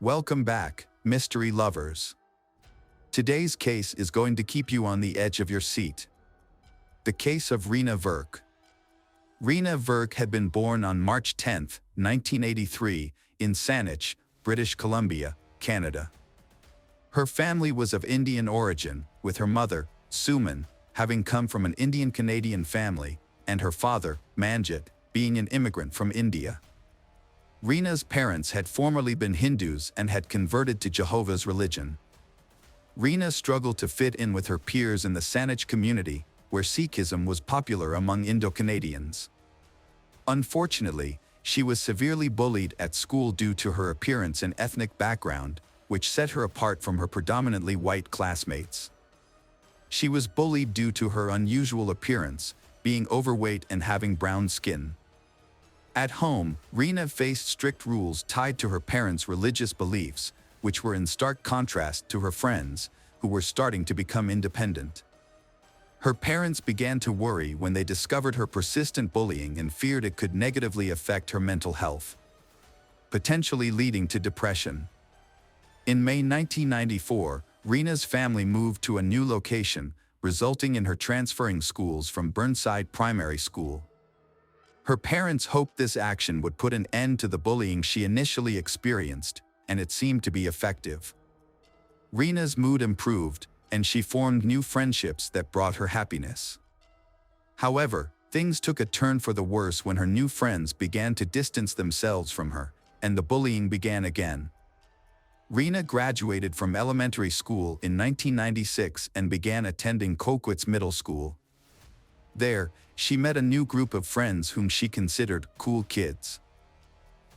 Welcome back, mystery lovers. Today's case is going to keep you on the edge of your seat. The case of Reena Virk. Reena Virk had been born on March 10, 1983, in Saanich, British Columbia, Canada. Her family was of Indian origin, with her mother, Suman, having come from an Indian-Canadian family, and her father, Manjit, being an immigrant from India. Reena's parents had formerly been Hindus and had converted to Jehovah's religion. Reena struggled to fit in with her peers in the Saanich community, where Sikhism was popular among Indo-Canadians. Unfortunately, she was severely bullied at school due to her appearance and ethnic background, which set her apart from her predominantly white classmates. She was bullied due to her unusual appearance, being overweight and having brown skin. At home, Reena faced strict rules tied to her parents' religious beliefs, which were in stark contrast to her friends, who were starting to become independent. Her parents began to worry when they discovered her persistent bullying and feared it could negatively affect her mental health, potentially leading to depression. In May 1994, Reena's family moved to a new location, resulting in her transferring schools from Burnside Primary School. Her parents hoped this action would put an end to the bullying she initially experienced, and it seemed to be effective. Reena's mood improved, and she formed new friendships that brought her happiness. However, things took a turn for the worse when her new friends began to distance themselves from her, and the bullying began again. Reena graduated from elementary school in 1996 and began attending Coquitz Middle School. There, she met a new group of friends whom she considered cool kids.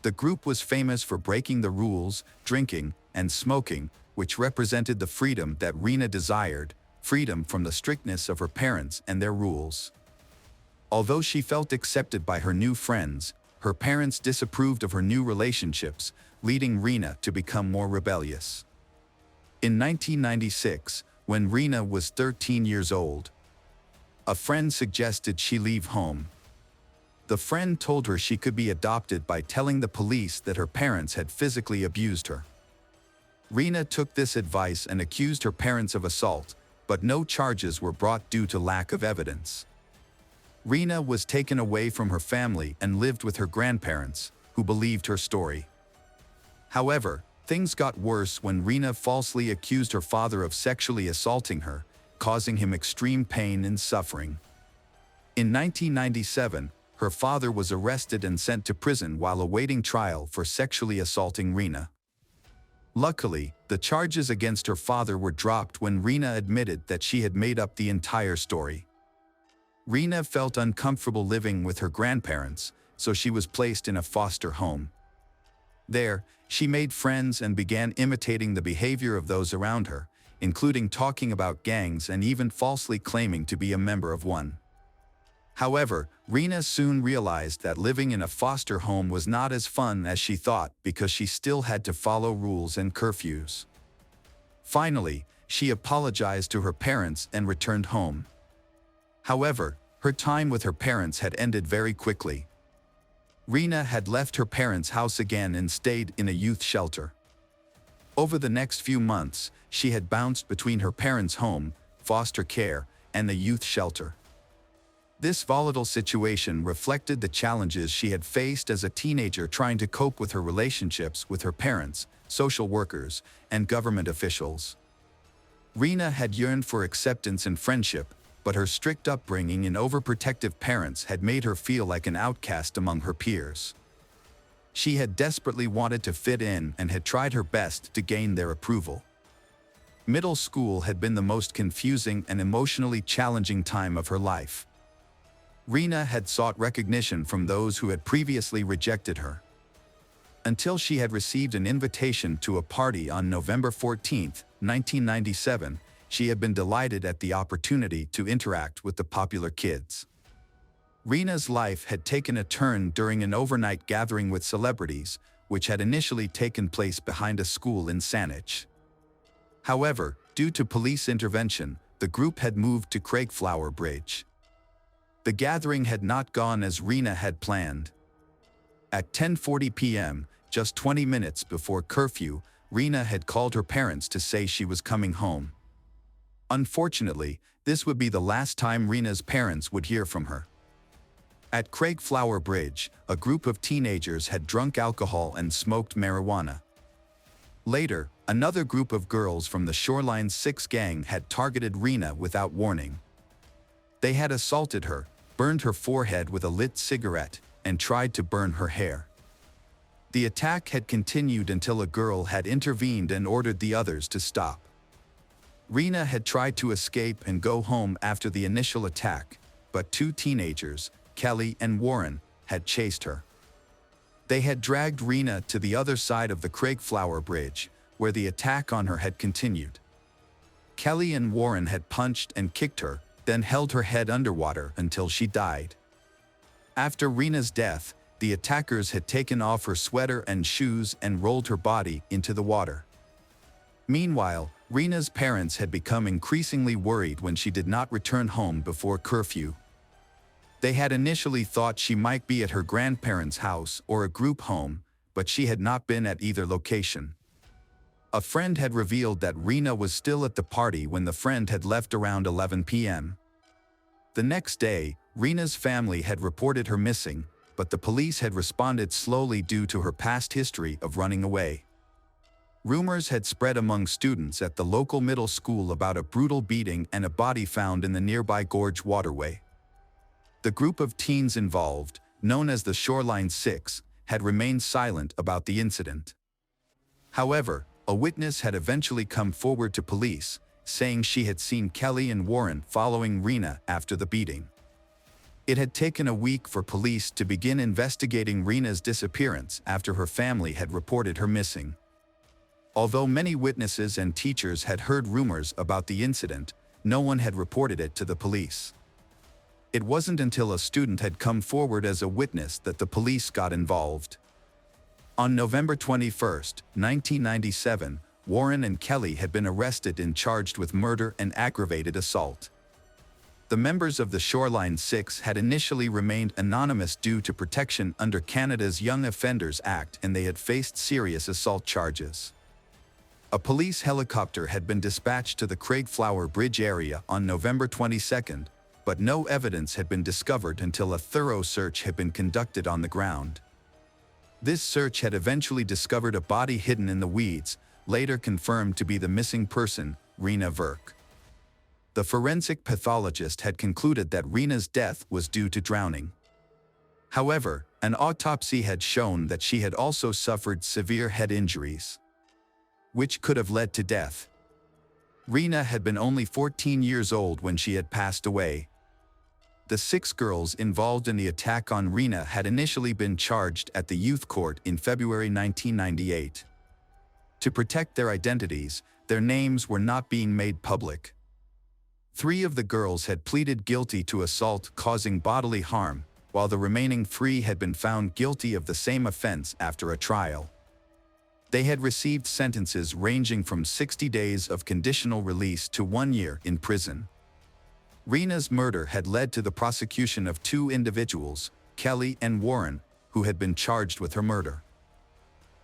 The group was famous for breaking the rules, drinking, and smoking, which represented the freedom that Reena desired, freedom from the strictness of her parents and their rules. Although she felt accepted by her new friends, her parents disapproved of her new relationships, leading Reena to become more rebellious. In 1996, when Reena was 13 years old, a friend suggested she leave home. The friend told her she could be adopted by telling the police that her parents had physically abused her. Reena took this advice and accused her parents of assault, but no charges were brought due to lack of evidence. Reena was taken away from her family and lived with her grandparents, who believed her story. However, things got worse when Reena falsely accused her father of sexually assaulting her, causing him extreme pain and suffering. In 1997, her father was arrested and sent to prison while awaiting trial for sexually assaulting Reena. Luckily, the charges against her father were dropped when Reena admitted that she had made up the entire story. Reena felt uncomfortable living with her grandparents, so she was placed in a foster home. There, she made friends and began imitating the behavior of those around her, including talking about gangs and even falsely claiming to be a member of one. However, Reena soon realized that living in a foster home was not as fun as she thought because she still had to follow rules and curfews. Finally, she apologized to her parents and returned home. However, her time with her parents had ended very quickly. Reena had left her parents' house again and stayed in a youth shelter. Over the next few months, she had bounced between her parents' home, foster care, and the youth shelter. This volatile situation reflected the challenges she had faced as a teenager trying to cope with her relationships with her parents, social workers, and government officials. Reena had yearned for acceptance and friendship, but her strict upbringing and overprotective parents had made her feel like an outcast among her peers. She had desperately wanted to fit in and had tried her best to gain their approval. Middle school had been the most confusing and emotionally challenging time of her life. Reena had sought recognition from those who had previously rejected her. Until she had received an invitation to a party on November 14, 1997, she had been delighted at the opportunity to interact with the popular kids. Reena's life had taken a turn during an overnight gathering with celebrities, which had initially taken place behind a school in Saanich. However, due to police intervention, the group had moved to Craigflower Bridge. The gathering had not gone as Reena had planned. At 10:40 p.m., Just 20 minutes before curfew, Reena had called her parents to say she was coming home. Unfortunately, this would be the last time Reena's parents would hear from her. At Craigflower Bridge, a group of teenagers had drunk alcohol and smoked marijuana. Later, another group of girls from the Shoreline 6 gang had targeted Reena without warning. They had assaulted her, burned her forehead with a lit cigarette, and tried to burn her hair. The attack had continued until a girl had intervened and ordered the others to stop. Reena had tried to escape and go home after the initial attack, but two teenagers, Kelly and Warren, had chased her. They had dragged Reena to the other side of the Craigflower Bridge, where the attack on her had continued. Kelly and Warren had punched and kicked her, then held her head underwater until she died. After Reena's death, the attackers had taken off her sweater and shoes and rolled her body into the water. Meanwhile, Reena's parents had become increasingly worried when she did not return home before curfew. They had initially thought she might be at her grandparents' house or a group home, but she had not been at either location. A friend had revealed that Reena was still at the party when the friend had left around 11 p.m. The next day, Reena's family had reported her missing, but the police had responded slowly due to her past history of running away. Rumors had spread among students at the local middle school about a brutal beating and a body found in the nearby gorge waterway. The group of teens involved, known as the Shoreline 6, had remained silent about the incident. However, a witness had eventually come forward to police, saying she had seen Kelly and Warren following Reena after the beating. It had taken a week for police to begin investigating Reena's disappearance after her family had reported her missing. Although many witnesses and teachers had heard rumors about the incident, no one had reported it to the police. It wasn't until a student had come forward as a witness that the police got involved. On November 21, 1997, Warren and Kelly had been arrested and charged with murder and aggravated assault. The members of the Shoreline 6 had initially remained anonymous due to protection under Canada's Young Offenders Act, and they had faced serious assault charges. A police helicopter had been dispatched to the Craigflower Bridge area on November 22, but no evidence had been discovered until a thorough search had been conducted on the ground. This search had eventually discovered a body hidden in the weeds, later confirmed to be the missing person, Reena Virk. The forensic pathologist had concluded that Reena's death was due to drowning. However, an autopsy had shown that she had also suffered severe head injuries, which could have led to death. Reena had been only 14 years old when she had passed away. The 6 girls involved in the attack on Reena had initially been charged at the youth court in February 1998. To protect their identities, their names were not being made public. 3 of the girls had pleaded guilty to assault causing bodily harm, while the remaining 3 had been found guilty of the same offense after a trial. They had received sentences ranging from 60 days of conditional release to 1 year in prison. Reena's murder had led to the prosecution of 2 individuals, Kelly and Warren, who had been charged with her murder.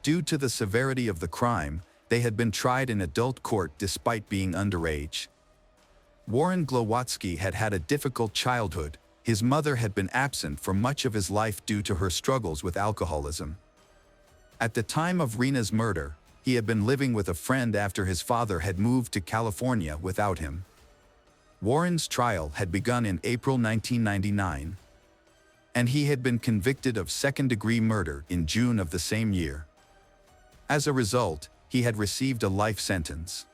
Due to the severity of the crime, they had been tried in adult court despite being underage. Warren Glowatski had had a difficult childhood. His mother had been absent for much of his life due to her struggles with alcoholism. At the time of Reena's murder, he had been living with a friend after his father had moved to California without him. Warren's trial had begun in April 1999, and he had been convicted of second-degree murder in June of the same year. As a result, he had received a life sentence.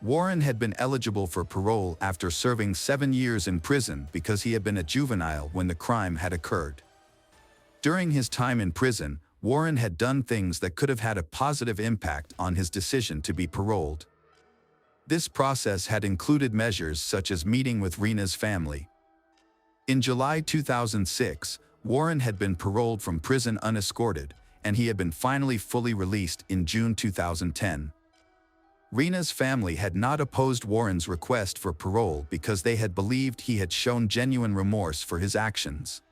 Warren had been eligible for parole after serving 7 years in prison because he had been a juvenile when the crime had occurred. During his time in prison, Warren had done things that could have had a positive impact on his decision to be paroled. This process had included measures such as meeting with Reena's family. In July 2006, Warren had been paroled from prison unescorted, and he had been finally fully released in June 2010. Reena's family had not opposed Warren's request for parole because they had believed he had shown genuine remorse for his actions.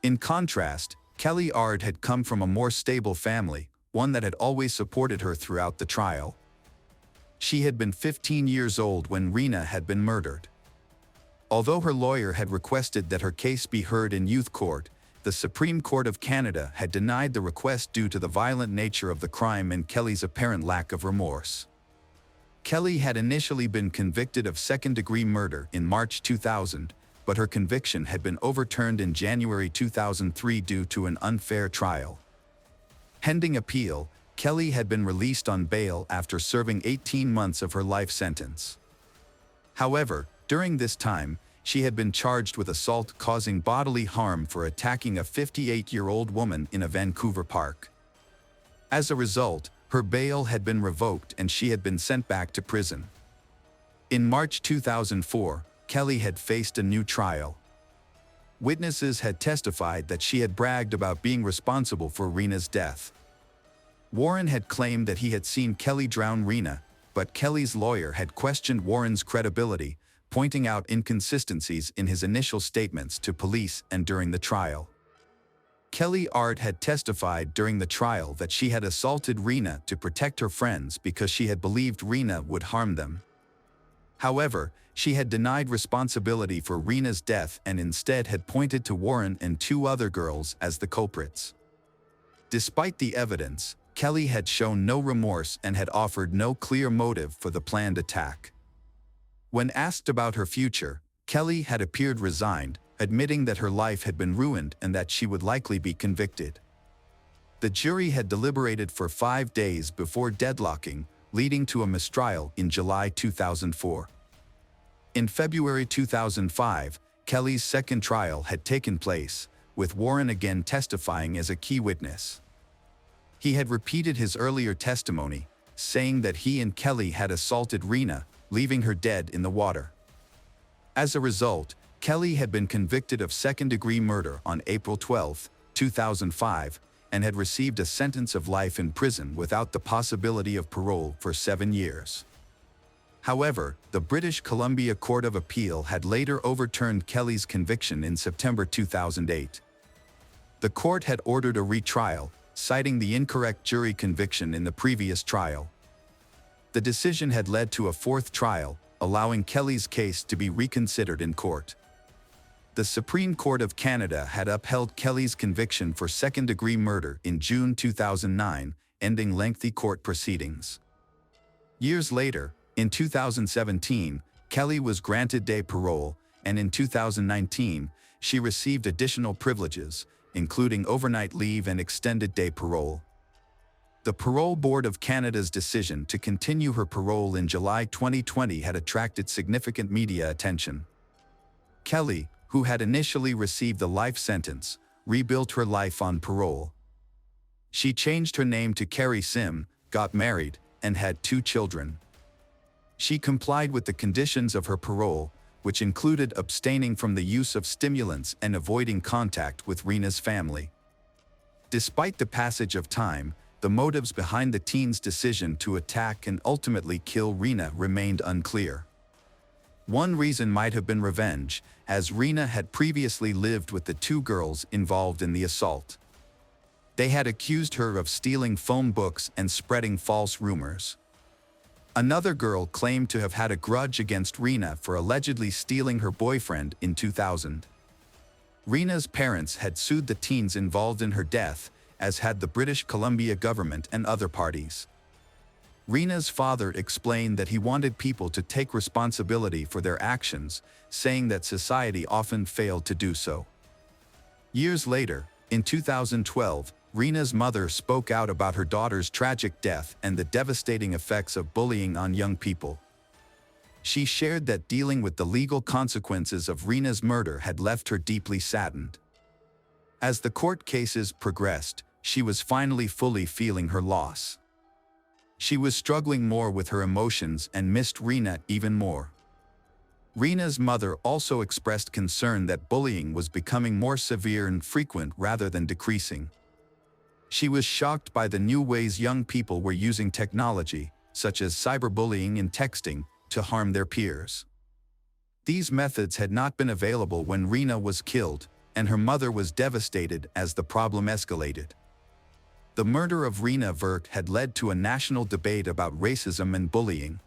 In contrast, Kelly Ellard had come from a more stable family, one that had always supported her throughout the trial. She had been 15 years old when Reena had been murdered. Although her lawyer had requested that her case be heard in youth court, the Supreme Court of Canada had denied the request due to the violent nature of the crime and Kelly's apparent lack of remorse. Kelly had initially been convicted of second-degree murder in March 2000, but her conviction had been overturned in January 2003 due to an unfair trial. Pending appeal, Kelly had been released on bail after serving 18 months of her life sentence. However, during this time, she had been charged with assault causing bodily harm for attacking a 58-year-old woman in a Vancouver park. As a result, her bail had been revoked and she had been sent back to prison. In March 2004, Kelly had faced a new trial. Witnesses had testified that she had bragged about being responsible for Reena's death. Warren had claimed that he had seen Kelly drown Reena, but Kelly's lawyer had questioned Warren's credibility, pointing out inconsistencies in his initial statements to police and during the trial. Kelly Ellard had testified during the trial that she had assaulted Reena to protect her friends because she had believed Reena would harm them. However, she had denied responsibility for Reena's death and instead had pointed to Warren and two other girls as the culprits. Despite the evidence, Kelly had shown no remorse and had offered no clear motive for the planned attack. When asked about her future, Kelly had appeared resigned, admitting that her life had been ruined and that she would likely be convicted. The jury had deliberated for 5 days before deadlocking, leading to a mistrial in July 2004. In February 2005, Kelly's second trial had taken place, with Warren again testifying as a key witness. He had repeated his earlier testimony, saying that he and Kelly had assaulted Reena, leaving her dead in the water. As a result, Kelly had been convicted of second-degree murder on April 12, 2005, and had received a sentence of life in prison without the possibility of parole for 7 years. However, the British Columbia Court of Appeal had later overturned Kelly's conviction in September 2008. The court had ordered a retrial, citing the incorrect jury conviction in the previous trial. The decision had led to a fourth trial, allowing Kelly's case to be reconsidered in court. The Supreme Court of Canada had upheld Kelly's conviction for second-degree murder in June 2009, ending lengthy court proceedings. Years later, in 2017, Kelly was granted day parole, and in 2019, she received additional privileges, including overnight leave and extended day parole. The Parole Board of Canada's decision to continue her parole in July 2020 had attracted significant media attention. Kelly, who had initially received a life sentence, rebuilt her life on parole. She changed her name to Kerry Sim, got married, and had 2 children. She complied with the conditions of her parole, which included abstaining from the use of stimulants and avoiding contact with Reena's family. Despite the passage of time, the motives behind the teen's decision to attack and ultimately kill Reena remained unclear. One reason might have been revenge, as Reena had previously lived with the 2 girls involved in the assault. They had accused her of stealing phone books and spreading false rumors. Another girl claimed to have had a grudge against Reena for allegedly stealing her boyfriend in 2000. Reena's parents had sued the teens involved in her death, as had the British Columbia government and other parties. Reena's father explained that he wanted people to take responsibility for their actions, saying that society often failed to do so. Years later, in 2012, Reena's mother spoke out about her daughter's tragic death and the devastating effects of bullying on young people. She shared that dealing with the legal consequences of Reena's murder had left her deeply saddened. As the court cases progressed, she was finally fully feeling her loss. She was struggling more with her emotions and missed Reena even more. Reena's mother also expressed concern that bullying was becoming more severe and frequent rather than decreasing. She was shocked by the new ways young people were using technology, such as cyberbullying and texting, to harm their peers. These methods had not been available when Reena was killed, and her mother was devastated as the problem escalated. The murder of Reena Virk had led to a national debate about racism and bullying,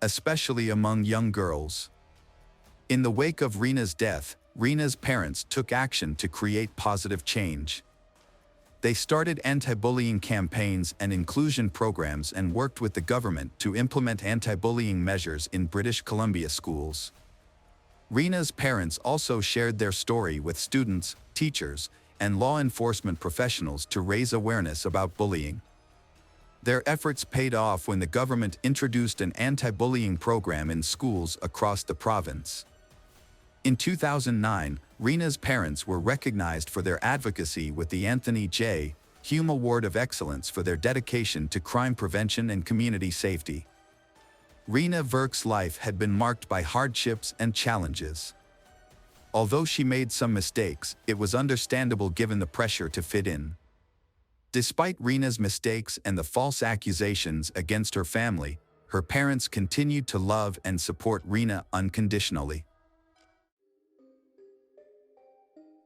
especially among young girls. In the wake of Reena's death, Reena's parents took action to create positive change. They started anti-bullying campaigns and inclusion programs and worked with the government to implement anti-bullying measures in British Columbia schools. Reena's parents also shared their story with students, teachers, and law enforcement professionals to raise awareness about bullying. Their efforts paid off when the government introduced an anti-bullying program in schools across the province. In 2009, Reena's parents were recognized for their advocacy with the Anthony J. Hume Award of Excellence for their dedication to crime prevention and community safety. Reena Virk's life had been marked by hardships and challenges. Although she made some mistakes, it was understandable given the pressure to fit in. Despite Reena's mistakes and the false accusations against her family, her parents continued to love and support Reena unconditionally.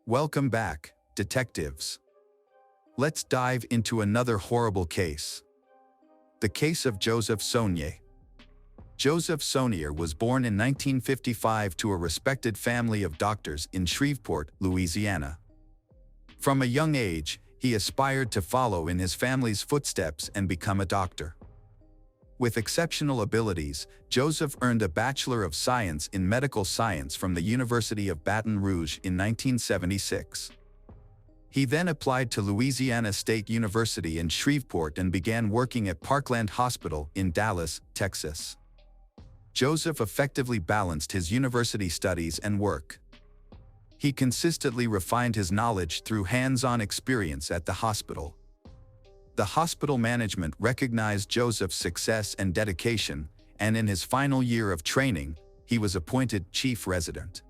Welcome back, detectives. Let's dive into another horrible case. The case of Joseph Saanich. Joseph Saanich was born in 1955 to a respected family of doctors in Shreveport, Louisiana. From a young age, he aspired to follow in his family's footsteps and become a doctor. With exceptional abilities, Joseph earned a Bachelor of Science in Medical Science from the University of Baton Rouge in 1976. He then applied to Louisiana State University in Shreveport and began working at Parkland Hospital in Dallas, Texas. Joseph effectively balanced his university studies and work. He consistently refined his knowledge through hands-on experience at the hospital. The hospital management recognized Joseph's success and dedication, and in his final year of training, he was appointed chief resident.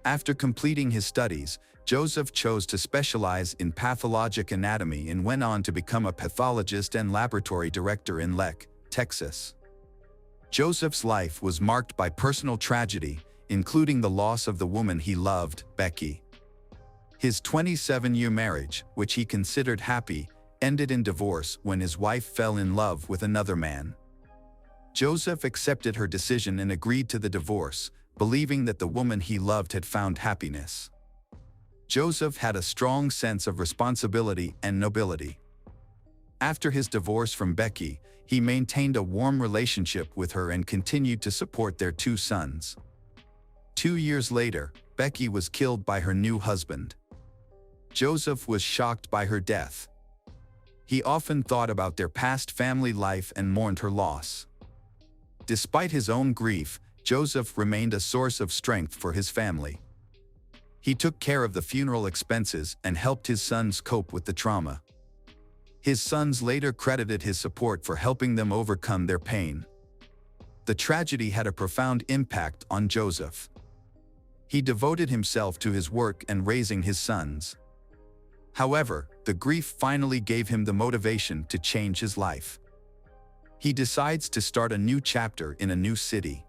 After completing his studies, Joseph chose to specialize in pathologic anatomy and went on to become a pathologist and laboratory director in Leck, Texas. Joseph's life was marked by personal tragedy, including the loss of the woman he loved, Becky. His 27-year marriage, which he considered happy, ended in divorce when his wife fell in love with another man. Joseph accepted her decision and agreed to the divorce, believing that the woman he loved had found happiness. Joseph had a strong sense of responsibility and nobility. After his divorce from Becky, he maintained a warm relationship with her and continued to support their 2 sons. 2 years later, Becky was killed by her new husband. Joseph was shocked by her death. He often thought about their past family life and mourned her loss. Despite his own grief, Joseph remained a source of strength for his family. He took care of the funeral expenses and helped his sons cope with the trauma. His sons later credited his support for helping them overcome their pain. The tragedy had a profound impact on Joseph. He devoted himself to his work and raising his sons. However, the grief finally gave him the motivation to change his life. He decides to start a new chapter in a new city.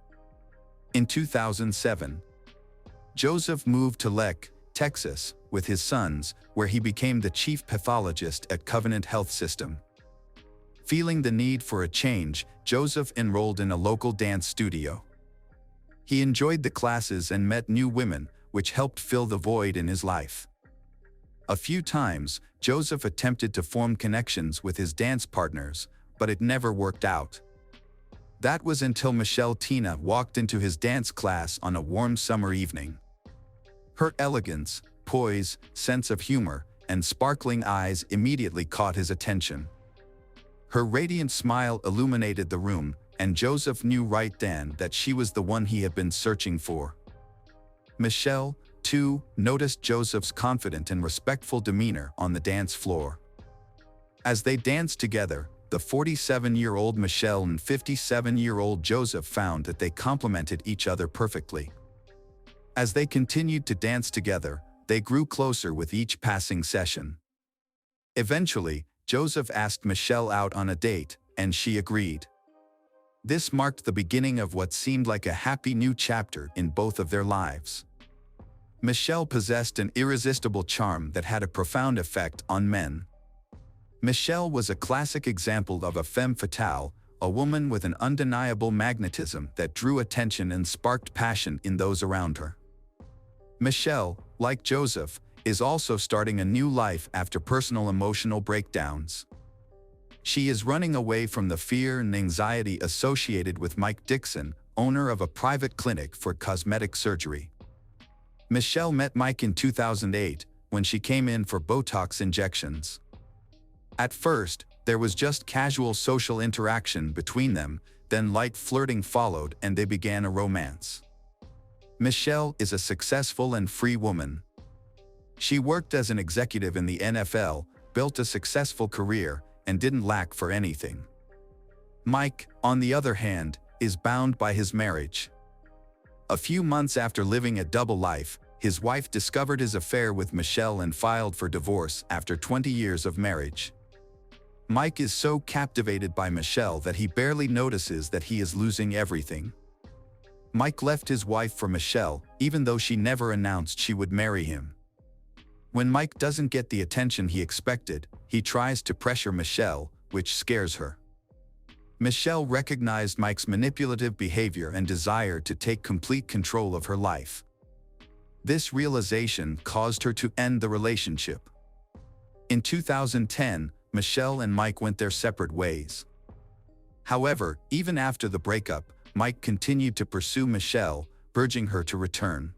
In 2007, Joseph moved to Leck, Texas, with his sons, where he became the chief pathologist at Covenant Health System. Feeling the need for a change, Joseph enrolled in a local dance studio. He enjoyed the classes and met new women, which helped fill the void in his life. A few times, Joseph attempted to form connections with his dance partners, but it never worked out. That was until Michelle Tina walked into his dance class on a warm summer evening. Her elegance, poise, sense of humor, and sparkling eyes immediately caught his attention. Her radiant smile illuminated the room, and Joseph knew right then that she was the one he had been searching for. Michelle, too, noticed Joseph's confident and respectful demeanor on the dance floor. As they danced together, the 47-year-old Michelle and 57-year-old Joseph found that they complemented each other perfectly. As they continued to dance together, they grew closer with each passing session. Eventually, Joseph asked Michelle out on a date, and she agreed. This marked the beginning of what seemed like a happy new chapter in both of their lives. Michelle possessed an irresistible charm that had a profound effect on men. Michelle was a classic example of a femme fatale, a woman with an undeniable magnetism that drew attention and sparked passion in those around her. Michelle, like Joseph, is also starting a new life after personal emotional breakdowns. She is running away from the fear and anxiety associated with Mike Dixon, owner of a private clinic for cosmetic surgery. Michelle met Mike in 2008 when she came in for Botox injections. At first, there was just casual social interaction between them, then light flirting followed and they began a romance. Michelle is a successful and free woman. She worked as an executive in the NFL, built a successful career, and didn't lack for anything. Mike, on the other hand, is bound by his marriage. A few months after living a double life, his wife discovered his affair with Michelle and filed for divorce after 20 years of marriage. Mike is so captivated by Michelle that he barely notices that he is losing everything. Mike left his wife for Michelle, even though she never announced she would marry him. When Mike doesn't get the attention he expected, he tries to pressure Michelle, which scares her. Michelle recognized Mike's manipulative behavior and desire to take complete control of her life. This realization caused her to end the relationship. In 2010, Michelle and Mike went their separate ways. However, even after the breakup, Mike continued to pursue Michelle, urging her to return.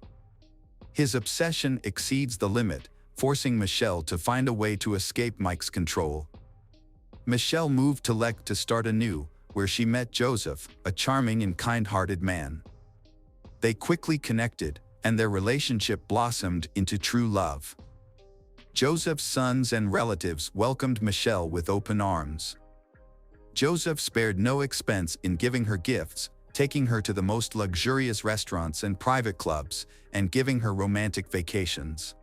His obsession exceeds the limit, forcing Michelle to find a way to escape Mike's control. Michelle moved to Lek to start anew, where she met Joseph, a charming and kind-hearted man. They quickly connected, and their relationship blossomed into true love. Joseph's sons and relatives welcomed Michelle with open arms. Joseph spared no expense in giving her gifts, taking her to the most luxurious restaurants and private clubs, and giving her romantic vacations.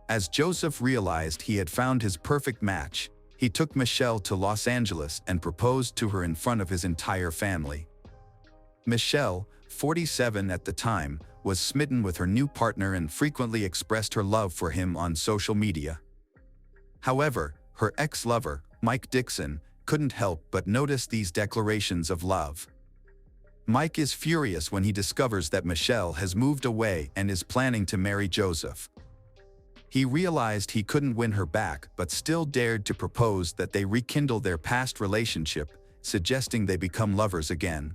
As Joseph realized he had found his perfect match, he took Michelle to Los Angeles and proposed to her in front of his entire family. Michelle, 47 at the time, was smitten with her new partner and frequently expressed her love for him on social media. However, her ex-lover, Mike Dixon, couldn't help but notice these declarations of love. Mike is furious when he discovers that Michelle has moved away and is planning to marry Joseph. He realized he couldn't win her back but still dared to propose that they rekindle their past relationship, suggesting they become lovers again.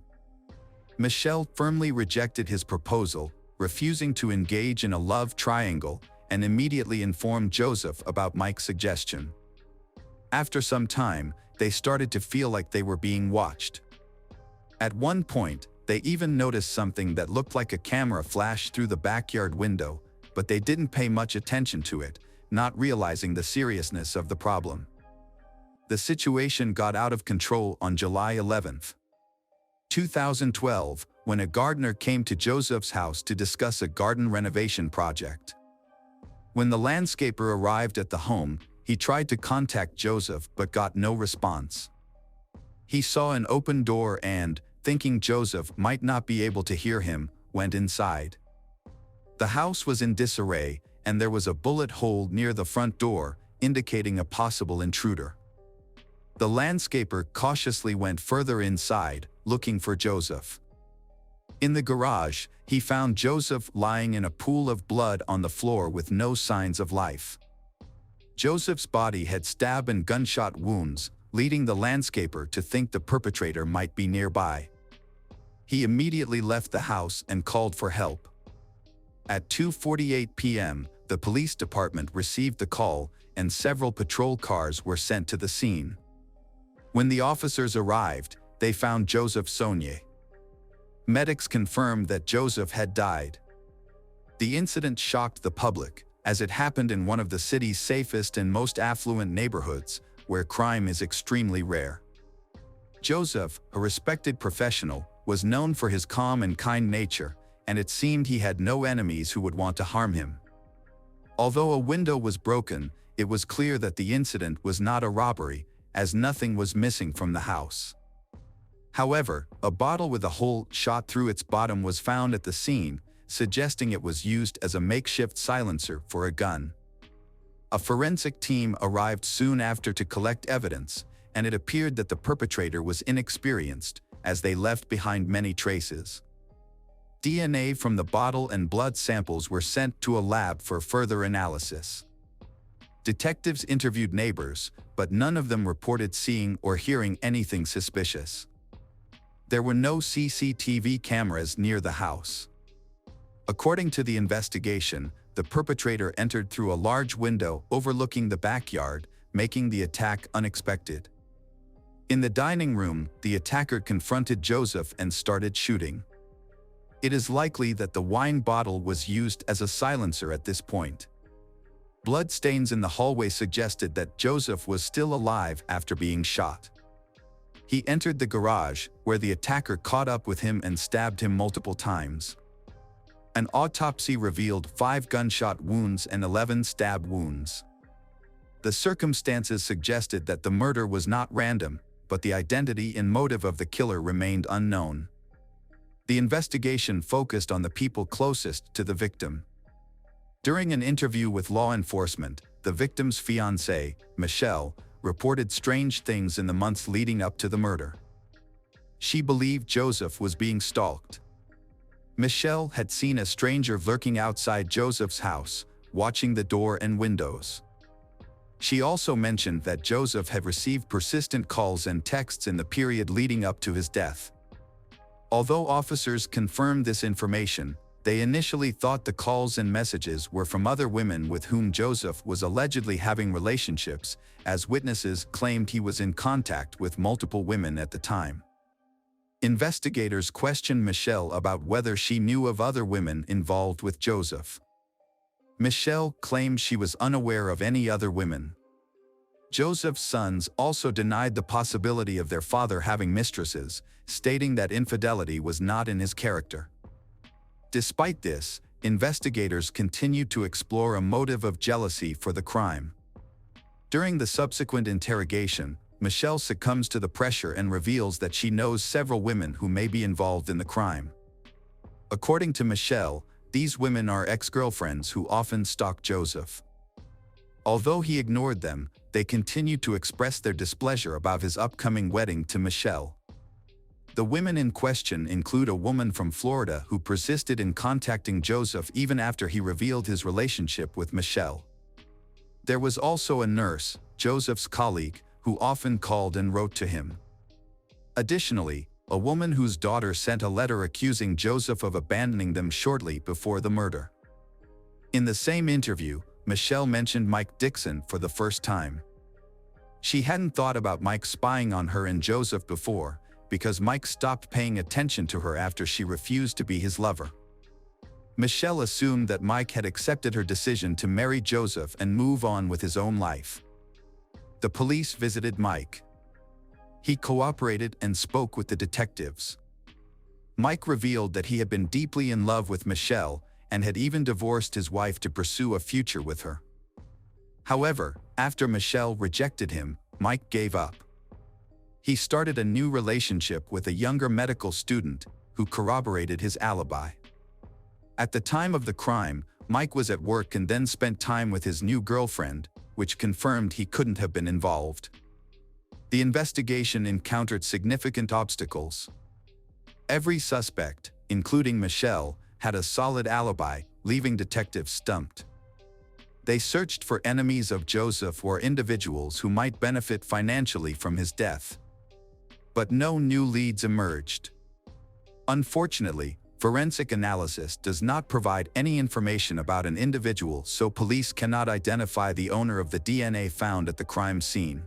Michelle firmly rejected his proposal, refusing to engage in a love triangle, and immediately informed Joseph about Mike's suggestion. After some time, they started to feel like they were being watched. At one point, they even noticed something that looked like a camera flash through the backyard window, but they didn't pay much attention to it, not realizing the seriousness of the problem. The situation got out of control on July 11, 2012, when a gardener came to Joseph's house to discuss a garden renovation project. When the landscaper arrived at the home, he tried to contact Joseph but got no response. He saw an open door and, thinking Joseph might not be able to hear him, went inside. The house was in disarray, and there was a bullet hole near the front door, indicating a possible intruder. The landscaper cautiously went further inside, looking for Joseph. In the garage, he found Joseph lying in a pool of blood on the floor with no signs of life. Joseph's body had stab and gunshot wounds, leading the landscaper to think the perpetrator might be nearby. He immediately left the house and called for help. At 2:48 p.m., the police department received the call, and several patrol cars were sent to the scene. When the officers arrived, they found Joseph Saanich. Medics confirmed that Joseph had died. The incident shocked the public, as it happened in one of the city's safest and most affluent neighborhoods, where crime is extremely rare. Joseph, a respected professional, was known for his calm and kind nature, and it seemed he had no enemies who would want to harm him. Although a window was broken, it was clear that the incident was not a robbery, as nothing was missing from the house. However, a bottle with a hole shot through its bottom was found at the scene, suggesting it was used as a makeshift silencer for a gun. A forensic team arrived soon after to collect evidence, and it appeared that the perpetrator was inexperienced, as they left behind many traces. DNA from the bottle and blood samples were sent to a lab for further analysis. Detectives interviewed neighbors, but none of them reported seeing or hearing anything suspicious. There were no CCTV cameras near the house. According to the investigation, the perpetrator entered through a large window overlooking the backyard, making the attack unexpected. In the dining room, the attacker confronted Joseph and started shooting. It is likely that the wine bottle was used as a silencer at this point. Blood stains in the hallway suggested that Joseph was still alive after being shot. He entered the garage, where the attacker caught up with him and stabbed him multiple times. An autopsy revealed 5 gunshot wounds and 11 stab wounds. The circumstances suggested that the murder was not random, but the identity and motive of the killer remained unknown. The investigation focused on the people closest to the victim. During an interview with law enforcement, the victim's fiancée, Michelle, reported strange things in the months leading up to the murder. She believed Joseph was being stalked. Michelle had seen a stranger lurking outside Joseph's house, watching the door and windows. She also mentioned that Joseph had received persistent calls and texts in the period leading up to his death. Although officers confirmed this information, they initially thought the calls and messages were from other women with whom Joseph was allegedly having relationships, as witnesses claimed he was in contact with multiple women at the time. Investigators questioned Michelle about whether she knew of other women involved with Joseph. Michelle claimed she was unaware of any other women. Joseph's sons also denied the possibility of their father having mistresses, stating that infidelity was not in his character. Despite this, investigators continued to explore a motive of jealousy for the crime. During the subsequent interrogation, Michelle succumbs to the pressure and reveals that she knows several women who may be involved in the crime. According to Michelle, these women are ex-girlfriends who often stalk Joseph. Although he ignored them, they continued to express their displeasure about his upcoming wedding to Michelle. The women in question include a woman from Florida who persisted in contacting Joseph even after he revealed his relationship with Michelle. There was also a nurse, Joseph's colleague, who often called and wrote to him. Additionally, a woman whose daughter sent a letter accusing Joseph of abandoning them shortly before the murder. In the same interview, Michelle mentioned Mike Dixon for the first time. She hadn't thought about Mike spying on her and Joseph before, because Mike stopped paying attention to her after she refused to be his lover. Michelle assumed that Mike had accepted her decision to marry Joseph and move on with his own life. The police visited Mike. He cooperated and spoke with the detectives. Mike revealed that he had been deeply in love with Michelle and had even divorced his wife to pursue a future with her. However, after Michelle rejected him, Mike gave up. He started a new relationship with a younger medical student who corroborated his alibi. At the time of the crime, Mike was at work and then spent time with his new girlfriend, which confirmed he couldn't have been involved. The investigation encountered significant obstacles. Every suspect, including Michelle, had a solid alibi, leaving detectives stumped. They searched for enemies of Joseph or individuals who might benefit financially from his death. But no new leads emerged. Unfortunately, forensic analysis does not provide any information about an individual, so police cannot identify the owner of the DNA found at the crime scene.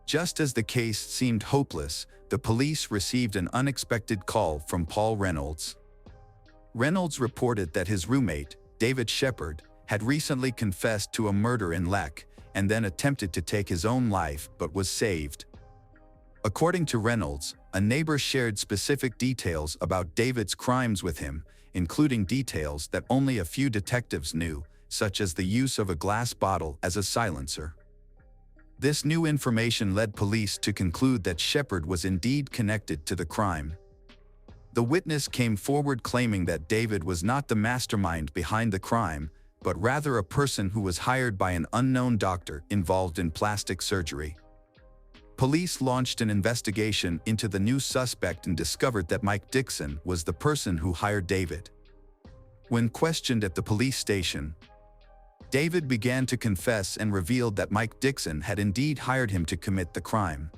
Just as the case seemed hopeless, the police received an unexpected call from Paul Reynolds. Reynolds reported that his roommate, David Shepard, had recently confessed to a murder in Leck and then attempted to take his own life but was saved. According to Reynolds, a neighbor shared specific details about David's crimes with him, including details that only a few detectives knew, such as the use of a glass bottle as a silencer. This new information led police to conclude that Shepard was indeed connected to the crime. The witness came forward claiming that David was not the mastermind behind the crime, but rather a person who was hired by an unknown doctor involved in plastic surgery. Police launched an investigation into the new suspect and discovered that Mike Dixon was the person who hired David. When questioned at the police station, David began to confess and revealed that Mike Dixon had indeed hired him to commit the crime.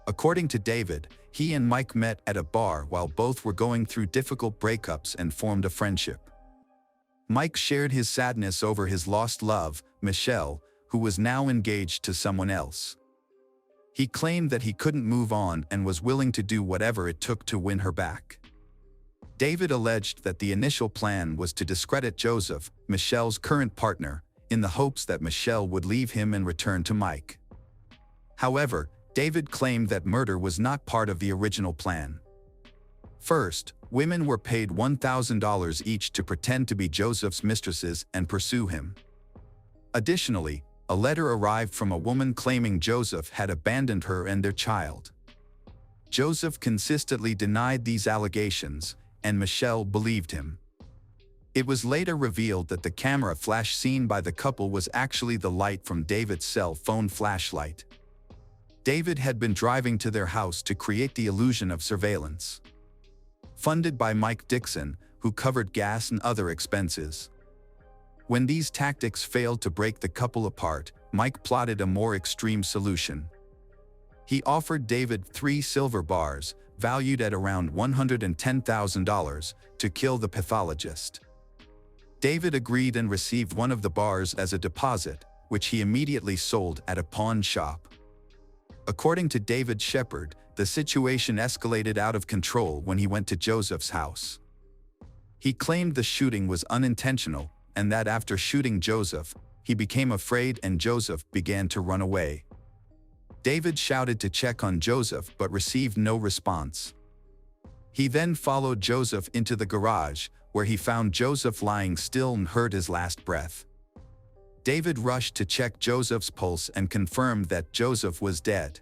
According to David, he and Mike met at a bar while both were going through difficult breakups and formed a friendship. Mike shared his sadness over his lost love, Michelle, who was now engaged to someone else. He claimed that he couldn't move on and was willing to do whatever it took to win her back. David alleged that the initial plan was to discredit Joseph, Michelle's current partner, in the hopes that Michelle would leave him and return to Mike. However, David claimed that murder was not part of the original plan. First, women were paid $1,000 each to pretend to be Joseph's mistresses and pursue him. Additionally, a letter arrived from a woman claiming Joseph had abandoned her and their child. Joseph consistently denied these allegations, and Michelle believed him. It was later revealed that the camera flash seen by the couple was actually the light from David's cell phone flashlight. David had been driving to their house to create the illusion of surveillance. Funded by Mike Dixon, who covered gas and other expenses. When these tactics failed to break the couple apart, Mike plotted a more extreme solution. He offered David 3 silver bars, valued at around $110,000, to kill the pathologist. David agreed and received one of the bars as a deposit, which he immediately sold at a pawn shop. According to David Shepard, the situation escalated out of control when he went to Joseph's house. He claimed the shooting was unintentional, and that after shooting Joseph, he became afraid and Joseph began to run away. David shouted to check on Joseph but received no response. He then followed Joseph into the garage, where he found Joseph lying still and heard his last breath. David rushed to check Joseph's pulse and confirmed that Joseph was dead.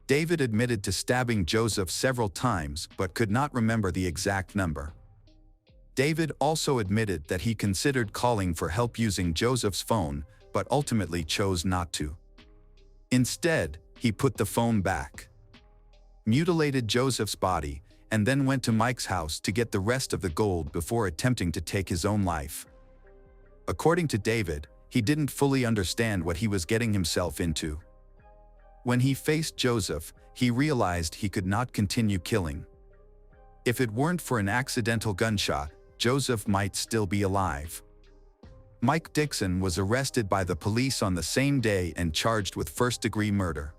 David admitted to stabbing Joseph several times but could not remember the exact number. David also admitted that he considered calling for help using Joseph's phone, but ultimately chose not to. Instead, he put the phone back, mutilated Joseph's body, and then went to Mike's house to get the rest of the gold before attempting to take his own life. According to David, he didn't fully understand what he was getting himself into. When he faced Joseph, he realized he could not continue killing. If it weren't for an accidental gunshot, Joseph might still be alive. Mike Dixon was arrested by the police on the same day and charged with first-degree murder.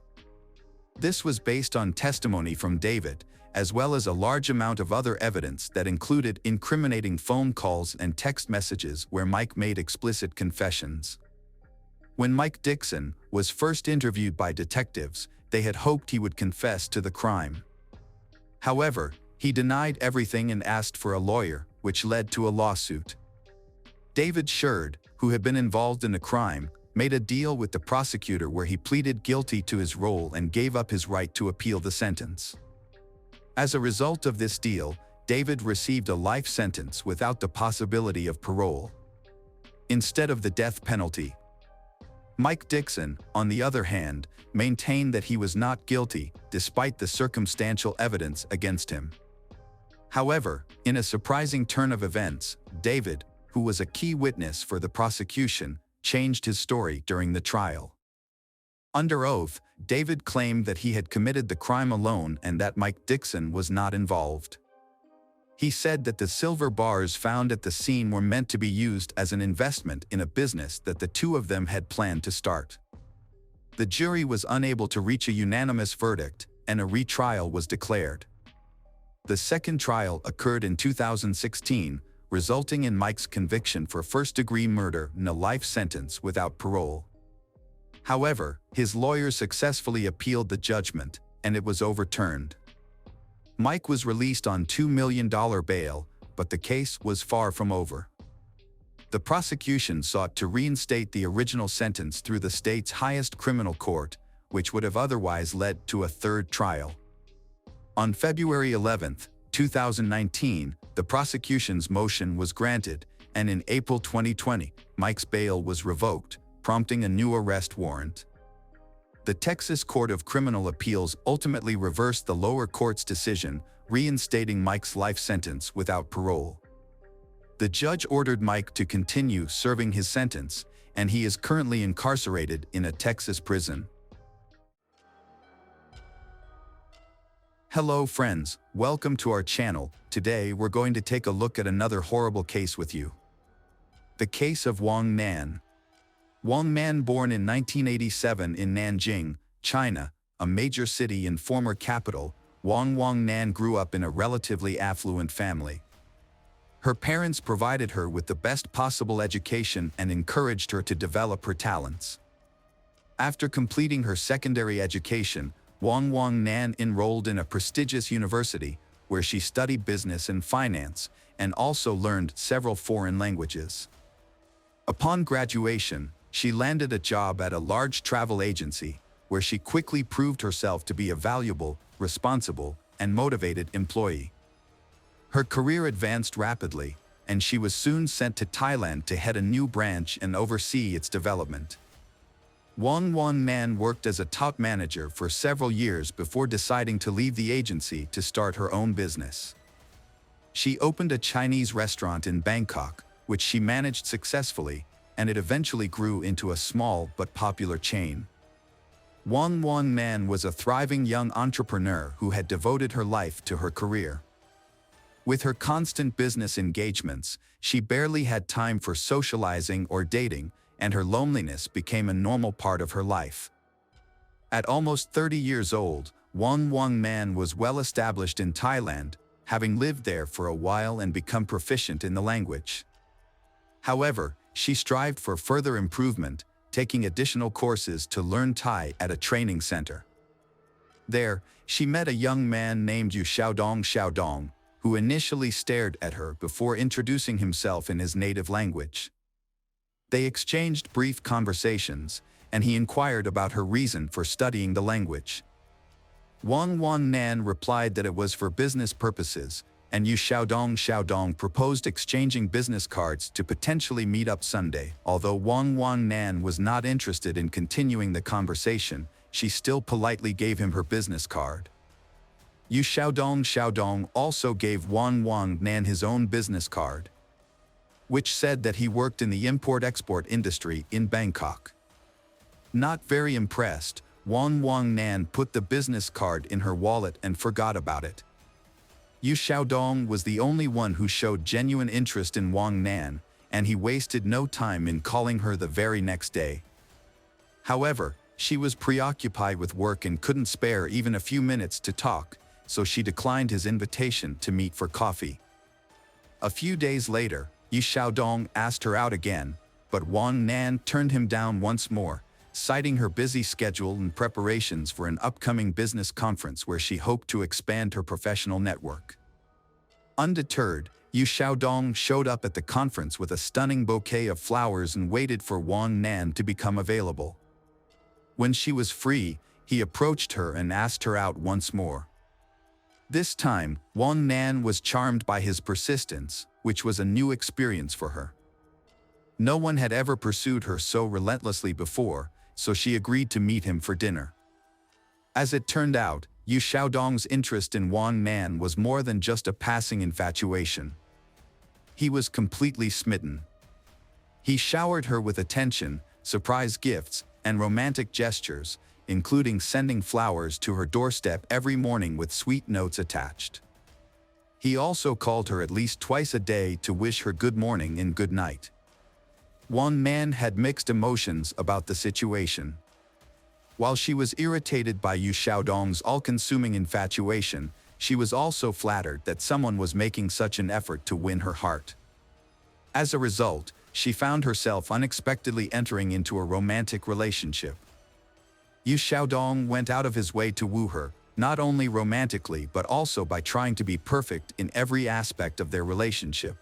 This was based on testimony from David, as well as a large amount of other evidence that included incriminating phone calls and text messages where Mike made explicit confessions. When Mike Dixon was first interviewed by detectives, they had hoped he would confess to the crime. However, he denied everything and asked for a lawyer, which led to a lawsuit. David Sherd, who had been involved in the crime, made a deal with the prosecutor where he pleaded guilty to his role and gave up his right to appeal the sentence. As a result of this deal, David received a life sentence without the possibility of parole, instead of the death penalty. Mike Dixon, on the other hand, maintained that he was not guilty, despite the circumstantial evidence against him. However, in a surprising turn of events, David, who was a key witness for the prosecution, changed his story during the trial. Under oath, David claimed that he had committed the crime alone and that Mike Dixon was not involved. He said that the silver bars found at the scene were meant to be used as an investment in a business that the two of them had planned to start. The jury was unable to reach a unanimous verdict, and a retrial was declared. The second trial occurred in 2016, resulting in Mike's conviction for first-degree murder and a life sentence without parole. However, his lawyer successfully appealed the judgment, and it was overturned. Mike was released on $2 million bail, but the case was far from over. The prosecution sought to reinstate the original sentence through the state's highest criminal court, which would have otherwise led to a third trial. On February 11, 2019, the prosecution's motion was granted, and in April 2020, Mike's bail was revoked, prompting a new arrest warrant. The Texas Court of Criminal Appeals ultimately reversed the lower court's decision, reinstating Mike's life sentence without parole. The judge ordered Mike to continue serving his sentence, and he is currently incarcerated in a Texas prison. Hello friends, welcome to our channel. Today we're going to take a look at another horrible case with you. The case of Wang Nan. Wang Nan, born in 1987 in Nanjing, China, a major city and former capital, Wang Nan grew up in a relatively affluent family. Her parents provided her with the best possible education and encouraged her to develop her talents. After completing her secondary education, Wang Nan enrolled in a prestigious university where she studied business and finance and also learned several foreign languages. Upon graduation, she landed a job at a large travel agency where she quickly proved herself to be a valuable, responsible, and motivated employee. Her career advanced rapidly, and she was soon sent to Thailand to head a new branch and oversee its development. Wang Nan worked as a top manager for several years before deciding to leave the agency to start her own business. She opened a Chinese restaurant in Bangkok, which she managed successfully, and it eventually grew into a small but popular chain. Wang Nan was a thriving young entrepreneur who had devoted her life to her career. With her constant business engagements, she barely had time for socializing or dating, and her loneliness became a normal part of her life. At almost 30 years old, Wang Nan was well established in Thailand, having lived there for a while and become proficient in the language. However, she strived for further improvement, taking additional courses to learn Thai at a training center. There, she met a young man named Yu Xiaodong, who initially stared at her before introducing himself in his native language. They exchanged brief conversations, and he inquired about her reason for studying the language. Wang Nan replied that it was for business purposes, and Yu Xiaodong proposed exchanging business cards to potentially meet up Sunday. Although Wang Nan was not interested in continuing the conversation, she still politely gave him her business card. Yu Xiaodong also gave Wang Nan his own business card, which said that he worked in the import-export industry in Bangkok. Not very impressed, Wang Nan put the business card in her wallet and forgot about it. Yu Xiaodong was the only one who showed genuine interest in Wang Nan, and he wasted no time in calling her the very next day. However, she was preoccupied with work and couldn't spare even a few minutes to talk, so she declined his invitation to meet for coffee. A few days later, Yu Xiaodong asked her out again, but Wang Nan turned him down once more, citing her busy schedule and preparations for an upcoming business conference where she hoped to expand her professional network. Undeterred, Yu Xiaodong showed up at the conference with a stunning bouquet of flowers and waited for Wang Nan to become available. When she was free, he approached her and asked her out once more. This time, Wang Nan was charmed by his persistence, which was a new experience for her. No one had ever pursued her so relentlessly before, so she agreed to meet him for dinner. As it turned out, Yu Xiaodong's interest in Wang Nan was more than just a passing infatuation. He was completely smitten. He showered her with attention, surprise gifts, and romantic gestures, including sending flowers to her doorstep every morning with sweet notes attached. He also called her at least twice a day to wish her good morning and good night. Wang Nan had mixed emotions about the situation. While she was irritated by Yu Xiaodong's all-consuming infatuation, she was also flattered that someone was making such an effort to win her heart. As a result, she found herself unexpectedly entering into a romantic relationship. Yu Xiaodong went out of his way to woo her, not only romantically but also by trying to be perfect in every aspect of their relationship.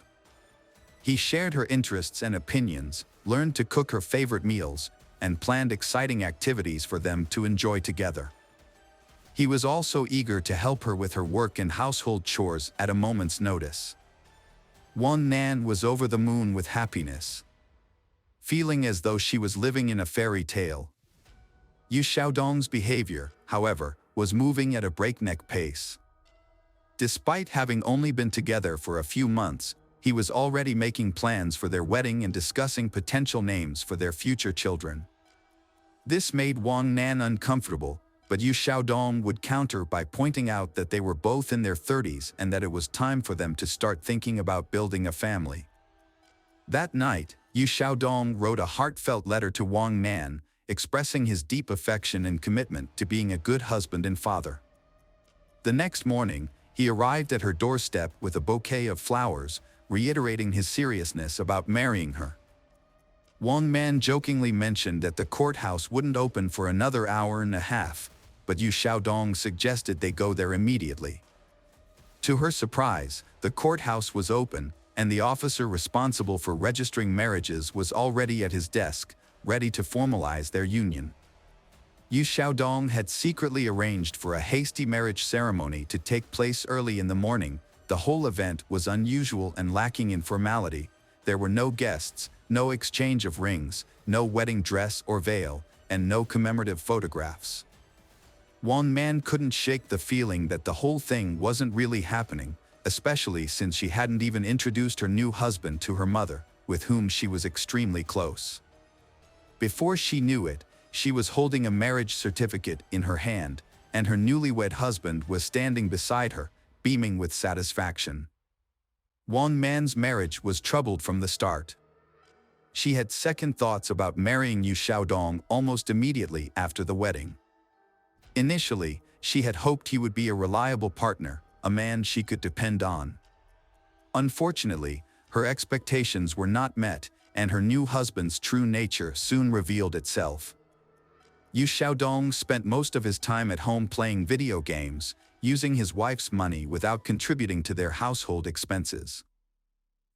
He shared her interests and opinions, learned to cook her favorite meals, and planned exciting activities for them to enjoy together. He was also eager to help her with her work and household chores at a moment's notice. Wang Nan was over the moon with happiness, feeling as though she was living in a fairy tale. Yu Xiaodong's behavior, however, was moving at a breakneck pace. Despite having only been together for a few months, he was already making plans for their wedding and discussing potential names for their future children. This made Wang Nan uncomfortable, but Yu Xiaodong would counter by pointing out that they were both in their 30s and that it was time for them to start thinking about building a family. That night, Yu Xiaodong wrote a heartfelt letter to Wang Nan, expressing his deep affection and commitment to being a good husband and father. The next morning, he arrived at her doorstep with a bouquet of flowers, reiterating his seriousness about marrying her. Wang Nan jokingly mentioned that the courthouse wouldn't open for another hour and a half, but Yu Xiaodong suggested they go there immediately. To her surprise, the courthouse was open, and the officer responsible for registering marriages was already at his desk, ready to formalize their union. Yu Xiaodong had secretly arranged for a hasty marriage ceremony to take place early in the morning. The whole event was unusual and lacking in formality. There were no guests, no exchange of rings, no wedding dress or veil, and no commemorative photographs. Wang Nan couldn't shake the feeling that the whole thing wasn't really happening, especially since she hadn't even introduced her new husband to her mother, with whom she was extremely close. Before she knew it, she was holding a marriage certificate in her hand, and her newlywed husband was standing beside her, beaming with satisfaction. Wang Nan's marriage was troubled from the start. She had second thoughts about marrying Yu Xiaodong almost immediately after the wedding. Initially, she had hoped he would be a reliable partner, a man she could depend on. Unfortunately, her expectations were not met, and her new husband's true nature soon revealed itself. Yu Xiaodong spent most of his time at home playing video games, using his wife's money without contributing to their household expenses.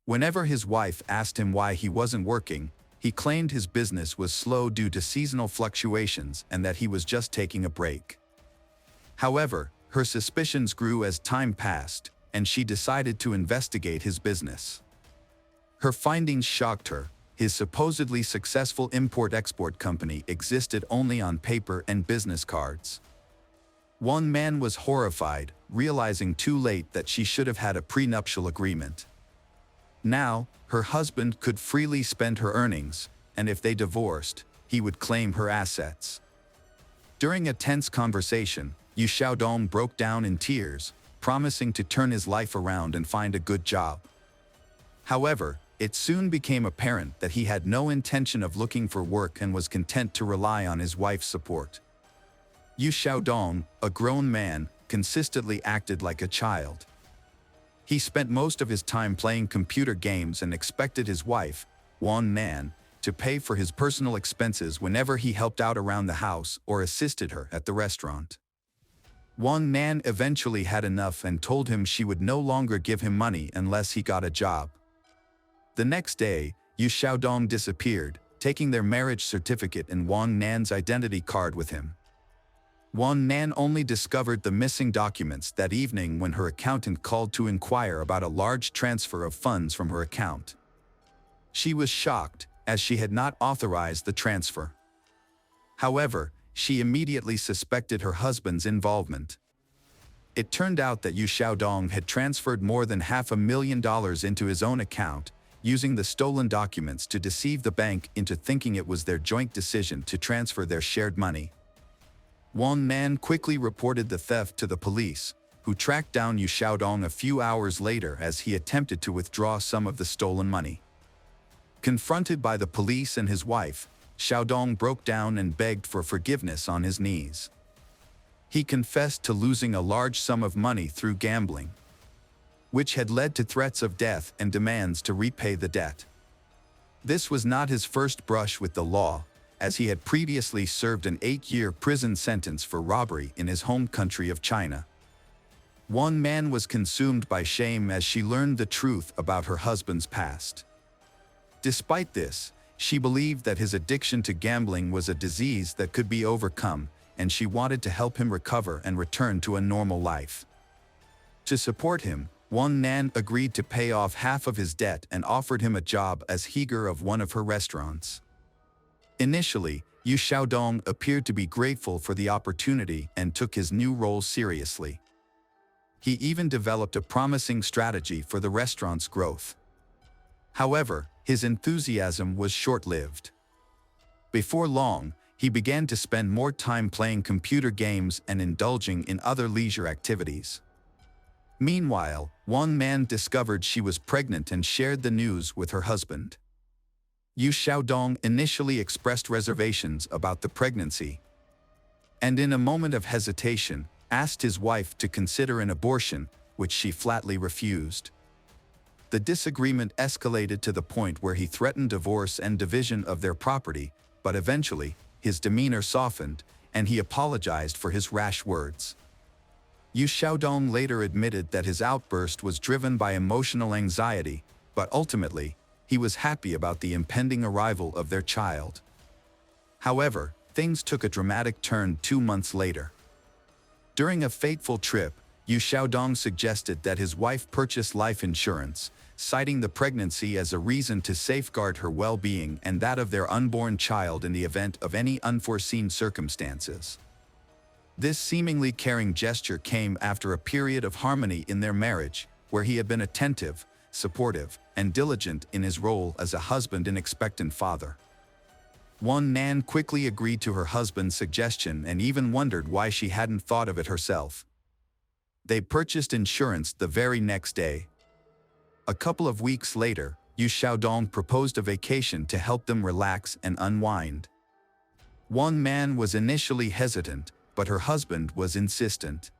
Whenever his wife asked him why he wasn't working, he claimed his business was slow due to seasonal fluctuations and that he was just taking a break. However, her suspicions grew as time passed, and she decided to investigate his business. Her findings shocked her. His supposedly successful import-export company existed only on paper and business cards. Wang Nan was horrified, realizing too late that she should have had a prenuptial agreement. Now, her husband could freely spend her earnings, and if they divorced, he would claim her assets. During a tense conversation, Yu Xiaodong broke down in tears, promising to turn his life around and find a good job. However, it soon became apparent that he had no intention of looking for work and was content to rely on his wife's support. Yu Xiaodong, a grown man, consistently acted like a child. He spent most of his time playing computer games and expected his wife, Wang Nan, to pay for his personal expenses whenever he helped out around the house or assisted her at the restaurant. Wang Nan eventually had enough and told him she would no longer give him money unless he got a job. The next day, Yu Xiaodong disappeared, taking their marriage certificate and Wang Nan's identity card with him. Wang Nan only discovered the missing documents that evening when her accountant called to inquire about a large transfer of funds from her account. She was shocked, as she had not authorized the transfer. However, she immediately suspected her husband's involvement. It turned out that Yu Xiaodong had transferred more than $500,000 into his own account, using the stolen documents to deceive the bank into thinking it was their joint decision to transfer their shared money. Wang Nan quickly reported the theft to the police, who tracked down Yu Xiaodong a few hours later as he attempted to withdraw some of the stolen money. Confronted by the police and his wife, Xiaodong broke down and begged for forgiveness on his knees. He confessed to losing a large sum of money through gambling, which had led to threats of death and demands to repay the debt. This was not his first brush with the law, as he had previously served an 8-year prison sentence for robbery in his home country of China. Wang Nan was consumed by shame as she learned the truth about her husband's past. Despite this, she believed that his addiction to gambling was a disease that could be overcome, and she wanted to help him recover and return to a normal life. To support him, Wang Nan agreed to pay off half of his debt and offered him a job as heater of one of her restaurants. Initially, Yu Xiaodong appeared to be grateful for the opportunity and took his new role seriously. He even developed a promising strategy for the restaurant's growth. However, his enthusiasm was short-lived. Before long, he began to spend more time playing computer games and indulging in other leisure activities. Meanwhile, Wang Man discovered she was pregnant and shared the news with her husband. Yu Xiaodong initially expressed reservations about the pregnancy, and in a moment of hesitation, asked his wife to consider an abortion, which she flatly refused. The disagreement escalated to the point where he threatened divorce and division of their property, but eventually, his demeanor softened, and he apologized for his rash words. Yu Xiaodong later admitted that his outburst was driven by emotional anxiety, but ultimately, he was happy about the impending arrival of their child. However, things took a dramatic turn 2 months later. During a fateful trip, Yu Xiaodong suggested that his wife purchase life insurance, citing the pregnancy as a reason to safeguard her well-being and that of their unborn child in the event of any unforeseen circumstances. This seemingly caring gesture came after a period of harmony in their marriage, where he had been attentive, supportive, and diligent in his role as a husband and expectant father. Wang Nan quickly agreed to her husband's suggestion and even wondered why she hadn't thought of it herself. They purchased insurance the very next day. A couple of weeks later, Yu Xiaodong proposed a vacation to help them relax and unwind. Wang Man was initially hesitant, but her husband was insistent.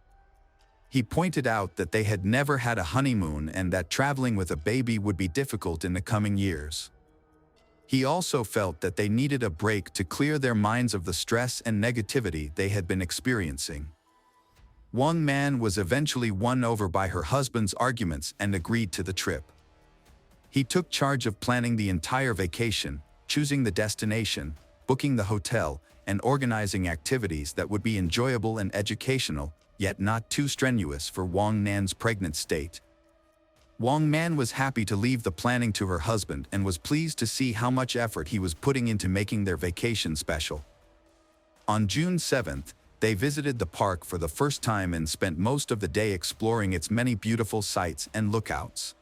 He pointed out that they had never had a honeymoon and that traveling with a baby would be difficult in the coming years. He also felt that they needed a break to clear their minds of the stress and negativity they had been experiencing. Wang Man was eventually won over by her husband's arguments and agreed to the trip. He took charge of planning the entire vacation, choosing the destination, booking the hotel, and organizing activities that would be enjoyable and educational, yet not too strenuous for Wang Nan's pregnant state. Wang Man was happy to leave the planning to her husband and was pleased to see how much effort he was putting into making their vacation special. On June 7th, they visited the park for the first time and spent most of the day exploring its many beautiful sights and lookouts.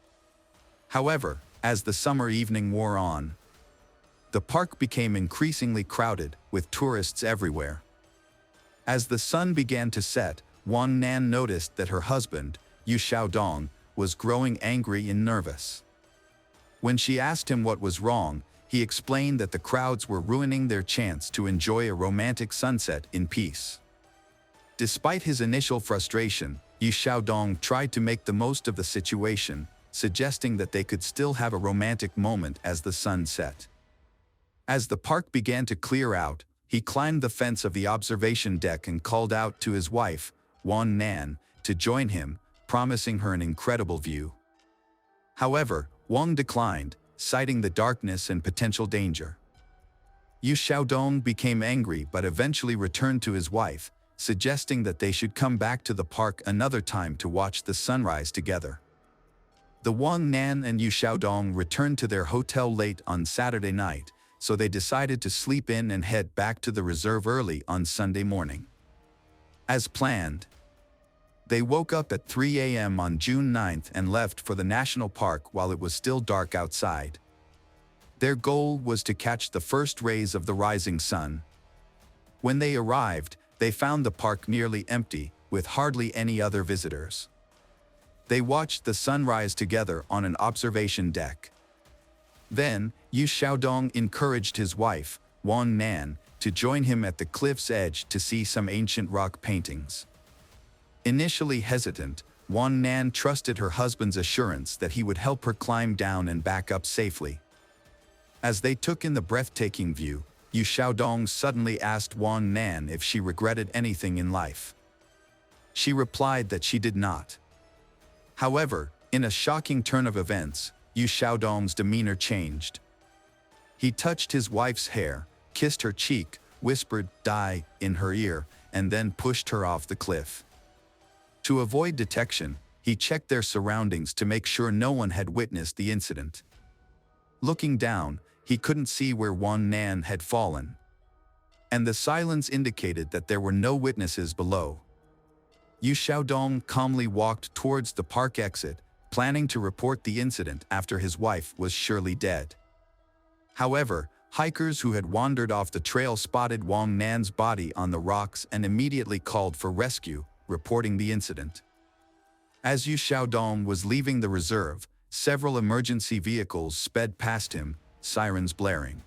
However, as the summer evening wore on, the park became increasingly crowded, with tourists everywhere. As the sun began to set, Wang Nan noticed that her husband, Yu Xiaodong, was growing angry and nervous. When she asked him what was wrong, he explained that the crowds were ruining their chance to enjoy a romantic sunset in peace. Despite his initial frustration, Yu Xiaodong tried to make the most of the situation, suggesting that they could still have a romantic moment as the sun set. As the park began to clear out, he climbed the fence of the observation deck and called out to his wife, Wang Nan, to join him, promising her an incredible view. However, Wang declined, citing the darkness and potential danger. Yu Xiaodong became angry but eventually returned to his wife, suggesting that they should come back to the park another time to watch the sunrise together. The Wang Nan and Yu Xiaodong returned to their hotel late on Saturday night, so they decided to sleep in and head back to the reserve early on Sunday morning. As planned, they woke up at 3 a.m. on June 9th and left for the national park while it was still dark outside. Their goal was to catch the first rays of the rising sun. When they arrived, they found the park nearly empty, with hardly any other visitors. They watched the sunrise together on an observation deck. Then, Yu Xiaodong encouraged his wife, Wang Nan, to join him at the cliff's edge to see some ancient rock paintings. Initially hesitant, Wang Nan trusted her husband's assurance that he would help her climb down and back up safely. As they took in the breathtaking view, Yu Xiaodong suddenly asked Wang Nan if she regretted anything in life. She replied that she did not. However, in a shocking turn of events, Yu Xiaodong's demeanor changed. He touched his wife's hair, kissed her cheek, whispered "die" in her ear, and then pushed her off the cliff. To avoid detection, he checked their surroundings to make sure no one had witnessed the incident. Looking down, he couldn't see where Wang Nan had fallen, and the silence indicated that there were no witnesses below. Yu Xiaodong calmly walked towards the park exit, planning to report the incident after his wife was surely dead. However, hikers who had wandered off the trail spotted Wang Nan's body on the rocks and immediately called for rescue, reporting the incident. As Yu Xiaodong was leaving the reserve, several emergency vehicles sped past him, sirens blaring.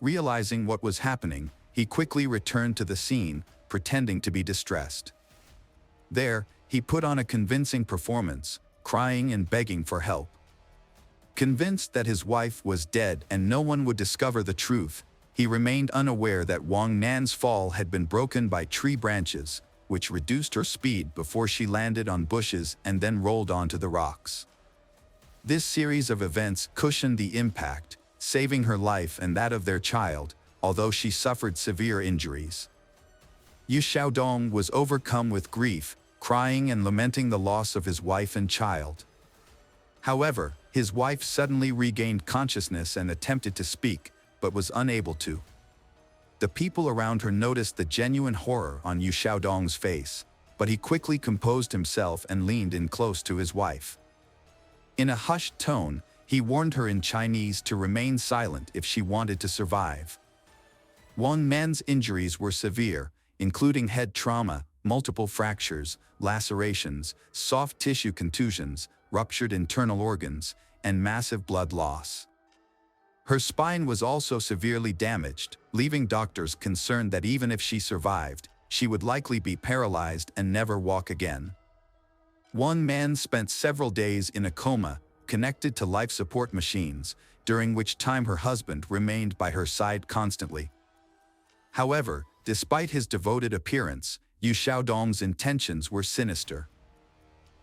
Realizing what was happening, he quickly returned to the scene, pretending to be distressed. There, he put on a convincing performance, crying and begging for help. Convinced that his wife was dead and no one would discover the truth, he remained unaware that Wang Nan's fall had been broken by tree branches, which reduced her speed before she landed on bushes and then rolled onto the rocks. This series of events cushioned the impact, saving her life and that of their child, although she suffered severe injuries. Yu Xiaodong was overcome with grief, crying and lamenting the loss of his wife and child. However, his wife suddenly regained consciousness and attempted to speak, but was unable to. The people around her noticed the genuine horror on Yu Xiaodong's face, but he quickly composed himself and leaned in close to his wife. In a hushed tone, he warned her in Chinese to remain silent if she wanted to survive. Wang Nan's injuries were severe, including head trauma, multiple fractures, lacerations, soft tissue contusions, ruptured internal organs, and massive blood loss. Her spine was also severely damaged, leaving doctors concerned that even if she survived, she would likely be paralyzed and never walk again. Wang Nan spent several days in a coma, connected to life support machines, during which time her husband remained by her side constantly. However, despite his devoted appearance, Yu Xiaodong's intentions were sinister.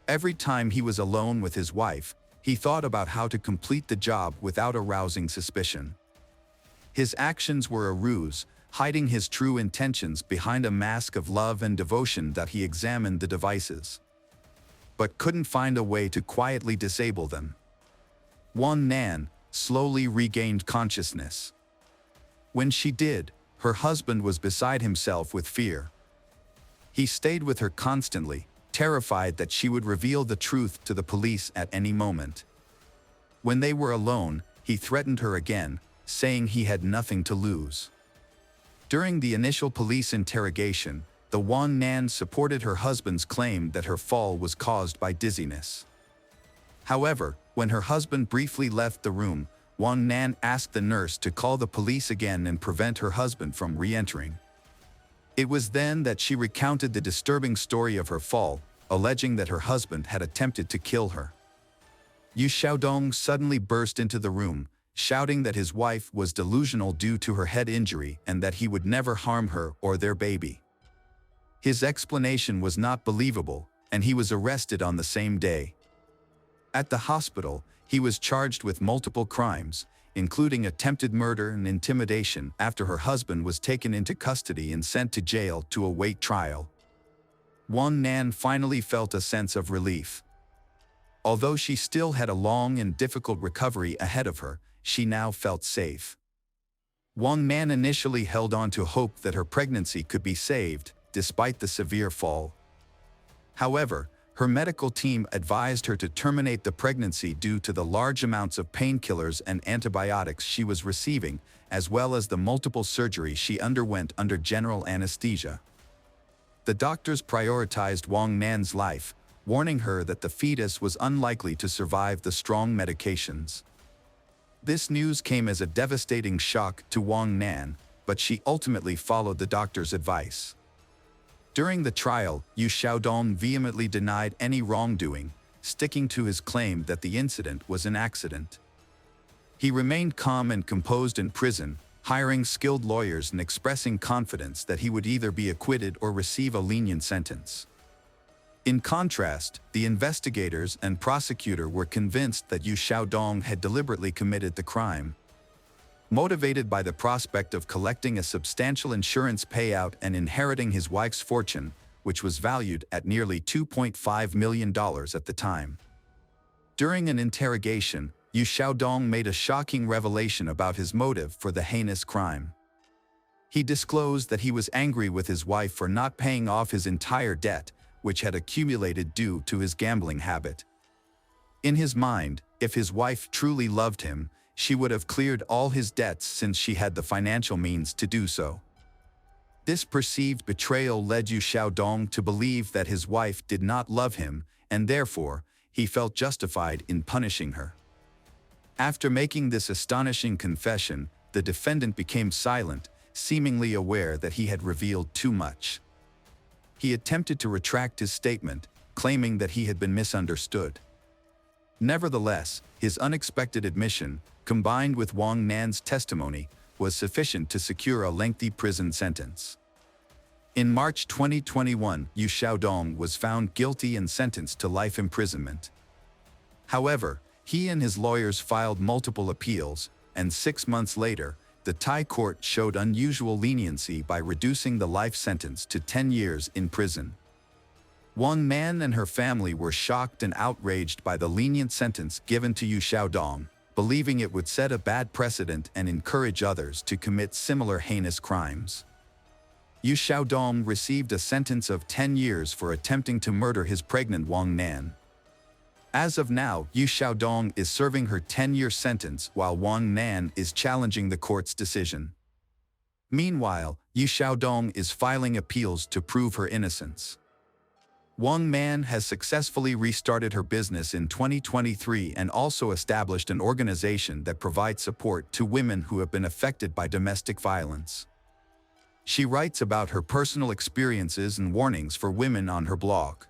Every time he was alone with his wife, he thought about how to complete the job without arousing suspicion. His actions were a ruse, hiding his true intentions behind a mask of love and devotion that he examined the devices, but couldn't find a way to quietly disable them. Wang Nan slowly regained consciousness. When she did, her husband was beside himself with fear. He stayed with her constantly, terrified that she would reveal the truth to the police at any moment. When they were alone, he threatened her again, saying he had nothing to lose. During the initial police interrogation, the Wang Nan supported her husband's claim that her fall was caused by dizziness. However, when her husband briefly left the room, Wang Nan asked the nurse to call the police again and prevent her husband from re-entering. It was then that she recounted the disturbing story of her fall, alleging that her husband had attempted to kill her. Yu Xiaodong suddenly burst into the room, shouting that his wife was delusional due to her head injury and that he would never harm her or their baby. His explanation was not believable, and he was arrested on the same day. At the hospital, he was charged with multiple crimes, including attempted murder and intimidation after her husband was taken into custody and sent to jail to await trial. Wang Nan finally felt a sense of relief. Although she still had a long and difficult recovery ahead of her, she now felt safe. Wang Nan initially held on to hope that her pregnancy could be saved, despite the severe fall. However, her medical team advised her to terminate the pregnancy due to the large amounts of painkillers and antibiotics she was receiving, as well as the multiple surgeries she underwent under general anesthesia. The doctors prioritized Wang Nan's life, warning her that the fetus was unlikely to survive the strong medications. This news came as a devastating shock to Wang Nan, but she ultimately followed the doctor's advice. During the trial, Yu Xiaodong vehemently denied any wrongdoing, sticking to his claim that the incident was an accident. He remained calm and composed in prison, hiring skilled lawyers and expressing confidence that he would either be acquitted or receive a lenient sentence. In contrast, the investigators and prosecutor were convinced that Yu Xiaodong had deliberately committed the crime. Motivated by the prospect of collecting a substantial insurance payout and inheriting his wife's fortune, which was valued at nearly $2.5 million at the time. During an interrogation, Yu Xiaodong made a shocking revelation about his motive for the heinous crime. He disclosed that he was angry with his wife for not paying off his entire debt, which had accumulated due to his gambling habit. In his mind, if his wife truly loved him, she would have cleared all his debts since she had the financial means to do so. This perceived betrayal led Yu Xiaodong to believe that his wife did not love him, and therefore, he felt justified in punishing her. After making this astonishing confession, the defendant became silent, seemingly aware that he had revealed too much. He attempted to retract his statement, claiming that he had been misunderstood. Nevertheless, his unexpected admission, combined with Wang Nan's testimony, was sufficient to secure a lengthy prison sentence. In March 2021, Yu Xiaodong was found guilty and sentenced to life imprisonment. However, he and his lawyers filed multiple appeals, and 6 months later, the Thai court showed unusual leniency by reducing the life sentence to 10 years in prison. Wang Nan and her family were shocked and outraged by the lenient sentence given to Yu Xiaodong, believing it would set a bad precedent and encourage others to commit similar heinous crimes. Yu Xiaodong received a sentence of 10 years for attempting to murder his pregnant Wang Nan. As of now, Yu Xiaodong is serving her 10-year sentence while Wang Nan is challenging the court's decision. Meanwhile, Yu Xiaodong is filing appeals to prove her innocence. Wang Nan has successfully restarted her business in 2023 and also established an organization that provides support to women who have been affected by domestic violence. She writes about her personal experiences and warnings for women on her blog.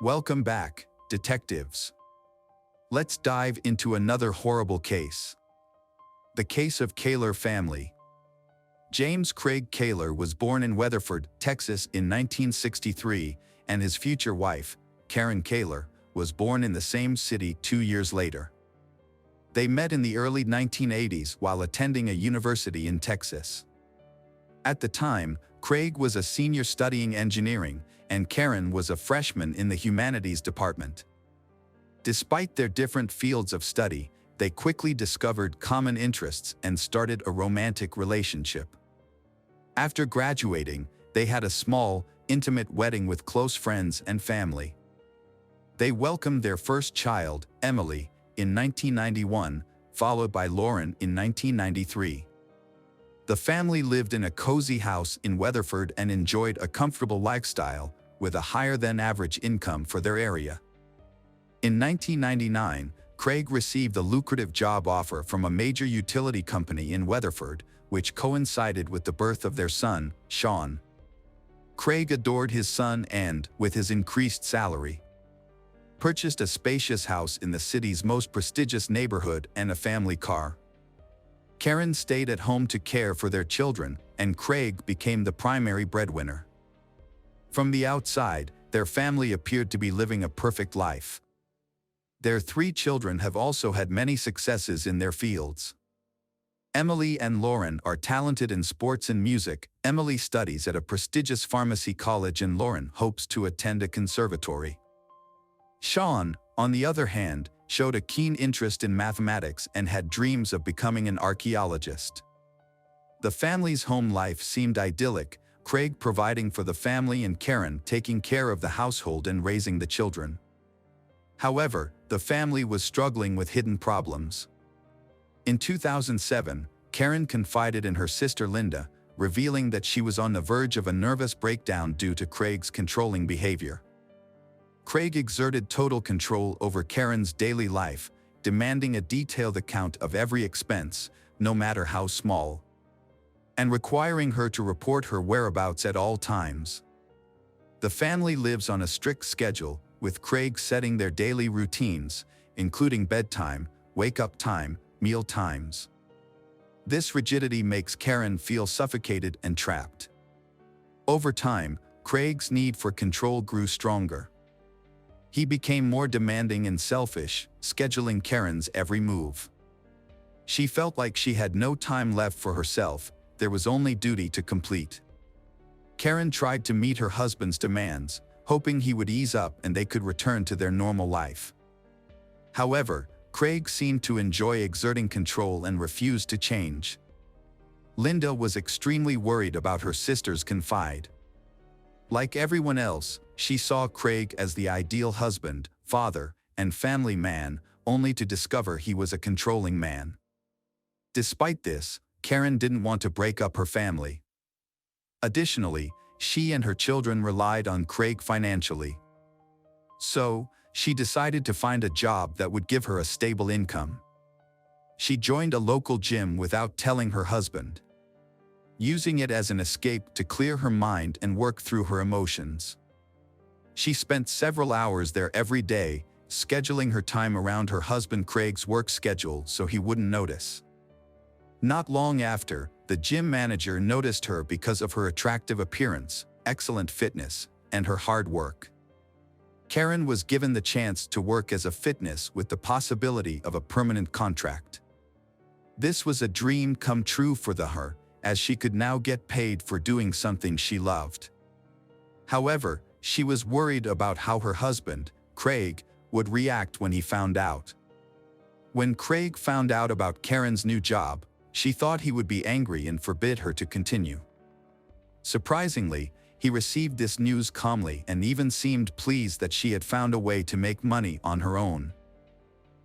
Welcome back, detectives. Let's dive into another horrible case. The case of Ellard family. James Craig Ellard was born in Weatherford, Texas in 1963, and his future wife, Kerry Ellard, was born in the same city 2 years later. They met in the early 1980s while attending a university in Texas. At the time, Craig was a senior studying engineering, and Karen was a freshman in the humanities department. Despite their different fields of study, they quickly discovered common interests and started a romantic relationship. After graduating, they had a small, intimate wedding with close friends and family. They welcomed their first child, Emily, in 1991, followed by Lauren in 1993. The family lived in a cozy house in Weatherford and enjoyed a comfortable lifestyle, with a higher-than-average income for their area. In 1999, Craig received a lucrative job offer from a major utility company in Weatherford, which coincided with the birth of their son, Sean. Craig adored his son and, with his increased salary, purchased a spacious house in the city's most prestigious neighborhood and a family car. Karen stayed at home to care for their children, and Craig became the primary breadwinner. From the outside, their family appeared to be living a perfect life. Their 3 children have also had many successes in their fields. Emily and Lauren are talented in sports and music. Emily studies at a prestigious pharmacy college and Lauren hopes to attend a conservatory. Sean, on the other hand, showed a keen interest in mathematics and had dreams of becoming an archaeologist. The family's home life seemed idyllic, Craig providing for the family and Karen taking care of the household and raising the children. However, the family was struggling with hidden problems. In 2007, Karen confided in her sister Linda, revealing that she was on the verge of a nervous breakdown due to Craig's controlling behavior. Craig exerted total control over Karen's daily life, demanding a detailed account of every expense, no matter how small, and requiring her to report her whereabouts at all times. The family lives on a strict schedule, with Craig setting their daily routines, including bedtime, wake-up time, meal times. This rigidity makes Karen feel suffocated and trapped. Over time, Craig's need for control grew stronger. He became more demanding and selfish, scheduling Karen's every move. She felt like she had no time left for herself, there was only duty to complete. Karen tried to meet her husband's demands, hoping he would ease up and they could return to their normal life. However, Craig seemed to enjoy exerting control and refused to change. Linda was extremely worried about her sister's confide. Like everyone else, she saw Craig as the ideal husband, father, and family man, only to discover he was a controlling man. Despite this, Karen didn't want to break up her family. Additionally, she and her children relied on Craig financially. So, she decided to find a job that would give her a stable income. She joined a local gym without telling her husband, using it as an escape to clear her mind and work through her emotions. She spent several hours there every day, scheduling her time around her husband Craig's work schedule so he wouldn't notice. Not long after, the gym manager noticed her because of her attractive appearance, excellent fitness, and her hard work. Karen was given the chance to work as a fitness with the possibility of a permanent contract. This was a dream come true for her, as she could now get paid for doing something she loved. However, she was worried about how her husband, Craig, would react when he found out. When Craig found out about Karen's new job, she thought he would be angry and forbid her to continue. Surprisingly, he received this news calmly and even seemed pleased that she had found a way to make money on her own.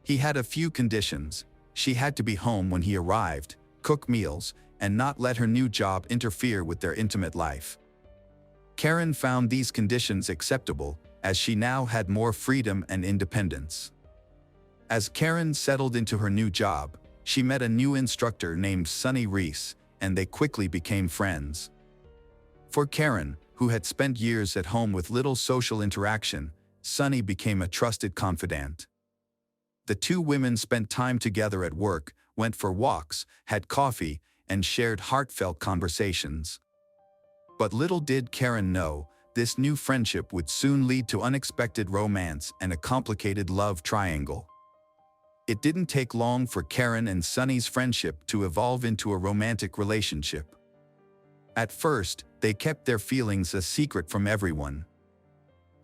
He had a few conditions. She had to be home when he arrived, cook meals, and not let her new job interfere with their intimate life. Karen found these conditions acceptable, as she now had more freedom and independence. As Karen settled into her new job, she met a new instructor named Sonny Reese, and they quickly became friends. For Karen, who had spent years at home with little social interaction, Sonny became a trusted confidant. The two women spent time together at work, went for walks, had coffee, and shared heartfelt conversations. But little did Karen know, this new friendship would soon lead to unexpected romance and a complicated love triangle. It didn't take long for Karen and Sonny's friendship to evolve into a romantic relationship. At first, they kept their feelings a secret from everyone.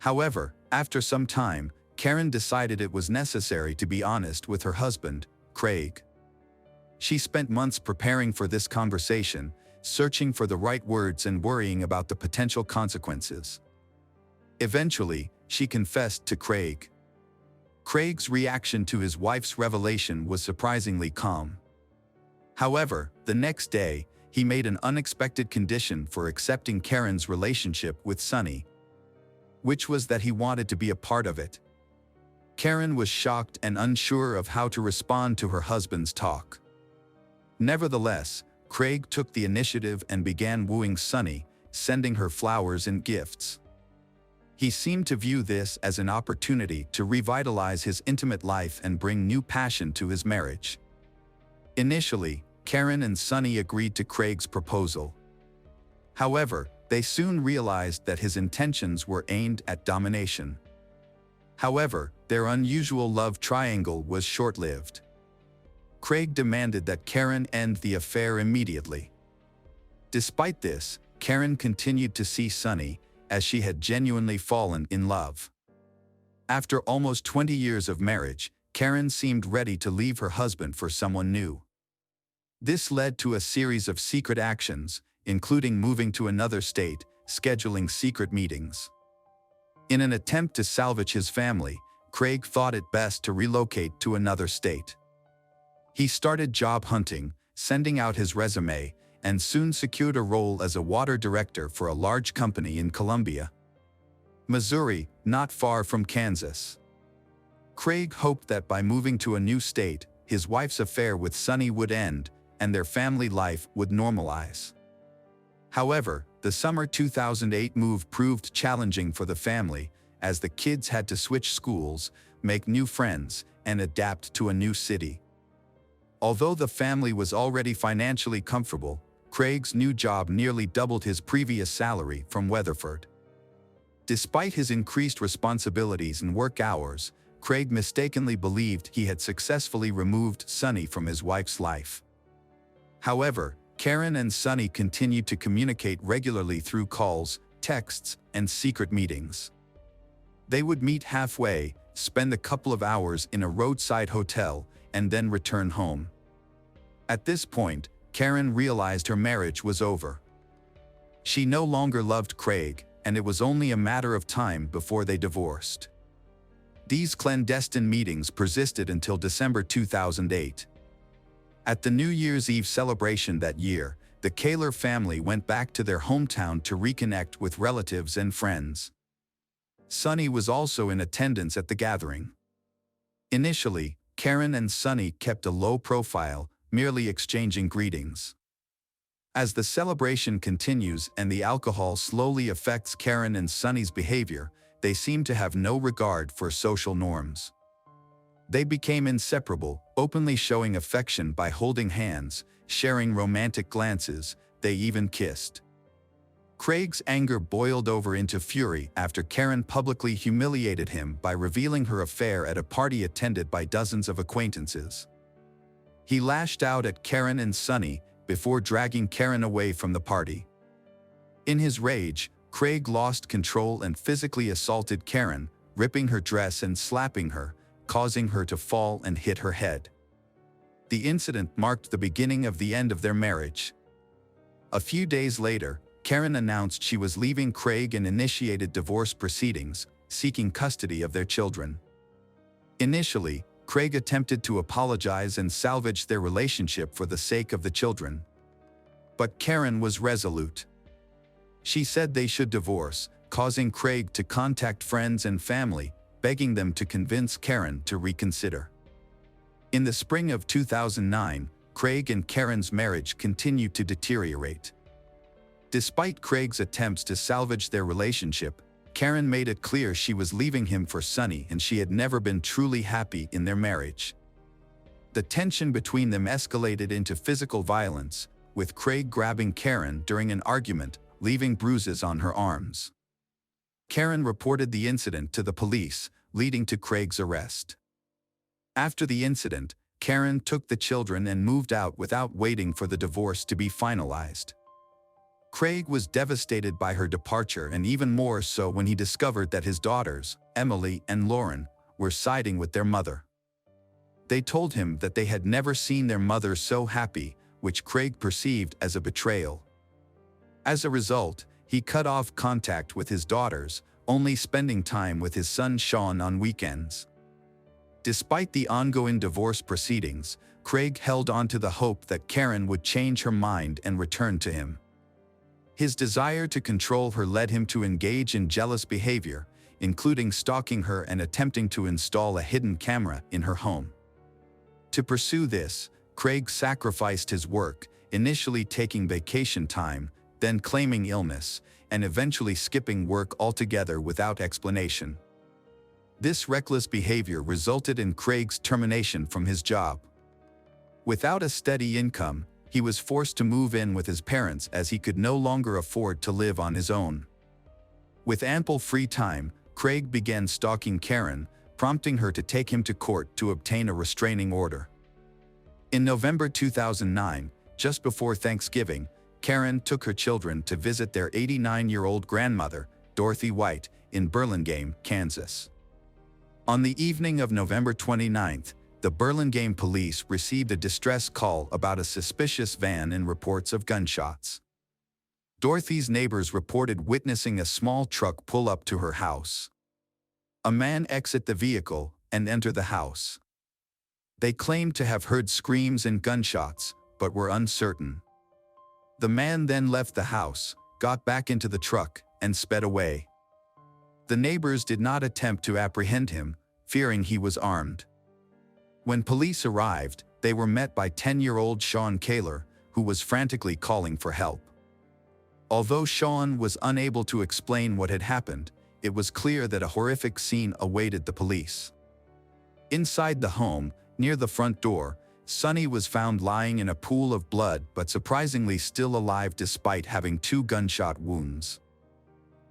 However, after some time, Karen decided it was necessary to be honest with her husband, Craig. She spent months preparing for this conversation, searching for the right words and worrying about the potential consequences. Eventually, she confessed to Craig. Craig's reaction to his wife's revelation was surprisingly calm. However, the next day, he made an unexpected condition for accepting Karen's relationship with Sonny, which was that he wanted to be a part of it. Karen was shocked and unsure of how to respond to her husband's talk. Nevertheless, Craig took the initiative and began wooing Sonny, sending her flowers and gifts. He seemed to view this as an opportunity to revitalize his intimate life and bring new passion to his marriage. Initially, Karen and Sonny agreed to Craig's proposal. However, they soon realized that his intentions were aimed at domination. However, their unusual love triangle was short-lived. Craig demanded that Karen end the affair immediately. Despite this, Karen continued to see Sonny, as she had genuinely fallen in love. After almost 20 years of marriage, Karen seemed ready to leave her husband for someone new. This led to a series of secret actions, including moving to another state, scheduling secret meetings. In an attempt to salvage his family, Craig thought it best to relocate to another state. He started job hunting, sending out his resume, and soon secured a role as a water director for a large company in Columbia, Missouri, not far from Kansas. Craig hoped that by moving to a new state, his wife's affair with Sonny would end, and their family life would normalize. However, the summer 2008 move proved challenging for the family, as the kids had to switch schools, make new friends, and adapt to a new city. Although the family was already financially comfortable, Craig's new job nearly doubled his previous salary from Weatherford. Despite his increased responsibilities and work hours, Craig mistakenly believed he had successfully removed Sonny from his wife's life. However, Karen and Sonny continued to communicate regularly through calls, texts, and secret meetings. They would meet halfway, spend a couple of hours in a roadside hotel, and then return home. At this point, Karen realized her marriage was over. She no longer loved Craig, and it was only a matter of time before they divorced. These clandestine meetings persisted until December 2008. At the New Year's Eve celebration that year, the Ellard family went back to their hometown to reconnect with relatives and friends. Sonny was also in attendance at the gathering. Initially, Karen and Sonny kept a low profile, merely exchanging greetings. As the celebration continues and the alcohol slowly affects Karen and Sonny's behavior, they seem to have no regard for social norms. They became inseparable, openly showing affection by holding hands, sharing romantic glances. They even kissed. Craig's anger boiled over into fury after Karen publicly humiliated him by revealing her affair at a party attended by dozens of acquaintances. He lashed out at Karen and Sonny before dragging Karen away from the party. In his rage, Craig lost control and physically assaulted Karen, ripping her dress and slapping her, causing her to fall and hit her head. The incident marked the beginning of the end of their marriage. A few days later, Karen announced she was leaving Craig and initiated divorce proceedings, seeking custody of their children. Initially, Craig attempted to apologize and salvage their relationship for the sake of the children. But Karen was resolute. She said they should divorce, causing Craig to contact friends and family, begging them to convince Karen to reconsider. In the spring of 2009, Craig and Karen's marriage continued to deteriorate. Despite Craig's attempts to salvage their relationship, Karen made it clear she was leaving him for Sonny and she had never been truly happy in their marriage. The tension between them escalated into physical violence, with Craig grabbing Karen during an argument, leaving bruises on her arms. Karen reported the incident to the police, leading to Craig's arrest. After the incident, Karen took the children and moved out without waiting for the divorce to be finalized. Craig was devastated by her departure and even more so when he discovered that his daughters, Emily and Lauren, were siding with their mother. They told him that they had never seen their mother so happy, which Craig perceived as a betrayal. As a result, he cut off contact with his daughters, only spending time with his son Sean on weekends. Despite the ongoing divorce proceedings, Craig held on to the hope that Karen would change her mind and return to him. His desire to control her led him to engage in jealous behavior, including stalking her and attempting to install a hidden camera in her home. To pursue this, Craig sacrificed his work, initially taking vacation time, then claiming illness, and eventually skipping work altogether without explanation. This reckless behavior resulted in Craig's termination from his job. Without a steady income, he was forced to move in with his parents as he could no longer afford to live on his own. With ample free time, Craig began stalking Karen, prompting her to take him to court to obtain a restraining order. In November 2009, just before Thanksgiving, Karen took her children to visit their 89-year-old grandmother, Dorothy White, in Burlingame, Kansas. On the evening of November 29th, the Burlingame police received a distress call about a suspicious van and reports of gunshots. Dorothy's neighbors reported witnessing a small truck pull up to her house. A man exit the vehicle and enter the house. They claimed to have heard screams and gunshots, but were uncertain. The man then left the house, got back into the truck, and sped away. The neighbors did not attempt to apprehend him, fearing he was armed. When police arrived, they were met by 10-year-old Sean Ellard, who was frantically calling for help. Although Sean was unable to explain what had happened, it was clear that a horrific scene awaited the police. Inside the home, near the front door, Sonny was found lying in a pool of blood but surprisingly still alive despite having 2 gunshot wounds.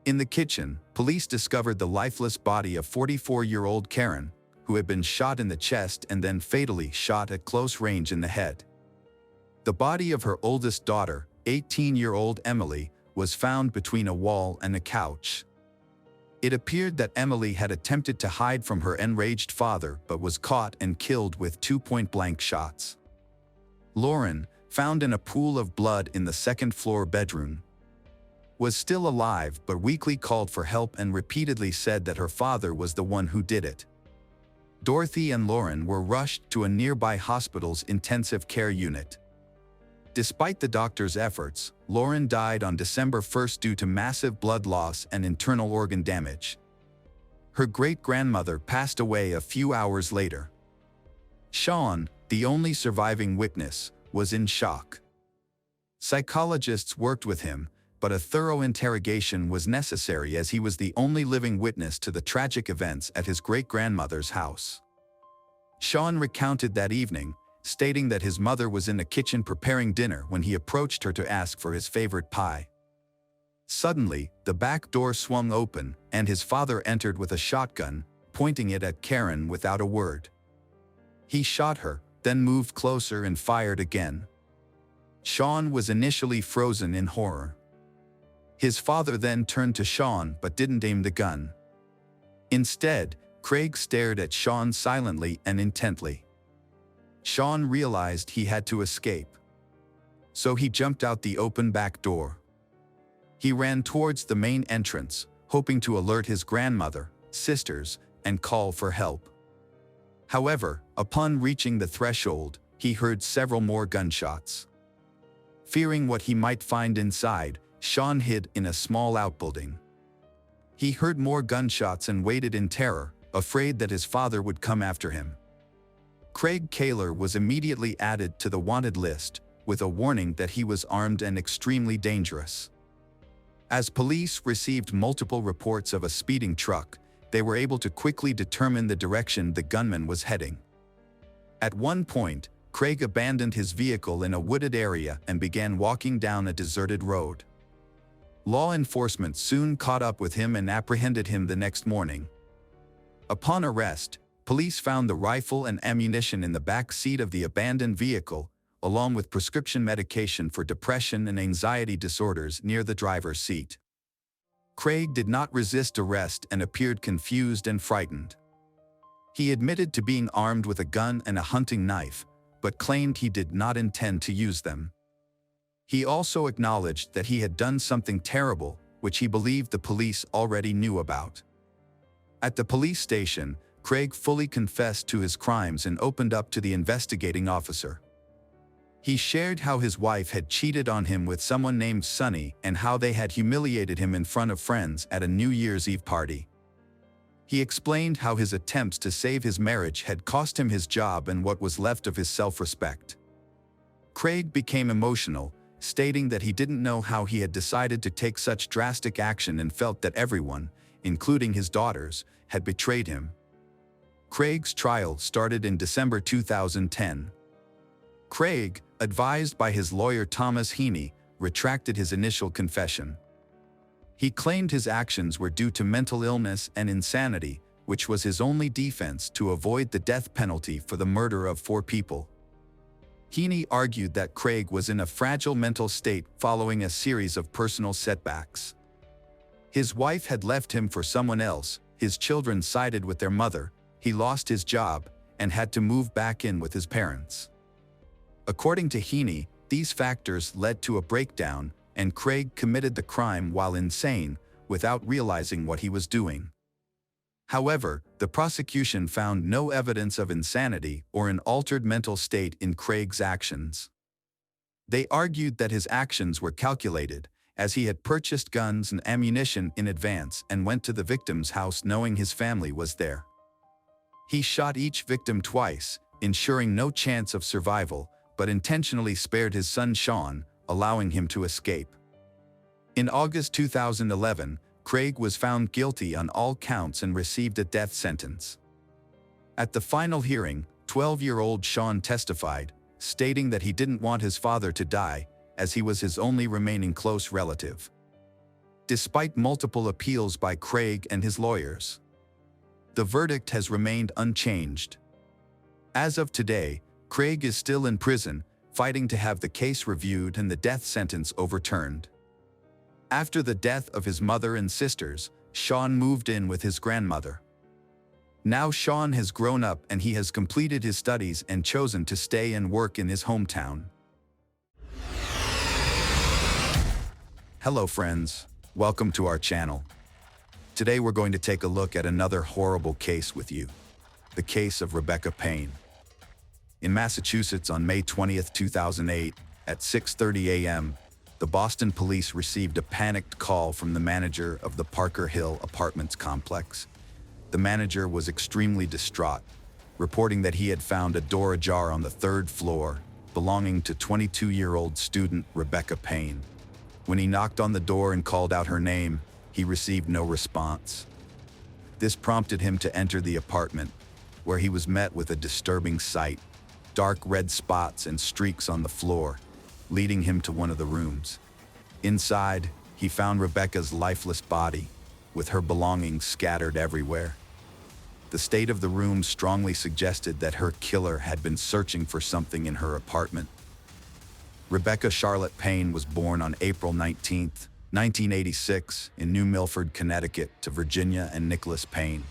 In the kitchen, police discovered the lifeless body of 44-year-old Karen, who had been shot in the chest and then fatally shot at close range in the head. The body of her oldest daughter, 18-year-old Emily, was found between a wall and a couch. It appeared that Emily had attempted to hide from her enraged father but was caught and killed with 2 point-blank shots. Lauren, found in a pool of blood in the second-floor bedroom, was still alive but weakly called for help and repeatedly said that her father was the one who did it. Dorothy and Lauren were rushed to a nearby hospital's intensive care unit. Despite the doctor's efforts, Lauren died on December 1st due to massive blood loss and internal organ damage. Her great-grandmother passed away a few hours later. Sean, the only surviving witness, was in shock. Psychologists worked with him, but a thorough interrogation was necessary as he was the only living witness to the tragic events at his great-grandmother's house. Sean recounted that evening, stating that his mother was in the kitchen preparing dinner when he approached her to ask for his favorite pie. Suddenly, the back door swung open, and his father entered with a shotgun, pointing it at Karen without a word. He shot her, then moved closer and fired again. Sean was initially frozen in horror. His father then turned to Sean but didn't aim the gun. Instead, Craig stared at Sean silently and intently. Sean realized he had to escape. So he jumped out the open back door. He ran towards the main entrance, hoping to alert his grandmother, sisters, and call for help. However, upon reaching the threshold, he heard several more gunshots. Fearing what he might find inside, Sean hid in a small outbuilding. He heard more gunshots and waited in terror, afraid that his father would come after him. Craig Ellard was immediately added to the wanted list, with a warning that he was armed and extremely dangerous. As police received multiple reports of a speeding truck, they were able to quickly determine the direction the gunman was heading. At one point, Craig abandoned his vehicle in a wooded area and began walking down a deserted road. Law enforcement soon caught up with him and apprehended him the next morning. Upon arrest, police found the rifle and ammunition in the back seat of the abandoned vehicle, along with prescription medication for depression and anxiety disorders near the driver's seat. Craig did not resist arrest and appeared confused and frightened. He admitted to being armed with a gun and a hunting knife, but claimed he did not intend to use them. He also acknowledged that he had done something terrible, which he believed the police already knew about. At the police station, Craig fully confessed to his crimes and opened up to the investigating officer. He shared how his wife had cheated on him with someone named Sonny and how they had humiliated him in front of friends at a New Year's Eve party. He explained how his attempts to save his marriage had cost him his job and what was left of his self-respect. Craig became emotional, stating that he didn't know how he had decided to take such drastic action and felt that everyone, including his daughters, had betrayed him. Craig's trial started in December 2010. Craig, advised by his lawyer Thomas Heaney, retracted his initial confession. He claimed his actions were due to mental illness and insanity, which was his only defense to avoid the death penalty for the murder of 4 people. Heaney argued that Craig was in a fragile mental state following a series of personal setbacks. His wife had left him for someone else, his children sided with their mother, he lost his job, and had to move back in with his parents. According to Heaney, these factors led to a breakdown, and Craig committed the crime while insane, without realizing what he was doing. However, the prosecution found no evidence of insanity or an altered mental state in Craig's actions. They argued that his actions were calculated, as he had purchased guns and ammunition in advance and went to the victim's house knowing his family was there. He shot each victim twice, ensuring no chance of survival, but intentionally spared his son Sean, allowing him to escape. In August 2011, Craig was found guilty on all counts and received a death sentence. At the final hearing, 12-year-old Sean testified, stating that he didn't want his father to die, as he was his only remaining close relative. despite multiple appeals by Craig and his lawyers. The verdict has remained unchanged. As of today, Craig is still in prison, fighting to have the case reviewed and the death sentence overturned. After the death of his mother and sisters, Sean moved in with his grandmother. Now Sean has grown up and he has completed his studies and chosen to stay and work in his hometown. Hello friends, welcome to our channel. Today we're going to take a look at another horrible case with you, the case of Rebecca Payne. In Massachusetts on May 20th, 2008, at 6:30 a.m., the Boston police received a panicked call from the manager of the Parker Hill Apartments complex. The manager was extremely distraught, reporting that he had found a door ajar on the third floor, belonging to 22-year-old student Rebecca Payne. When he knocked on the door and called out her name, he received no response. This prompted him to enter the apartment, where he was met with a disturbing sight: dark red spots and streaks on the floor, leading him to one of the rooms. Inside, he found Rebecca's lifeless body, with her belongings scattered everywhere. The state of the room strongly suggested that her killer had been searching for something in her apartment. Rebecca Charlotte Payne was born on April 19, 1986, in New Milford, Connecticut, to Virginia and Nicholas Payne.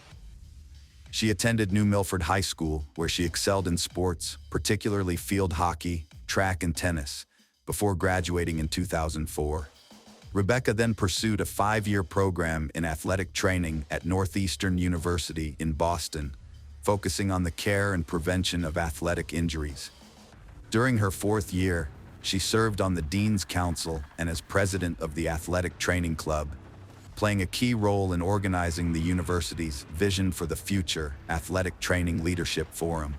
She attended New Milford High School, where she excelled in sports, particularly field hockey, track, and tennis, before graduating in 2004. Rebecca then pursued a 5-year program in athletic training at Northeastern University in Boston, focusing on the care and prevention of athletic injuries. During her 4th year, she served on the Dean's Council and as president of the Athletic Training Club, playing a key role in organizing the university's Vision for the Future Athletic Training Leadership Forum.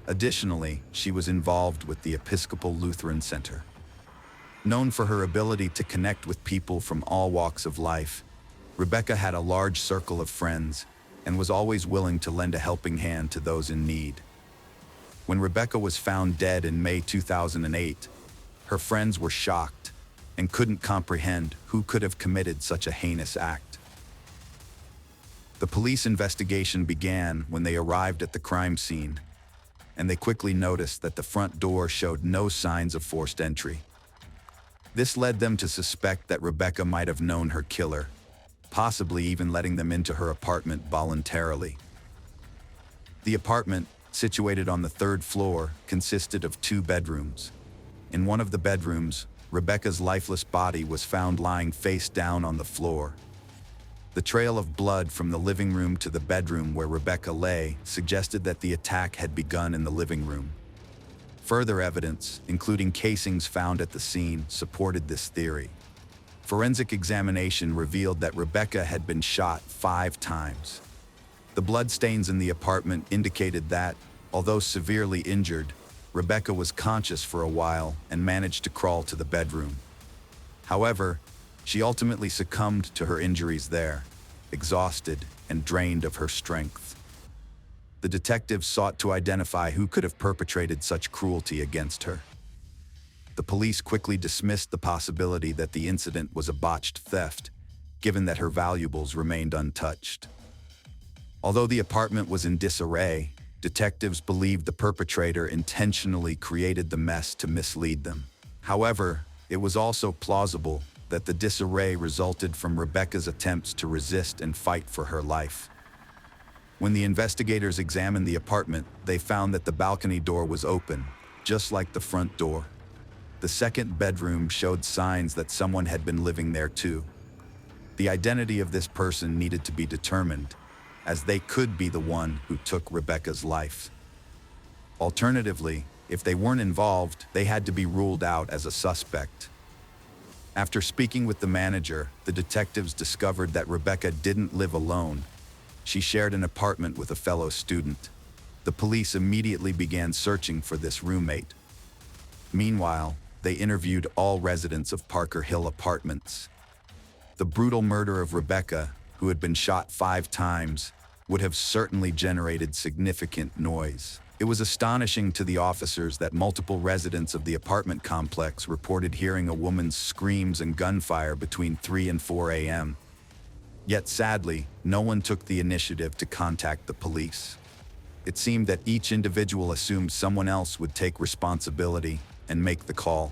Additionally, she was involved with the Episcopal Lutheran Center. Known for her ability to connect with people from all walks of life, Rebecca had a large circle of friends and was always willing to lend a helping hand to those in need. When Rebecca was found dead in May 2008, her friends were shocked and couldn't comprehend who could have committed such a heinous act. The police investigation began when they arrived at the crime scene, and they quickly noticed that the front door showed no signs of forced entry. This led them to suspect that Rebecca might have known her killer, possibly even letting them into her apartment voluntarily. The apartment, situated on the 3rd floor, consisted of 2 bedrooms. In one of the bedrooms, Rebecca's lifeless body was found lying face down on the floor. The trail of blood from the living room to the bedroom where Rebecca lay suggested that the attack had begun in the living room. Further evidence, including casings found at the scene, supported this theory. Forensic examination revealed that Rebecca had been shot 5 times. The bloodstains in the apartment indicated that, although severely injured, Rebecca was conscious for a while and managed to crawl to the bedroom. However, she ultimately succumbed to her injuries there, exhausted and drained of her strength. The detectives sought to identify who could have perpetrated such cruelty against her. The police quickly dismissed the possibility that the incident was a botched theft, given that her valuables remained untouched. Although the apartment was in disarray, detectives believed the perpetrator intentionally created the mess to mislead them. However, it was also plausible that the disarray resulted from Rebecca's attempts to resist and fight for her life. When the investigators examined the apartment, they found that the balcony door was open, just like the front door. The 2nd bedroom showed signs that someone had been living there too. The identity of this person needed to be determined, as they could be the one who took Rebecca's life. Alternatively, if they weren't involved, they had to be ruled out as a suspect. After speaking with the manager, the detectives discovered that Rebecca didn't live alone. She shared an apartment with a fellow student. The police immediately began searching for this roommate. Meanwhile, they interviewed all residents of Parker Hill Apartments. The brutal murder of Rebecca, who had been shot 5 times, would have certainly generated significant noise. It was astonishing to the officers that multiple residents of the apartment complex reported hearing a woman's screams and gunfire between 3 and 4 a.m. Yet sadly, no one took the initiative to contact the police. It seemed that each individual assumed someone else would take responsibility and make the call.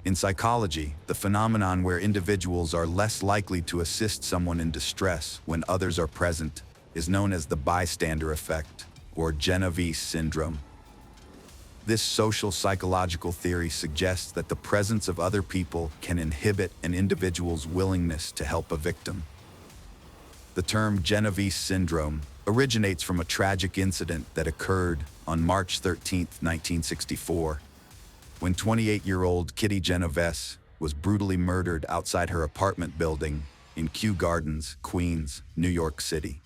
In psychology, the phenomenon where individuals are less likely to assist someone in distress when others are present is known as the bystander effect, or Genovese syndrome. This social psychological theory suggests that the presence of other people can inhibit an individual's willingness to help a victim. The term Genovese syndrome originates from a tragic incident that occurred on March 13, 1964, when 28-year-old Kitty Genovese was brutally murdered outside her apartment building in Kew Gardens, Queens, New York City.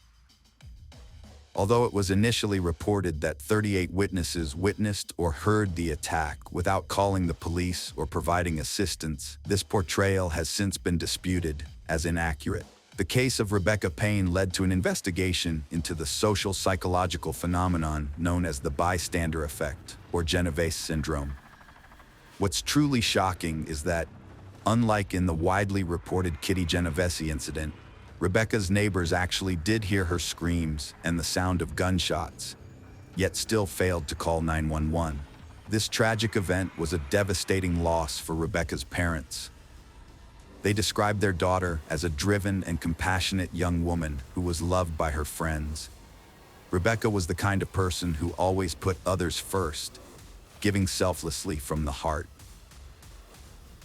Although it was initially reported that 38 witnesses witnessed or heard the attack without calling the police or providing assistance, this portrayal has since been disputed as inaccurate. The case of Rebecca Payne led to an investigation into the social psychological phenomenon known as the bystander effect, or Genovese syndrome. What's truly shocking is that, unlike in the widely reported Kitty Genovese incident, Rebecca's neighbors actually did hear her screams and the sound of gunshots, yet still failed to call 911. This tragic event was a devastating loss for Rebecca's parents. They described their daughter as a driven and compassionate young woman who was loved by her friends. Rebecca was the kind of person who always put others first, giving selflessly from the heart.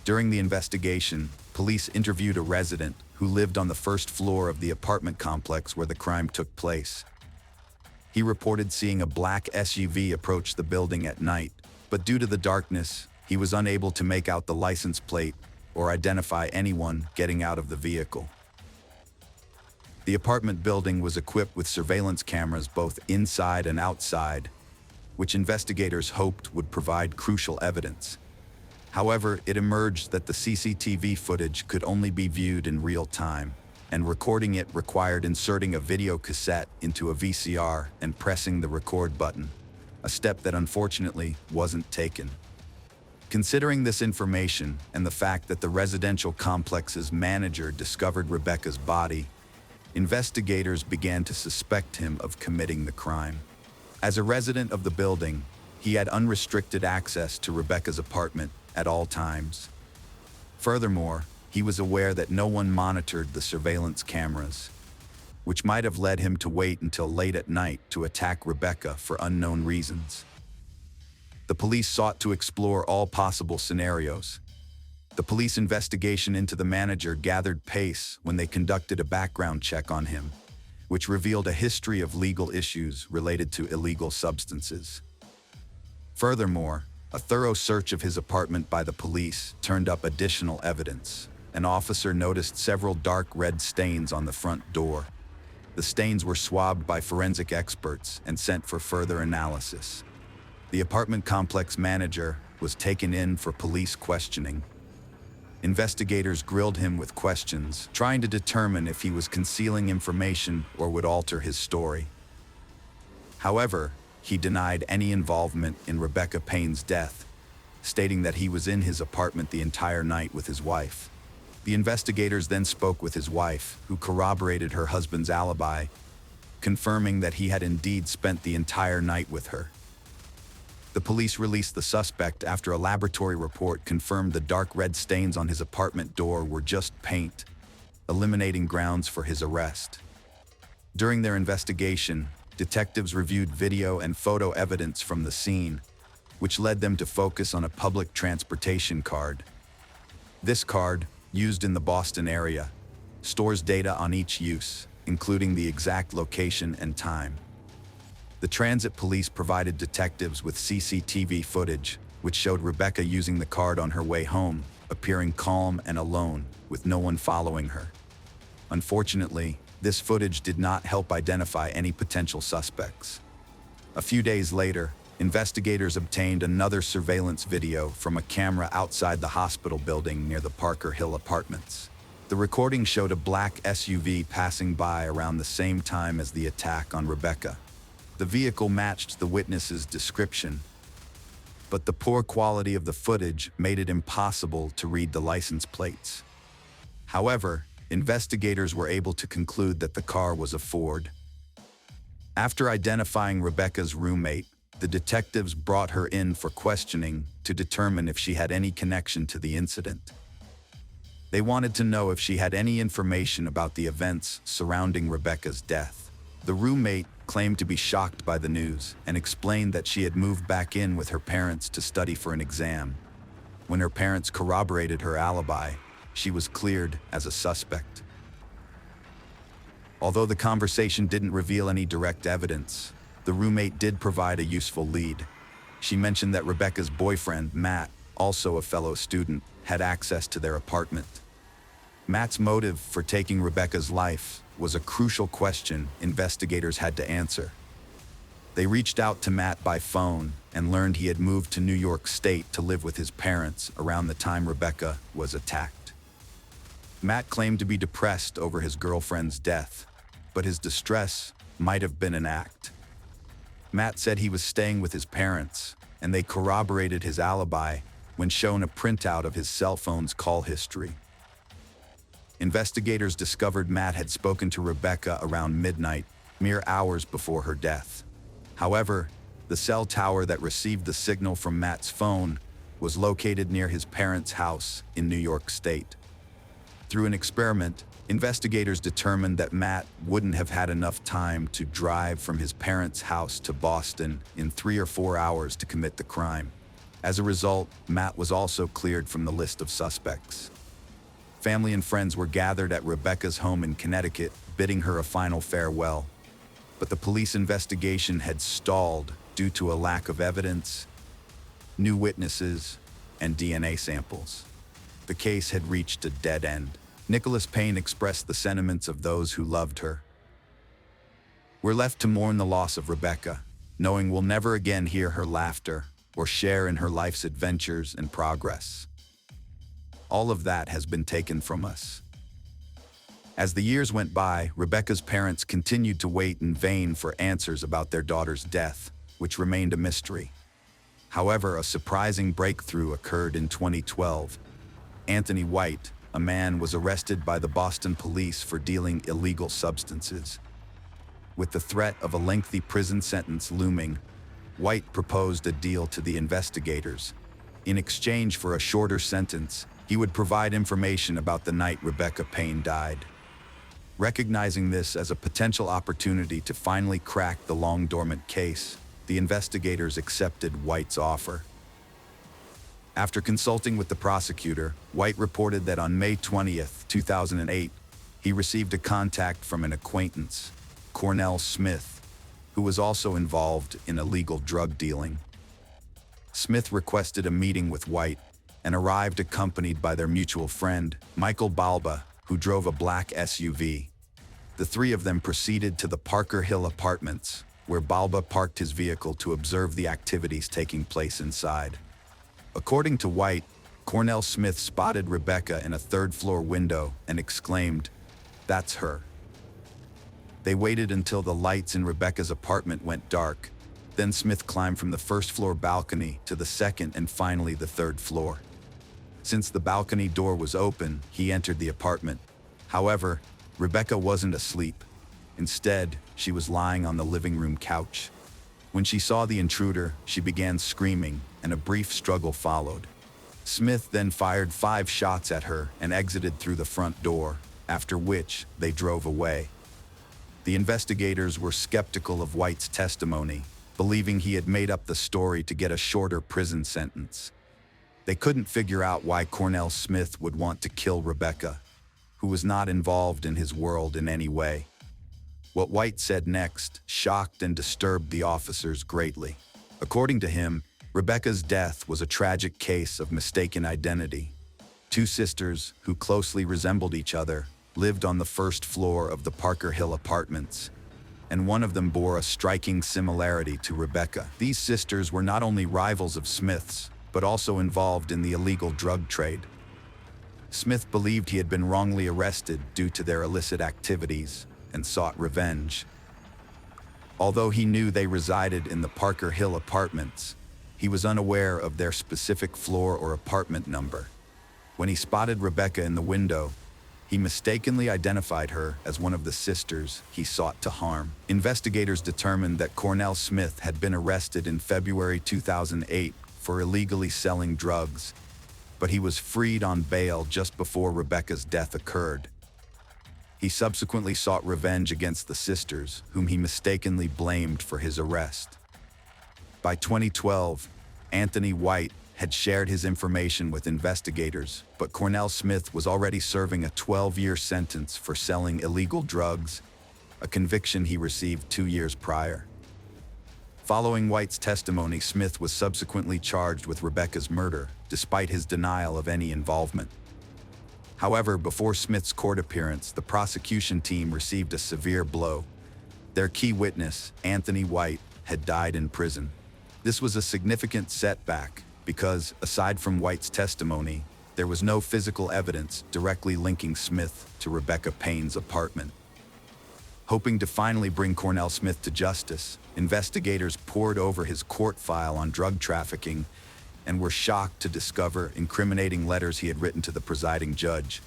During the investigation, police interviewed a resident who lived on the first floor of the apartment complex where the crime took place. He reported seeing a black SUV approach the building at night, but due to the darkness, he was unable to make out the license plate or identify anyone getting out of the vehicle. The apartment building was equipped with surveillance cameras both inside and outside, which investigators hoped would provide crucial evidence. However, it emerged that the CCTV footage could only be viewed in real time, and recording it required inserting a video cassette into a VCR and pressing the record button, a step that unfortunately wasn't taken. Considering this information and the fact that the residential complex's manager discovered Rebecca's body, investigators began to suspect him of committing the crime. As a resident of the building, he had unrestricted access to Rebecca's apartment at all times. Furthermore, he was aware that no one monitored the surveillance cameras, which might have led him to wait until late at night to attack Rebecca for unknown reasons. The police sought to explore all possible scenarios. The police investigation into the manager gathered pace when they conducted a background check on him, which revealed a history of legal issues related to illegal substances. Furthermore, a thorough search of his apartment by the police turned up additional evidence. An officer noticed several dark red stains on the front door. The stains were swabbed by forensic experts and sent for further analysis. The apartment complex manager was taken in for police questioning. Investigators grilled him with questions, trying to determine if he was concealing information or would alter his story. However, he denied any involvement in Rebecca Payne's death, stating that he was in his apartment the entire night with his wife. The investigators then spoke with his wife, who corroborated her husband's alibi, confirming that he had indeed spent the entire night with her. The police released the suspect after a laboratory report confirmed the dark red stains on his apartment door were just paint, eliminating grounds for his arrest. During their investigation, detectives reviewed video and photo evidence from the scene, which led them to focus on a public transportation card. This card, used in the Boston area, stores data on each use, including the exact location and time. The transit police provided detectives with CCTV footage, which showed Rebecca using the card on her way home, appearing calm and alone, with no one following her. Unfortunately, this footage did not help identify any potential suspects. A few days later, investigators obtained another surveillance video from a camera outside the hospital building near the Parker Hill Apartments. The recording showed a black SUV passing by around the same time as the attack on Rebecca. The vehicle matched the witness's description, but the poor quality of the footage made it impossible to read the license plates. However, investigators were able to conclude that the car was a Ford. After identifying Rebecca's roommate, the detectives brought her in for questioning to determine if she had any connection to the incident. They wanted to know if she had any information about the events surrounding Rebecca's death. The roommate claimed to be shocked by the news and explained that she had moved back in with her parents to study for an exam. When her parents corroborated her alibi, she was cleared as a suspect. Although the conversation didn't reveal any direct evidence, the roommate did provide a useful lead. She mentioned that Rebecca's boyfriend, Matt, also a fellow student, had access to their apartment. Matt's motive for taking Rebecca's life was a crucial question investigators had to answer. They reached out to Matt by phone and learned he had moved to New York State to live with his parents around the time Rebecca was attacked. Matt claimed to be depressed over his girlfriend's death, but his distress might have been an act. Matt said he was staying with his parents, and they corroborated his alibi when shown a printout of his cell phone's call history. Investigators discovered Matt had spoken to Rebecca around midnight, mere hours before her death. However, the cell tower that received the signal from Matt's phone was located near his parents' house in New York State. Through an experiment, investigators determined that Matt wouldn't have had enough time to drive from his parents' house to Boston in 3 or 4 hours to commit the crime. As a result, Matt was also cleared from the list of suspects. Family and friends were gathered at Rebecca's home in Connecticut, bidding her a final farewell. But the police investigation had stalled due to a lack of evidence, new witnesses, and DNA samples. The case had reached a dead end. Nicholas Payne expressed the sentiments of those who loved her. "We're left to mourn the loss of Rebecca, knowing we'll never again hear her laughter or share in her life's adventures and progress. All of that has been taken from us." As the years went by, Rebecca's parents continued to wait in vain for answers about their daughter's death, which remained a mystery. However, a surprising breakthrough occurred in 2012. Anthony White, a man, was arrested by the Boston police for dealing illegal substances. With the threat of a lengthy prison sentence looming, White proposed a deal to the investigators. In exchange for a shorter sentence, he would provide information about the night Rebecca Payne died. Recognizing this as a potential opportunity to finally crack the long-dormant case, the investigators accepted White's offer. After consulting with the prosecutor, White reported that on May 20th, 2008, he received a contact from an acquaintance, Cornell Smith, who was also involved in illegal drug dealing. Smith requested a meeting with White and arrived accompanied by their mutual friend, Michael Balba, who drove a black SUV. The three of them proceeded to the Parker Hill Apartments, where Balba parked his vehicle to observe the activities taking place inside. According to White, Cornell Smith spotted Rebecca in a third-floor window and exclaimed, "That's her." They waited until the lights in Rebecca's apartment went dark. Then Smith climbed from the first-floor balcony to the second and finally the third floor. Since the balcony door was open, he entered the apartment. However, Rebecca wasn't asleep. Instead, she was lying on the living room couch. When she saw the intruder, she began screaming, and a brief struggle followed. Smith then fired 5 shots at her and exited through the front door, after which they drove away. The investigators were skeptical of White's testimony, believing he had made up the story to get a shorter prison sentence. They couldn't figure out why Cornell Smith would want to kill Rebecca, who was not involved in his world in any way. What White said next shocked and disturbed the officers greatly. According to him, Rebecca's death was a tragic case of mistaken identity. 2 sisters, who closely resembled each other, lived on the first floor of the Parker Hill Apartments, and one of them bore a striking similarity to Rebecca. These sisters were not only rivals of Smith's, but also involved in the illegal drug trade. Smith believed he had been wrongly arrested due to their illicit activities and sought revenge. Although he knew they resided in the Parker Hill apartments, he was unaware of their specific floor or apartment number. When he spotted Rebecca in the window, he mistakenly identified her as one of the sisters he sought to harm. Investigators determined that Cornell Smith had been arrested in February 2008 for illegally selling drugs, but he was freed on bail just before Rebecca's death occurred. He subsequently sought revenge against the sisters, whom he mistakenly blamed for his arrest. By 2012, Anthony White had shared his information with investigators, but Cornell Smith was already serving a 12-year sentence for selling illegal drugs, a conviction he received 2 years prior. Following White's testimony, Smith was subsequently charged with Rebecca's murder, despite his denial of any involvement. However, before Smith's court appearance, the prosecution team received a severe blow. Their key witness, Anthony White, had died in prison. This was a significant setback because, aside from White's testimony, there was no physical evidence directly linking Smith to Rebecca Payne's apartment. Hoping to finally bring Cornell Smith to justice, investigators pored over his court file on drug trafficking and were shocked to discover incriminating letters he had written to the presiding judge.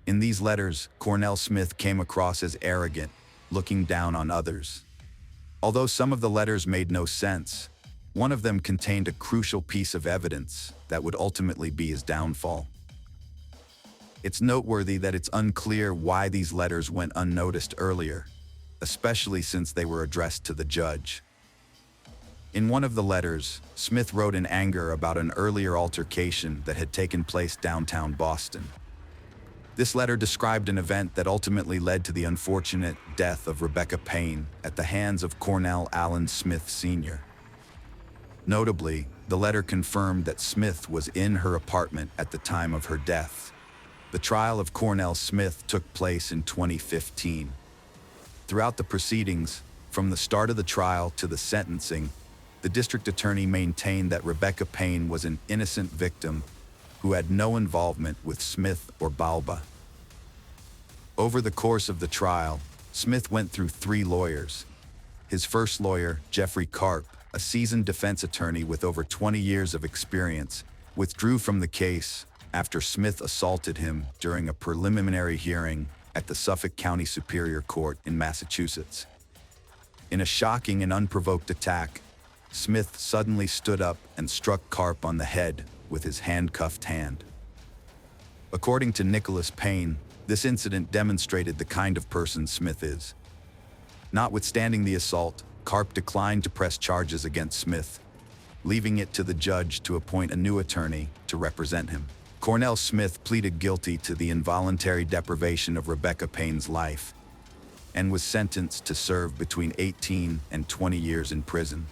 In these letters, Cornell Smith came across as arrogant, looking down on others. Although some of the letters made no sense, one of them contained a crucial piece of evidence that would ultimately be his downfall. It's noteworthy that it's unclear why these letters went unnoticed earlier, especially since they were addressed to the judge. In one of the letters, Smith wrote in anger about an earlier altercation that had taken place downtown Boston. This letter described an event that ultimately led to the unfortunate death of Rebecca Payne at the hands of Cornell Allen Smith Sr. Notably, the letter confirmed that Smith was in her apartment at the time of her death. The trial of Cornell Smith took place in 2015. Throughout the proceedings, from the start of the trial to the sentencing, the district attorney maintained that Rebecca Payne was an innocent victim who had no involvement with Smith or Balba. Over the course of the trial, Smith went through 3 lawyers. His first lawyer, Jeffrey Karp, a seasoned defense attorney with over 20 years of experience, withdrew from the case after Smith assaulted him during a preliminary hearing at the Suffolk County Superior Court in Massachusetts. In a shocking and unprovoked attack, Smith suddenly stood up and struck Karp on the head with his handcuffed hand. According to Nicholas Payne, this incident demonstrated the kind of person Smith is. Notwithstanding the assault, Karp declined to press charges against Smith, leaving it to the judge to appoint a new attorney to represent him. Cornell Smith pleaded guilty to the involuntary deprivation of Rebecca Payne's life and was sentenced to serve between 18 and 20 years in prison.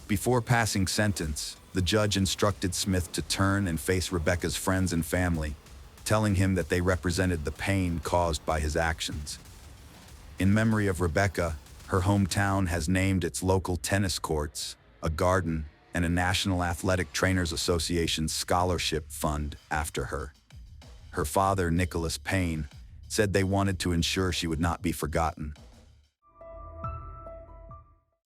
Before passing sentence, the judge instructed Smith to turn and face Rebecca's friends and family, telling him that they represented the pain caused by his actions. In memory of Rebecca, her hometown has named its local tennis courts, a garden, and a National Athletic Trainers Association scholarship fund after her. Her father, Nicholas Payne, said they wanted to ensure she would not be forgotten.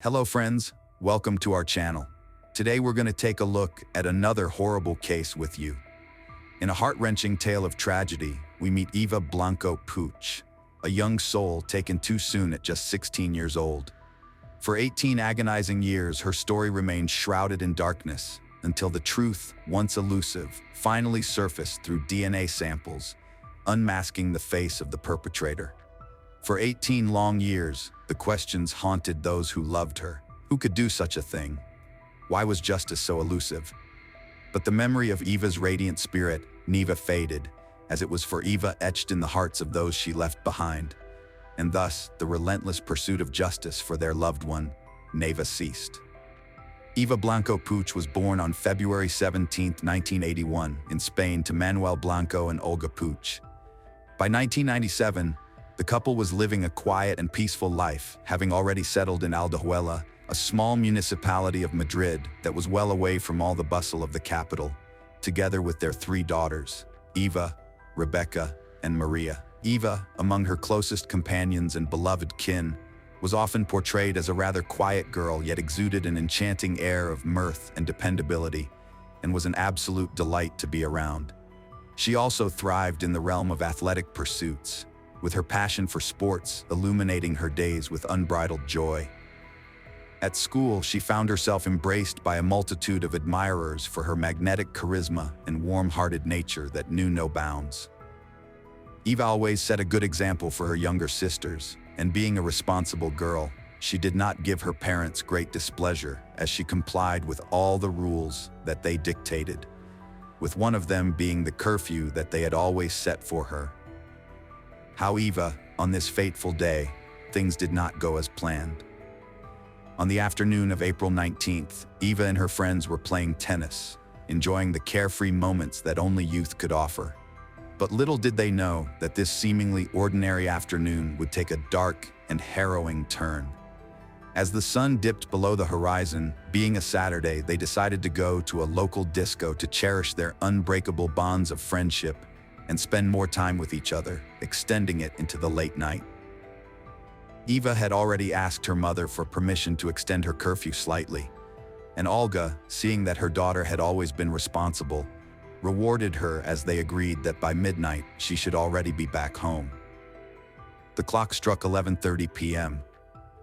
Hello friends, welcome to our channel. Today we're going to take a look at another horrible case with you. In a heart-wrenching tale of tragedy, we meet Eva Blanco Puig, a young soul taken too soon at just 16 years old. For 18 agonizing years, her story remained shrouded in darkness until the truth, once elusive, finally surfaced through DNA samples, unmasking the face of the perpetrator. For 18 long years, the questions haunted those who loved her. Who could do such a thing? Why was justice so elusive? But the memory of Eva's radiant spirit never faded, as it was for Eva etched in the hearts of those she left behind. And thus, the relentless pursuit of justice for their loved one never ceased. Eva Blanco Puig was born on February 17, 1981, in Spain to Manuel Blanco and Olga Puig. By 1997, the couple was living a quiet and peaceful life, having already settled in Aldehuela, a small municipality of Madrid that was well away from all the bustle of the capital, together with their 3 daughters, Eva, Rebecca, and Maria. Eva, among her closest companions and beloved kin, was often portrayed as a rather quiet girl, yet exuded an enchanting air of mirth and dependability, and was an absolute delight to be around. She also thrived in the realm of athletic pursuits, with her passion for sports illuminating her days with unbridled joy. At school, she found herself embraced by a multitude of admirers for her magnetic charisma and warm-hearted nature that knew no bounds. Eva always set a good example for her younger sisters, and being a responsible girl, she did not give her parents great displeasure as she complied with all the rules that they dictated, with one of them being the curfew that they had always set for her. However, on this fateful day, things did not go as planned. On the afternoon of April 19th, Eva and her friends were playing tennis, enjoying the carefree moments that only youth could offer. But little did they know that this seemingly ordinary afternoon would take a dark and harrowing turn. As the sun dipped below the horizon, being a Saturday, they decided to go to a local disco to cherish their unbreakable bonds of friendship and spend more time with each other, extending it into the late night. Eva had already asked her mother for permission to extend her curfew slightly, and Olga, seeing that her daughter had always been responsible, rewarded her as they agreed that by midnight she should already be back home. The clock struck 11:30 p.m.,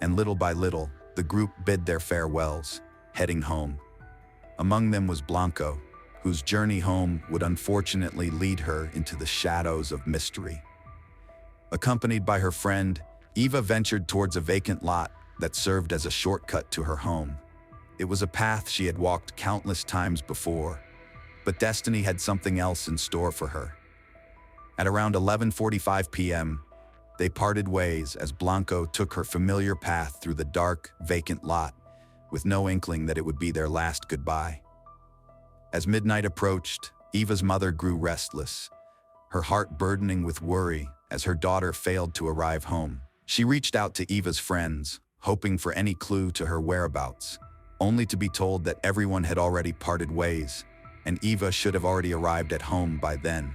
and little by little, the group bid their farewells, heading home. Among them was Blanco, whose journey home would unfortunately lead her into the shadows of mystery. Accompanied by her friend, Eva ventured towards a vacant lot that served as a shortcut to her home. It was a path she had walked countless times before, but destiny had something else in store for her. At around 11:45 p.m., they parted ways as Blanco took her familiar path through the dark, vacant lot, with no inkling that it would be their last goodbye. As midnight approached, Eva's mother grew restless, her heart burdening with worry as her daughter failed to arrive home. She reached out to Eva's friends, hoping for any clue to her whereabouts, only to be told that everyone had already parted ways, and Eva should have already arrived at home by then.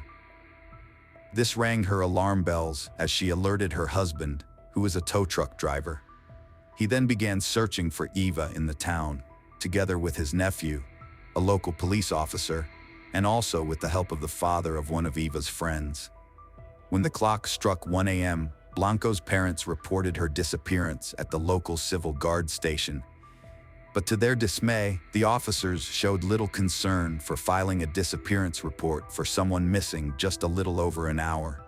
This rang her alarm bells as she alerted her husband, who was a tow truck driver. He then began searching for Eva in the town, together with his nephew, a local police officer, and also with the help of the father of one of Eva's friends. When the clock struck 1 a.m., Blanco's parents reported her disappearance at the local civil guard station. But to their dismay, the officers showed little concern for filing a disappearance report for someone missing just a little over an hour.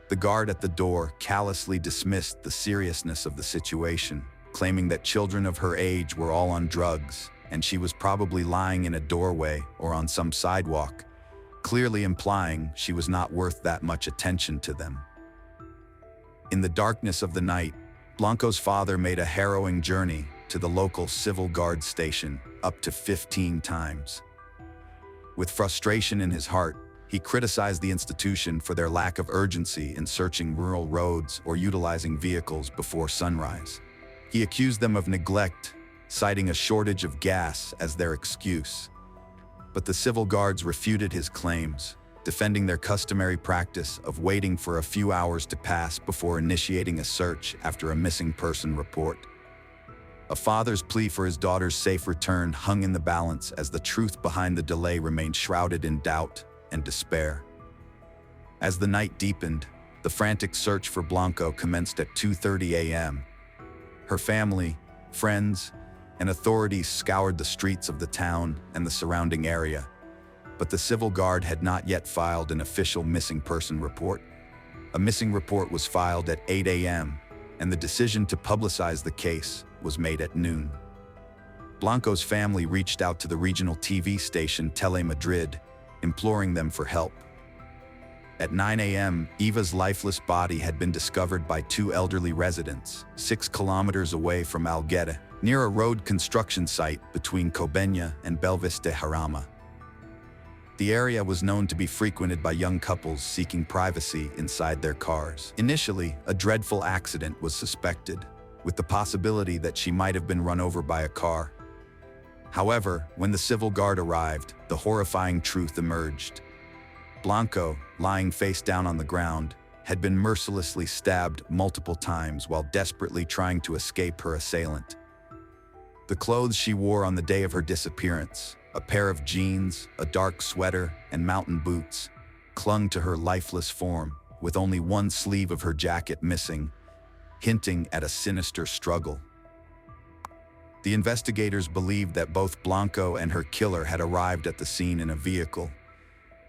The guard at the door callously dismissed the seriousness of the situation, claiming that children of her age were all on drugs, and she was probably lying in a doorway or on some sidewalk, clearly implying she was not worth that much attention to them. In the darkness of the night, Blanco's father made a harrowing journey to the local civil guard station up to 15 times. With frustration in his heart, he criticized the institution for their lack of urgency in searching rural roads or utilizing vehicles before sunrise. He accused them of neglect, citing a shortage of gas as their excuse. But the civil guards refuted his claims, defending their customary practice of waiting for a few hours to pass before initiating a search after a missing person report. A father's plea for his daughter's safe return hung in the balance as the truth behind the delay remained shrouded in doubt and despair. As the night deepened, the frantic search for Blanco commenced at 2:30 a.m. Her family, friends, and authorities scoured the streets of the town and the surrounding area, but the civil guard had not yet filed an official missing person report. A missing report was filed at 8 a.m., and the decision to publicize the case was made at noon. Blanco's family reached out to the regional TV station Telemadrid, imploring them for help. At 9 a.m., Eva's lifeless body had been discovered by two elderly residents, 6 kilometers away from Alguera, near a road construction site between Cobeña and Belvis de Jarama. The area was known to be frequented by young couples seeking privacy inside their cars. Initially, a dreadful accident was suspected, with the possibility that she might have been run over by a car. However, when the civil guard arrived, the horrifying truth emerged. Blanco, lying face down on the ground, had been mercilessly stabbed multiple times while desperately trying to escape her assailant. The clothes she wore on the day of her disappearance, a pair of jeans, a dark sweater, and mountain boots, clung to her lifeless form, with only one sleeve of her jacket missing, hinting at a sinister struggle. The investigators believed that both Blanco and her killer had arrived at the scene in a vehicle,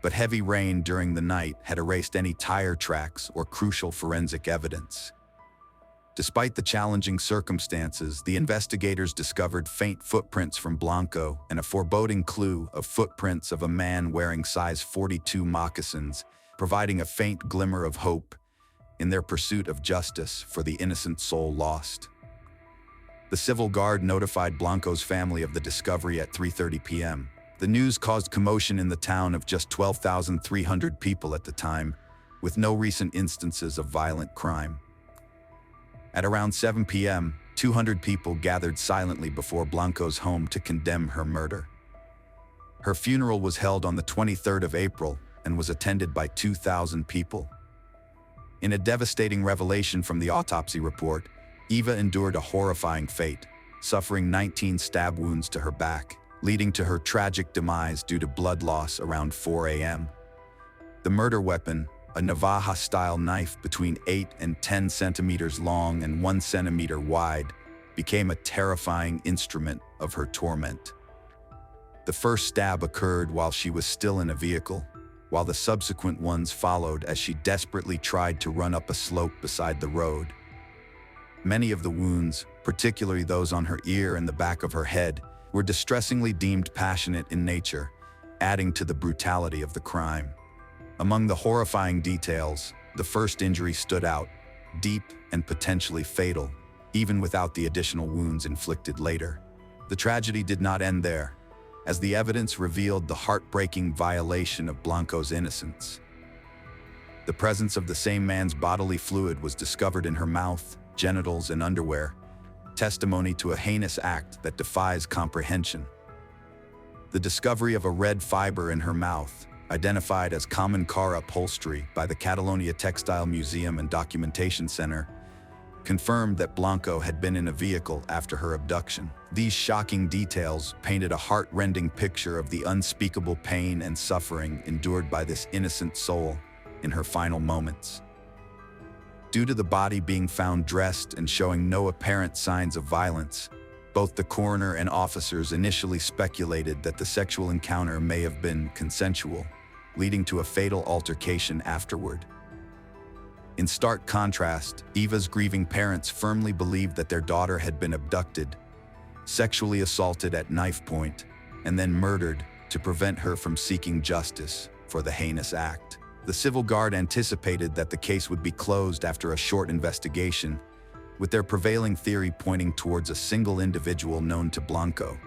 but heavy rain during the night had erased any tire tracks or crucial forensic evidence. Despite the challenging circumstances, the investigators discovered faint footprints from Blanco and a foreboding clue of footprints of a man wearing size 42 moccasins, providing a faint glimmer of hope in their pursuit of justice for the innocent soul lost. The civil guard notified Blanco's family of the discovery at 3:30 p.m. The news caused commotion in the town of just 12,300 people at the time, with no recent instances of violent crime. At around 7 p.m., 200 people gathered silently before Blanco's home to condemn her murder. Her funeral was held on the 23rd of April and was attended by 2,000 people. In a devastating revelation from the autopsy report, Eva endured a horrifying fate, suffering 19 stab wounds to her back, leading to her tragic demise due to blood loss around 4 a.m. The murder weapon, a Navaja-style knife between 8 and 10 centimeters long and 1 centimeter wide, became a terrifying instrument of her torment. The first stab occurred while she was still in a vehicle, while the subsequent ones followed as she desperately tried to run up a slope beside the road. Many of the wounds, particularly those on her ear and the back of her head, were distressingly deemed passionate in nature, adding to the brutality of the crime. Among the horrifying details, the first injury stood out, deep and potentially fatal, even without the additional wounds inflicted later. The tragedy did not end there, as the evidence revealed the heartbreaking violation of Blanco's innocence. The presence of the same man's bodily fluid was discovered in her mouth, genitals, and underwear, testimony to a heinous act that defies comprehension. The discovery of a red fiber in her mouth, identified as common car upholstery by the Catalonia Textile Museum and Documentation Center, confirmed that Blanco had been in a vehicle after her abduction. These shocking details painted a heart-rending picture of the unspeakable pain and suffering endured by this innocent soul in her final moments. Due to the body being found dressed and showing no apparent signs of violence, both the coroner and officers initially speculated that the sexual encounter may have been consensual, leading to a fatal altercation afterward. In stark contrast, Eva's grieving parents firmly believed that their daughter had been abducted, sexually assaulted at knife point, and then murdered to prevent her from seeking justice for the heinous act. The civil guard anticipated that the case would be closed after a short investigation, with their prevailing theory pointing towards a single individual known to Blanco.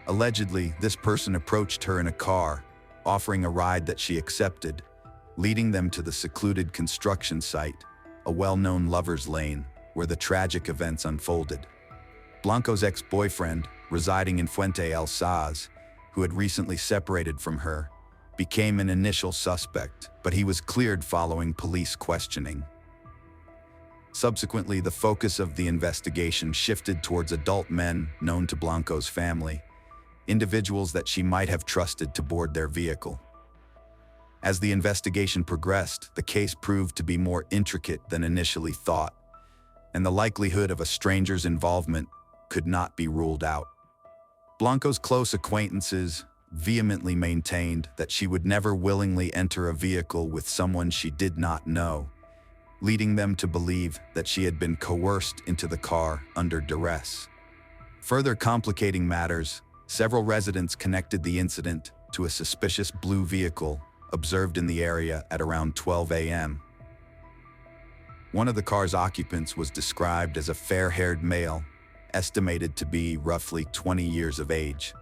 Allegedly, this person approached her in a car, offering a ride that she accepted, leading them to the secluded construction site, a well-known lover's lane, where the tragic events unfolded. Blanco's ex-boyfriend, residing in Fuente El Saz, who had recently separated from her, became an initial suspect, but he was cleared following police questioning. Subsequently, the focus of the investigation shifted towards adult men known to Blanco's family, individuals that she might have trusted to board their vehicle. As the investigation progressed, the case proved to be more intricate than initially thought, and the likelihood of a stranger's involvement could not be ruled out. Blanco's close acquaintances vehemently maintained that she would never willingly enter a vehicle with someone she did not know, leading them to believe that she had been coerced into the car under duress. Further complicating matters, several residents connected the incident to a suspicious blue vehicle observed in the area at around 12 a.m. One of the car's occupants was described as a fair-haired male, estimated to be roughly 20 years of age.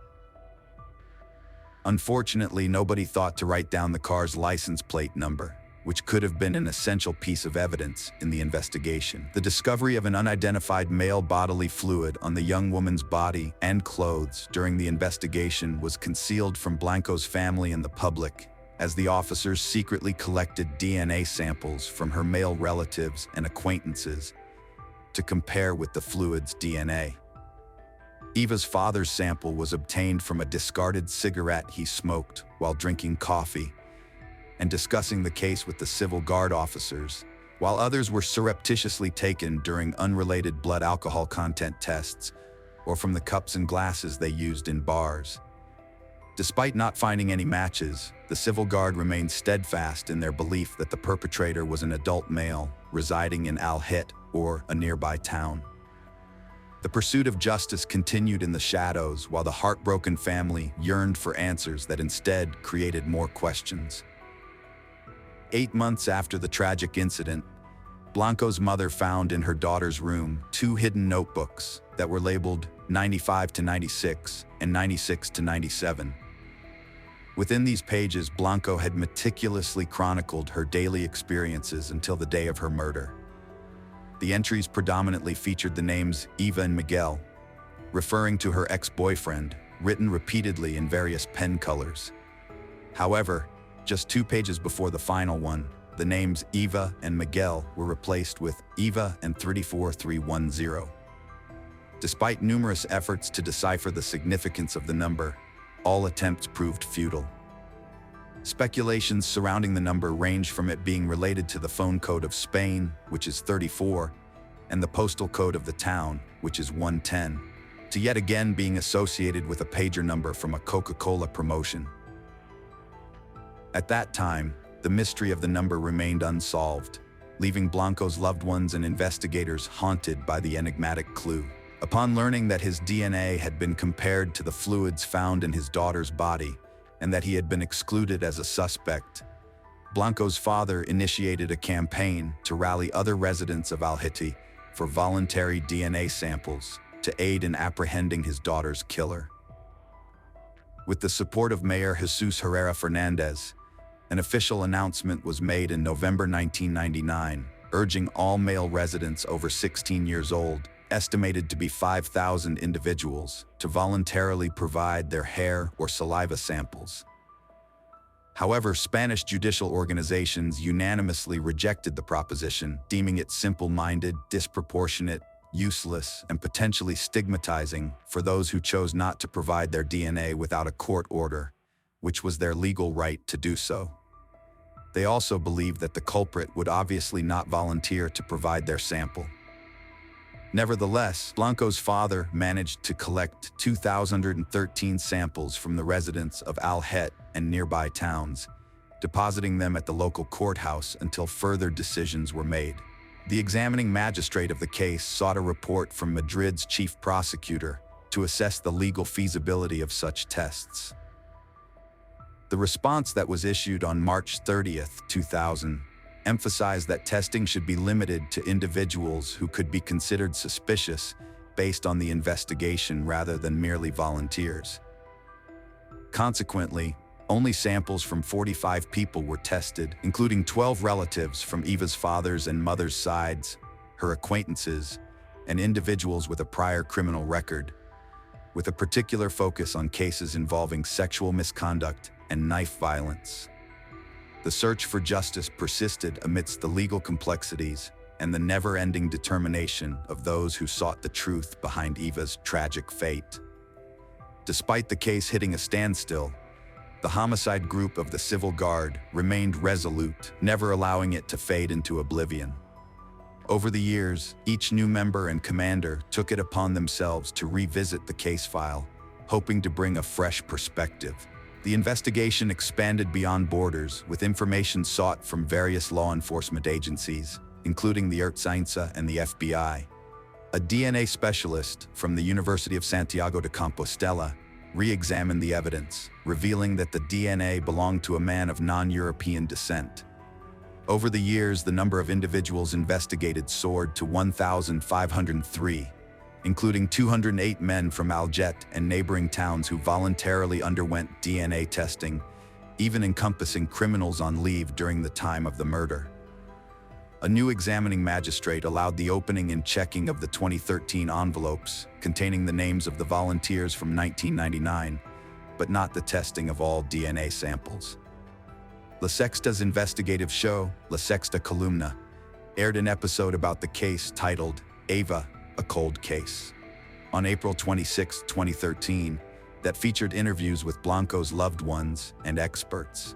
Unfortunately, nobody thought to write down the car's license plate number, which could have been an essential piece of evidence in the investigation. The discovery of an unidentified male bodily fluid on the young woman's body and clothes during the investigation was concealed from Blanco's family and the public, as the officers secretly collected DNA samples from her male relatives and acquaintances to compare with the fluid's DNA. Eva's father's sample was obtained from a discarded cigarette he smoked while drinking coffee and discussing the case with the civil guard officers, while others were surreptitiously taken during unrelated blood alcohol content tests or from the cups and glasses they used in bars. Despite not finding any matches, the civil guard remained steadfast in their belief that the perpetrator was an adult male residing in Al-Hit or a nearby town. The pursuit of justice continued in the shadows while the heartbroken family yearned for answers that instead created more questions. 8 months after the tragic incident, Blanco's mother found in her daughter's room 2 hidden notebooks that were labeled 95 to 96 and 96 to 97. Within these pages, Blanco had meticulously chronicled her daily experiences until the day of her murder. The entries predominantly featured the names Eva and Miguel, referring to her ex-boyfriend, written repeatedly in various pen colors. However, just 2 pages before the final one, the names Eva and Miguel were replaced with Eva and 34310. Despite numerous efforts to decipher the significance of the number, all attempts proved futile. Speculations surrounding the number range from it being related to the phone code of Spain, which is 34, and the postal code of the town, which is 110, to yet again being associated with a pager number from a Coca-Cola promotion. At that time, the mystery of the number remained unsolved, leaving Blanco's loved ones and investigators haunted by the enigmatic clue. Upon learning that his DNA had been compared to the fluids found in his daughter's body and that he had been excluded as a suspect, Blanco's father initiated a campaign to rally other residents of Al-Hiti for voluntary DNA samples to aid in apprehending his daughter's killer. With the support of Mayor Jesus Herrera Fernandez, an official announcement was made in November 1999, urging all male residents over 16 years old, estimated to be 5,000 individuals, to voluntarily provide their hair or saliva samples. However, Spanish judicial organizations unanimously rejected the proposition, deeming it simple-minded, disproportionate, useless, and potentially stigmatizing for those who chose not to provide their DNA without a court order, which was their legal right to do so. They also believed that the culprit would obviously not volunteer to provide their sample. Nevertheless, Blanco's father managed to collect 2,013 samples from the residents of Al-Het and nearby towns, depositing them at the local courthouse until further decisions were made. The examining magistrate of the case sought a report from Madrid's chief prosecutor to assess the legal feasibility of such tests. The response that was issued on March 30th, 2000, emphasized that testing should be limited to individuals who could be considered suspicious based on the investigation rather than merely volunteers. Consequently, only samples from 45 people were tested, including 12 relatives from Eva's father's and mother's sides, her acquaintances, and individuals with a prior criminal record, with a particular focus on cases involving sexual misconduct and knife violence. The search for justice persisted amidst the legal complexities and the never-ending determination of those who sought the truth behind Eva's tragic fate. Despite the case hitting a standstill, the homicide group of the Civil Guard remained resolute, never allowing it to fade into oblivion. Over the years, each new member and commander took it upon themselves to revisit the case file, hoping to bring a fresh perspective. The investigation expanded beyond borders, with information sought from various law enforcement agencies, including the Ertzaintza and the FBI. A DNA specialist from the University of Santiago de Compostela re-examined the evidence, revealing that the DNA belonged to a man of non-European descent. Over the years, the number of individuals investigated soared to 1,503, including 208 men from Alget and neighboring towns who voluntarily underwent DNA testing, even encompassing criminals on leave during the time of the murder. A new examining magistrate allowed the opening and checking of the 2013 envelopes containing the names of the volunteers from 1999, but not the testing of all DNA samples. La Sexta's investigative show, La Sexta Columna, aired an episode about the case titled Ava, a Cold Case, on April 26, 2013, that featured interviews with Blanco's loved ones and experts.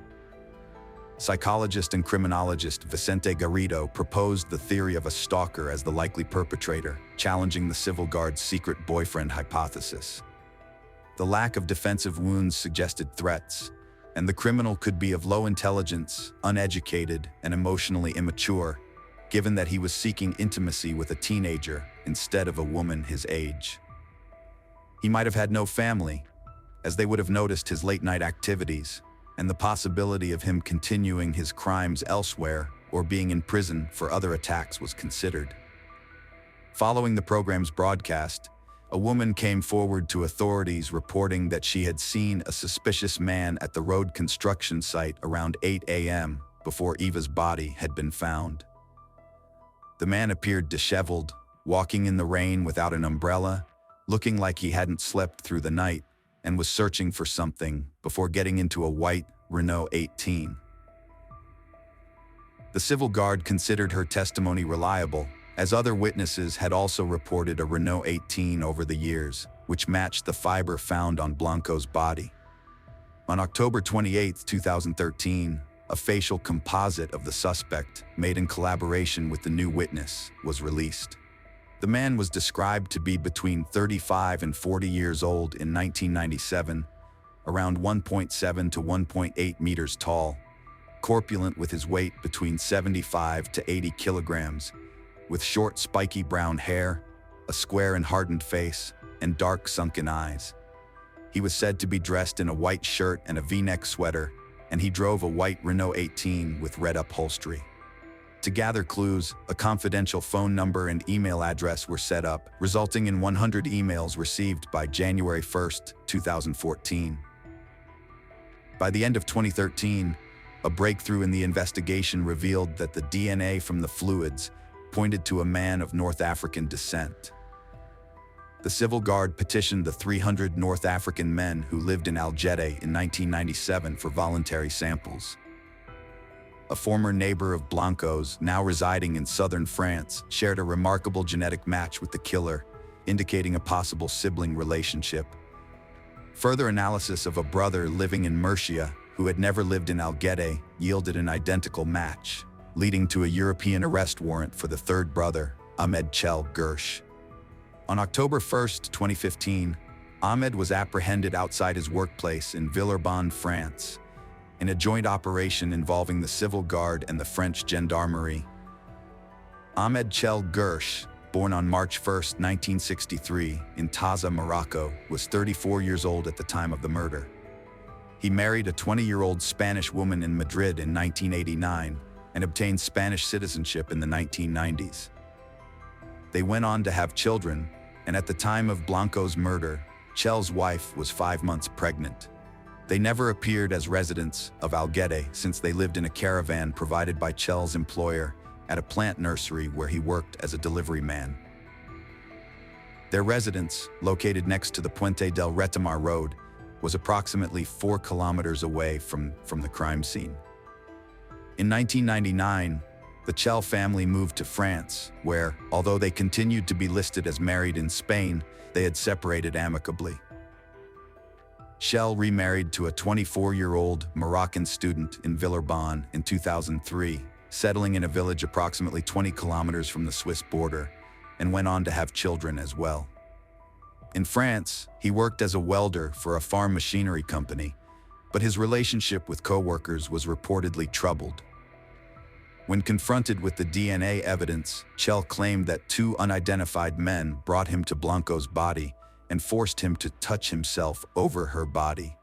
Psychologist and criminologist Vicente Garrido proposed the theory of a stalker as the likely perpetrator, challenging the civil guard's secret boyfriend hypothesis. The lack of defensive wounds suggested threats, and the criminal could be of low intelligence, uneducated, and emotionally immature, given that he was seeking intimacy with a teenager instead of a woman his age. He might have had no family, as they would have noticed his late-night activities, and the possibility of him continuing his crimes elsewhere or being in prison for other attacks was considered. Following the program's broadcast, a woman came forward to authorities reporting that she had seen a suspicious man at the road construction site around 8 a.m. before Eva's body had been found. The man appeared disheveled, walking in the rain without an umbrella, looking like he hadn't slept through the night, and was searching for something before getting into a white Renault 18. The civil guard considered her testimony reliable, as other witnesses had also reported a Renault 18 over the years, which matched the fiber found on Blanco's body. On October 28, 2013, a facial composite of the suspect, made in collaboration with the new witness, was released. The man was described to be between 35 and 40 years old in 1997, around 1.7 to 1.8 meters tall, corpulent with his weight between 75 to 80 kilograms, with short spiky brown hair, a square and hardened face, and dark sunken eyes. He was said to be dressed in a white shirt and a V-neck sweater, and he drove a white Renault 18 with red upholstery. To gather clues, a confidential phone number and email address were set up, resulting in 100 emails received by January 1, 2014. By the end of 2013, a breakthrough in the investigation revealed that the DNA from the fluids pointed to a man of North African descent. The civil guard petitioned the 300 North African men who lived in Algete in 1997 for voluntary samples. A former neighbor of Blanco's, now residing in southern France, shared a remarkable genetic match with the killer, indicating a possible sibling relationship. Further analysis of a brother living in Murcia, who had never lived in Algete, yielded an identical match, leading to a European arrest warrant for the third brother, Ahmed Chel Gersh. On October 1, 2015, Ahmed was apprehended outside his workplace in Villeurbanne, France, in a joint operation involving the civil guard and the French gendarmerie. Ahmed Chel Gersh, born on March 1, 1963, in Taza, Morocco, was 34 years old at the time of the murder. He married a 20-year-old Spanish woman in Madrid in 1989 and obtained Spanish citizenship in the 1990s. They went on to have children, and at the time of Blanco's murder, Chel's wife was 5 months pregnant. They never appeared as residents of Algete since they lived in a caravan provided by Chel's employer at a plant nursery where he worked as a delivery man. Their residence, located next to the Puente del Retamar road, was approximately 4 kilometers away from the crime scene. In 1999, the Chel family moved to France, where, although they continued to be listed as married in Spain, they had separated amicably. Chel remarried to a 24-year-old Moroccan student in Villeurbanne in 2003, settling in a village approximately 20 kilometers from the Swiss border, and went on to have children as well. In France, he worked as a welder for a farm machinery company, but his relationship with co-workers was reportedly troubled. When confronted with the DNA evidence, Chel claimed that 2 unidentified men brought him to Blanco's body and forced him to touch himself over her body.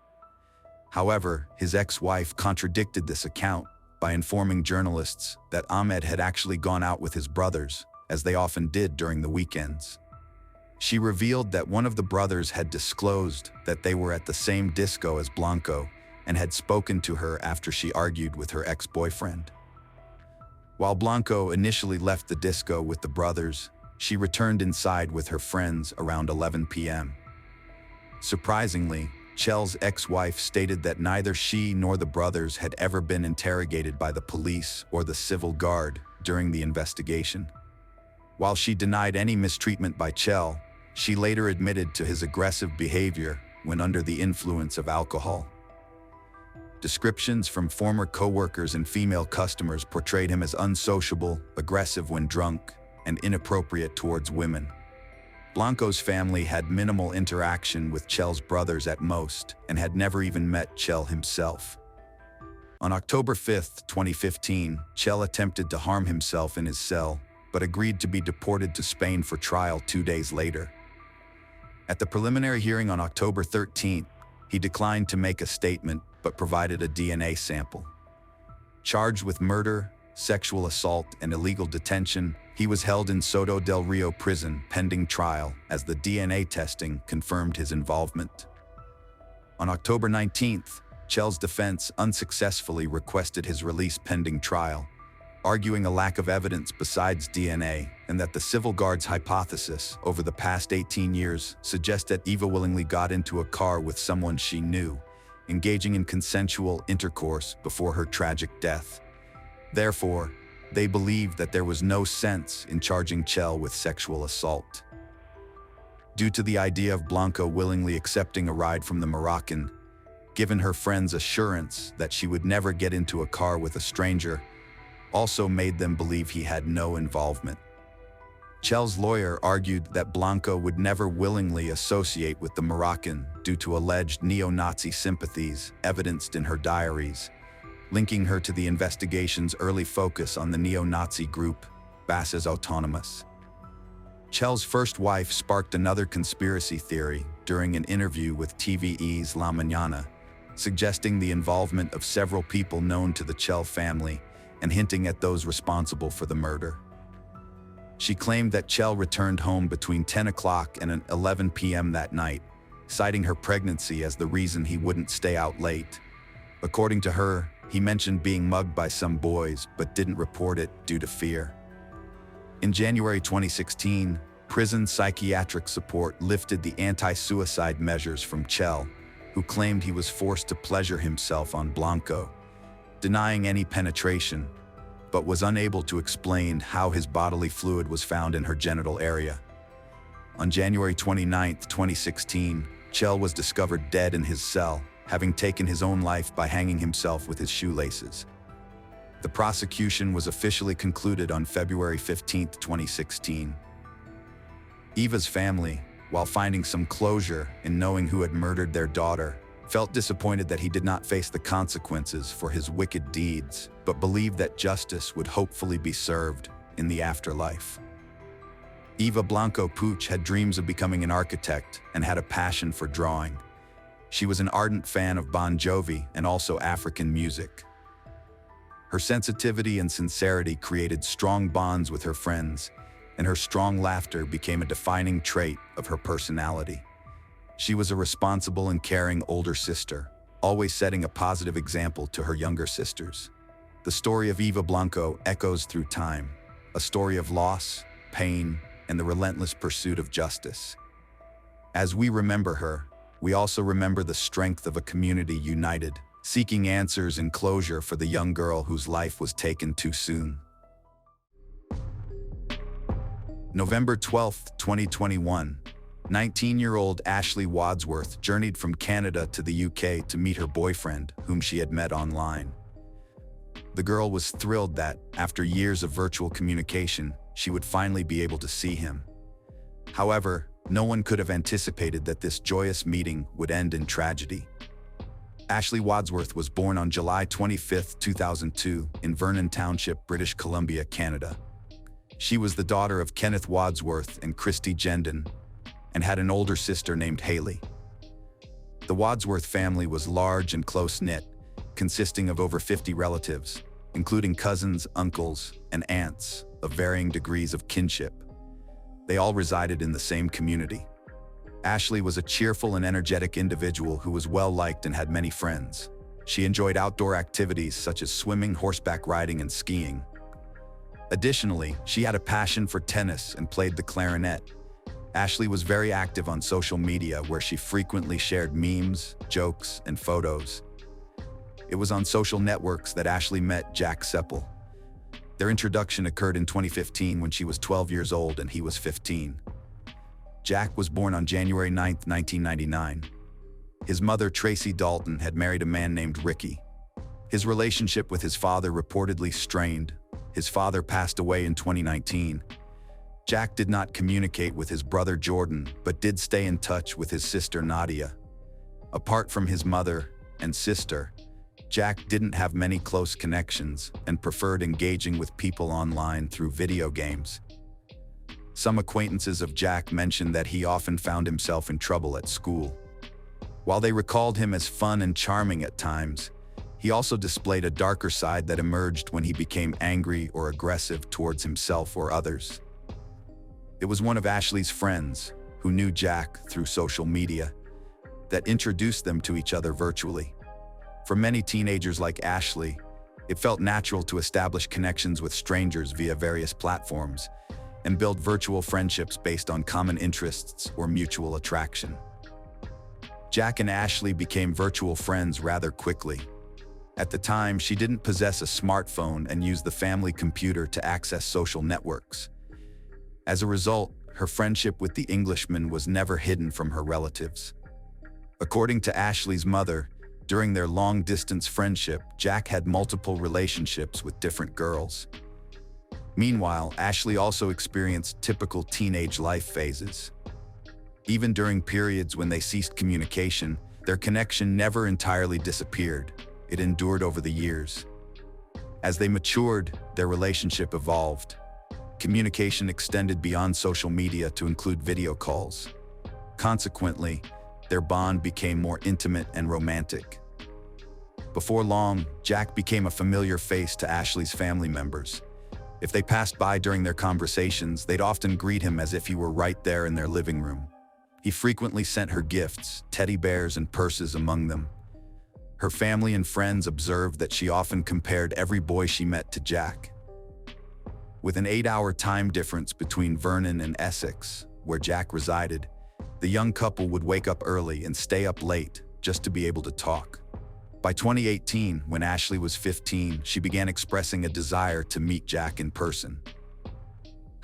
However, his ex-wife contradicted this account by informing journalists that Ahmed had actually gone out with his brothers, as they often did during the weekends. She revealed that one of the brothers had disclosed that they were at the same disco as Blanco and had spoken to her after she argued with her ex-boyfriend. While Blanco initially left the disco with the brothers, she returned inside with her friends around 11 p.m. Surprisingly, Chel's ex-wife stated that neither she nor the brothers had ever been interrogated by the police or the civil guard during the investigation. While she denied any mistreatment by Chel, she later admitted to his aggressive behavior when under the influence of alcohol. Descriptions from former co-workers and female customers portrayed him as unsociable, aggressive when drunk, and inappropriate towards women. Blanco's family had minimal interaction with Chel's brothers at most and had never even met Chel himself. On October 5, 2015, Chel attempted to harm himself in his cell, but agreed to be deported to Spain for trial 2 days later. At the preliminary hearing on October 13, he declined to make a statement but provided a DNA sample. Charged with murder, sexual assault, and illegal detention, he was held in Soto del Rio prison pending trial as the DNA testing confirmed his involvement. On October 19th, Chel's defense unsuccessfully requested his release pending trial, arguing a lack of evidence besides DNA and that the civil guard's hypothesis over the past 18 years suggests that Eva willingly got into a car with someone she knew, engaging in consensual intercourse before her tragic death. Therefore, they believed that there was no sense in charging Chel with sexual assault. Due to the idea of Blanco willingly accepting a ride from the Moroccan, given her friend's assurance that she would never get into a car with a stranger, also made them believe he had no involvement. Chel's lawyer argued that Blanco would never willingly associate with the Moroccan due to alleged neo-Nazi sympathies evidenced in her diaries, linking her to the investigation's early focus on the neo-Nazi group, Bases Autonomous. Chel's first wife sparked another conspiracy theory during an interview with TVE's La Mañana, suggesting the involvement of several people known to the Chel family and hinting at those responsible for the murder. She claimed that Chel returned home between 10 o'clock and 11 p.m. that night, citing her pregnancy as the reason he wouldn't stay out late. According to her, he mentioned being mugged by some boys but didn't report it due to fear. In January 2016, prison psychiatric support lifted the anti-suicide measures from Chel, who claimed he was forced to pleasure himself on Blanco, denying any penetration, but was unable to explain how his bodily fluid was found in her genital area. On January 29, 2016, Chel was discovered dead in his cell, having taken his own life by hanging himself with his shoelaces. The prosecution was officially concluded on February 15, 2016. Eva's family, while finding some closure in knowing who had murdered their daughter, felt disappointed that he did not face the consequences for his wicked deeds, but believed that justice would hopefully be served in the afterlife. Eva Blanco Puig had dreams of becoming an architect and had a passion for drawing. She was an ardent fan of Bon Jovi and also African music. Her sensitivity and sincerity created strong bonds with her friends, and her strong laughter became a defining trait of her personality. She was a responsible and caring older sister, always setting a positive example to her younger sisters. The story of Eva Blanco echoes through time, a story of loss, pain, and the relentless pursuit of justice. As we remember her, we also remember the strength of a community united, seeking answers and closure for the young girl whose life was taken too soon. November 12, 2021, 19-year-old Ashley Wadsworth journeyed from Canada to the UK to meet her boyfriend, whom she had met online. The girl was thrilled that, after years of virtual communication, she would finally be able to see him. However, no one could have anticipated that this joyous meeting would end in tragedy. Ashley Wadsworth was born on July 25, 2002, in Vernon Township, British Columbia, Canada. She was the daughter of Kenneth Wadsworth and Christy Gendon, and had an older sister named Haley. The Wadsworth family was large and close-knit, consisting of over 50 relatives, including cousins, uncles, and aunts of varying degrees of kinship. They all resided in the same community. Ashley was a cheerful and energetic individual who was well-liked and had many friends. She enjoyed outdoor activities such as swimming, horseback riding, and skiing. Additionally, she had a passion for tennis and played the clarinet. Ashley was very active on social media where she frequently shared memes, jokes, and photos. It was on social networks that Ashley met Jack Seppel. Their introduction occurred in 2015 when she was 12 years old and he was 15. Jack was born on January 9, 1999. His mother, Tracy Dalton, had married a man named Ricky. His relationship with his father reportedly strained. His father passed away in 2019. Jack did not communicate with his brother Jordan, but did stay in touch with his sister Nadia. Apart from his mother and sister, Jack didn't have many close connections and preferred engaging with people online through video games. Some acquaintances of Jack mentioned that he often found himself in trouble at school. While they recalled him as fun and charming at times, he also displayed a darker side that emerged when he became angry or aggressive towards himself or others. It was one of Ashley's friends, who knew Jack through social media, that introduced them to each other virtually. For many teenagers like Ashley, it felt natural to establish connections with strangers via various platforms and build virtual friendships based on common interests or mutual attraction. Jack and Ashley became virtual friends rather quickly. At the time, she didn't possess a smartphone and used the family computer to access social networks. As a result, her friendship with the Englishman was never hidden from her relatives. According to Ashley's mother, during their long-distance friendship, Jack had multiple relationships with different girls. Meanwhile, Ashley also experienced typical teenage life phases. Even during periods when they ceased communication, their connection never entirely disappeared. It endured over the years. As they matured, their relationship evolved. Communication extended beyond social media to include video calls. Consequently, their bond became more intimate and romantic. Before long, Jack became a familiar face to Ashley's family members. If they passed by during their conversations, they'd often greet him as if he were right there in their living room. He frequently sent her gifts, teddy bears and purses among them. Her family and friends observed that she often compared every boy she met to Jack. With an 8-hour time difference between Vernon and Essex, where Jack resided, the young couple would wake up early and stay up late just to be able to talk. By 2018, when Ashley was 15, she began expressing a desire to meet Jack in person.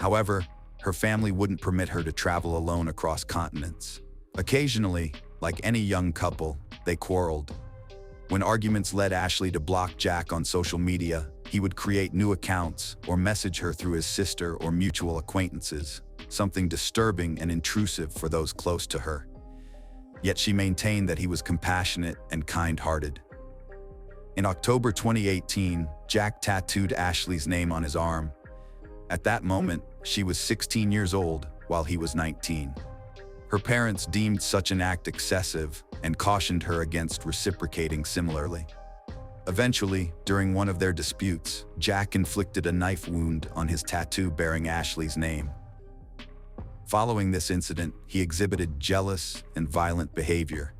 However, her family wouldn't permit her to travel alone across continents. Occasionally, like any young couple, they quarreled. When arguments led Ashley to block Jack on social media, he would create new accounts or message her through his sister or mutual acquaintances, something disturbing and intrusive for those close to her. Yet she maintained that he was compassionate and kind-hearted. In October 2018, Jack tattooed Ashley's name on his arm. At that moment, she was 16 years old, while he was 19. Her parents deemed such an act excessive and cautioned her against reciprocating similarly. Eventually, during one of their disputes, Jack inflicted a knife wound on his tattoo bearing Ashley's name. Following this incident, he exhibited jealous and violent behavior.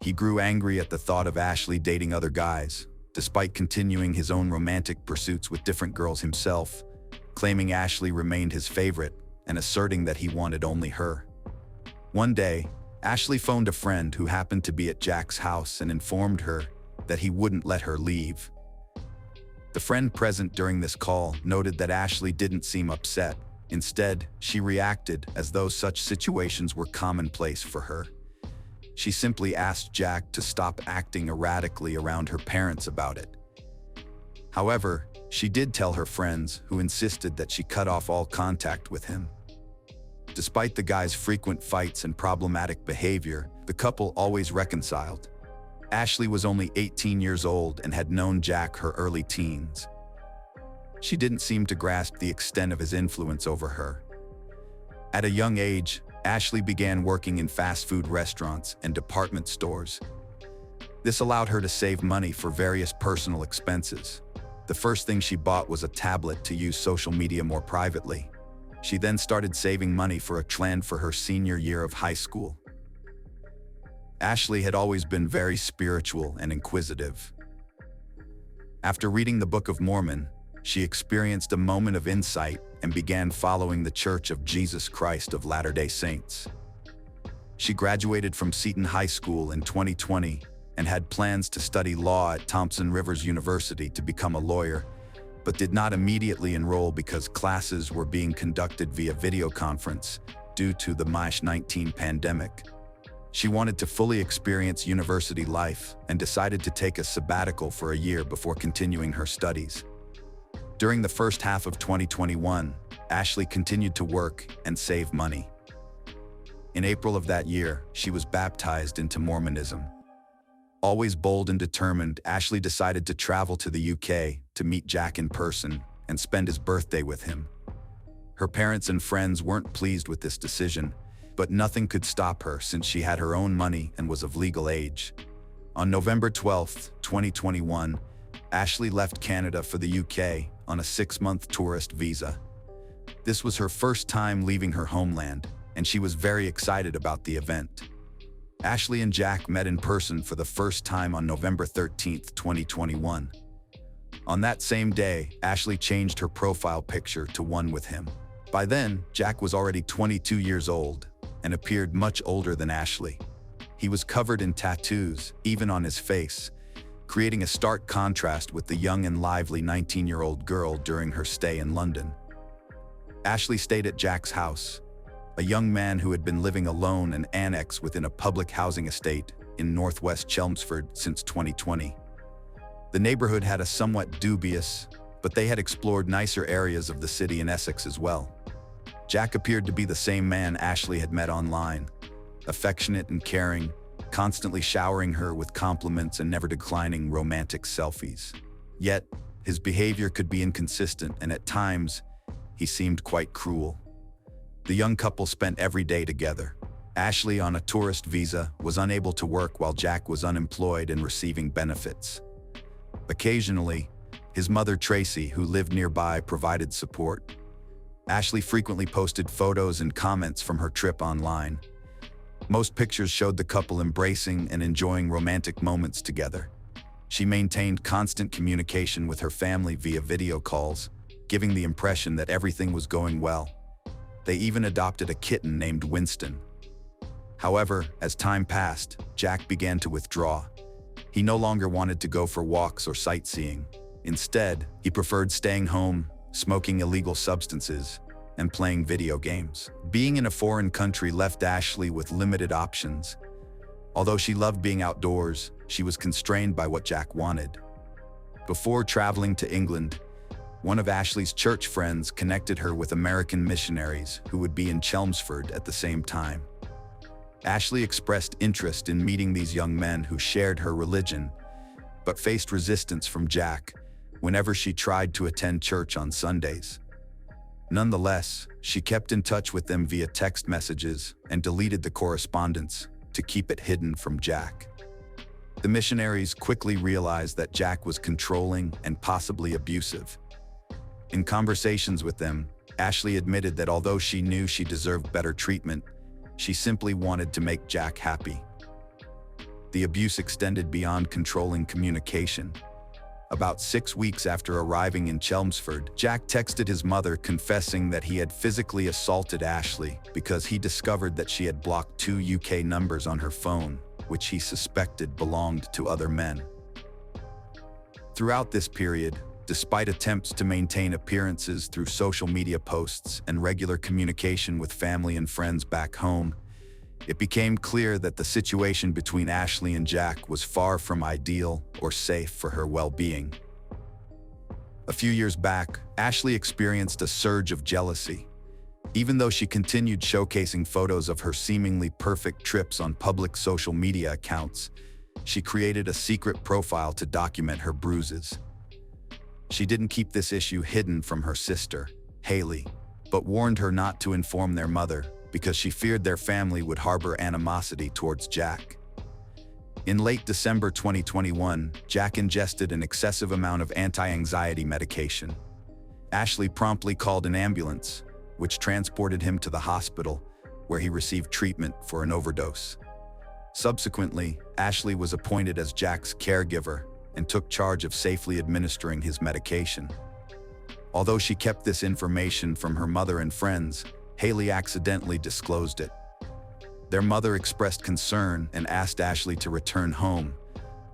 He grew angry at the thought of Ashley dating other guys, despite continuing his own romantic pursuits with different girls himself, claiming Ashley remained his favorite and asserting that he wanted only her. One day, Ashley phoned a friend who happened to be at Jack's house and informed her that he wouldn't let her leave. The friend present during this call noted that Ashley didn't seem upset. Instead, she reacted as though such situations were commonplace for her. She simply asked Jack to stop acting erratically around her parents about it. However, she did tell her friends, who insisted that she cut off all contact with him. Despite the guy's frequent fights and problematic behavior, the couple always reconciled. Ashley was only 18 years old and had known Jack her early teens. She didn't seem to grasp the extent of his influence over her. At a young age, Ashley began working in fast food restaurants and department stores. This allowed her to save money for various personal expenses. The first thing she bought was a tablet to use social media more privately. She then started saving money for a plan for her senior year of high school. Ashley had always been very spiritual and inquisitive. After reading the Book of Mormon, she experienced a moment of insight and began following the Church of Jesus Christ of Latter-day Saints. She graduated from Seton High School in 2020 and had plans to study law at Thompson Rivers University to become a lawyer, but did not immediately enroll because classes were being conducted via video conference due to the COVID-19 pandemic. She wanted to fully experience university life and decided to take a sabbatical for a year before continuing her studies. During the first half of 2021, Ashley continued to work and save money. In April of that year, she was baptized into Mormonism. Always bold and determined, Ashley decided to travel to the UK to meet Jack in person and spend his birthday with him. Her parents and friends weren't pleased with this decision, but nothing could stop her since she had her own money and was of legal age. On November 12, 2021, Ashley left Canada for the UK on a 6-month tourist visa. This was her first time leaving her homeland, and she was very excited about the event. Ashley and Jack met in person for the first time on November 13, 2021. On that same day, Ashley changed her profile picture to one with him. By then, Jack was already 22 years old and appeared much older than Ashley. He was covered in tattoos, even on his face, creating a stark contrast with the young and lively 19-year-old girl during her stay in London. Ashley stayed at Jack's house, a young man who had been living alone and annexed within a public housing estate in northwest Chelmsford since 2020. The neighborhood had a somewhat dubious, but they had explored nicer areas of the city in Essex as well. Jack appeared to be the same man Ashley had met online, affectionate and caring, constantly showering her with compliments and never declining romantic selfies. Yet, his behavior could be inconsistent, and at times, he seemed quite cruel. The young couple spent every day together. Ashley, on a tourist visa, was unable to work while Jack was unemployed and receiving benefits. Occasionally, his mother Tracy, who lived nearby, provided support. Ashley frequently posted photos and comments from her trip online. Most pictures showed the couple embracing and enjoying romantic moments together. She maintained constant communication with her family via video calls, giving the impression that everything was going well. They even adopted a kitten named Winston. However, as time passed, Jack began to withdraw. He no longer wanted to go for walks or sightseeing. Instead, he preferred staying home, smoking illegal substances, and playing video games. Being in a foreign country left Ashley with limited options. Although she loved being outdoors, she was constrained by what Jack wanted. Before traveling to England, one of Ashley's church friends connected her with American missionaries who would be in Chelmsford at the same time. Ashley expressed interest in meeting these young men who shared her religion, but faced resistance from Jack whenever she tried to attend church on Sundays. Nonetheless, she kept in touch with them via text messages and deleted the correspondence to keep it hidden from Jack. The missionaries quickly realized that Jack was controlling and possibly abusive. In conversations with them, Ashley admitted that although she knew she deserved better treatment, she simply wanted to make Jack happy. The abuse extended beyond controlling communication. About 6 weeks after arriving in Chelmsford, Jack texted his mother confessing that he had physically assaulted Ashley because he discovered that she had blocked 2 UK numbers on her phone, which he suspected belonged to other men. Throughout this period, despite attempts to maintain appearances through social media posts and regular communication with family and friends back home, it became clear that the situation between Ashley and Jack was far from ideal or safe for her well-being. A few years back, Ashley experienced a surge of jealousy. Even though she continued showcasing photos of her seemingly perfect trips on public social media accounts, she created a secret profile to document her bruises. She didn't keep this issue hidden from her sister, Haley, but warned her not to inform their mother because she feared their family would harbor animosity towards Jack. In late December 2021, Jack ingested an excessive amount of anti-anxiety medication. Ashley promptly called an ambulance, which transported him to the hospital, where he received treatment for an overdose. Subsequently, Ashley was appointed as Jack's caregiver and took charge of safely administering his medication. Although she kept this information from her mother and friends, Haley accidentally disclosed it. Their mother expressed concern and asked Ashley to return home,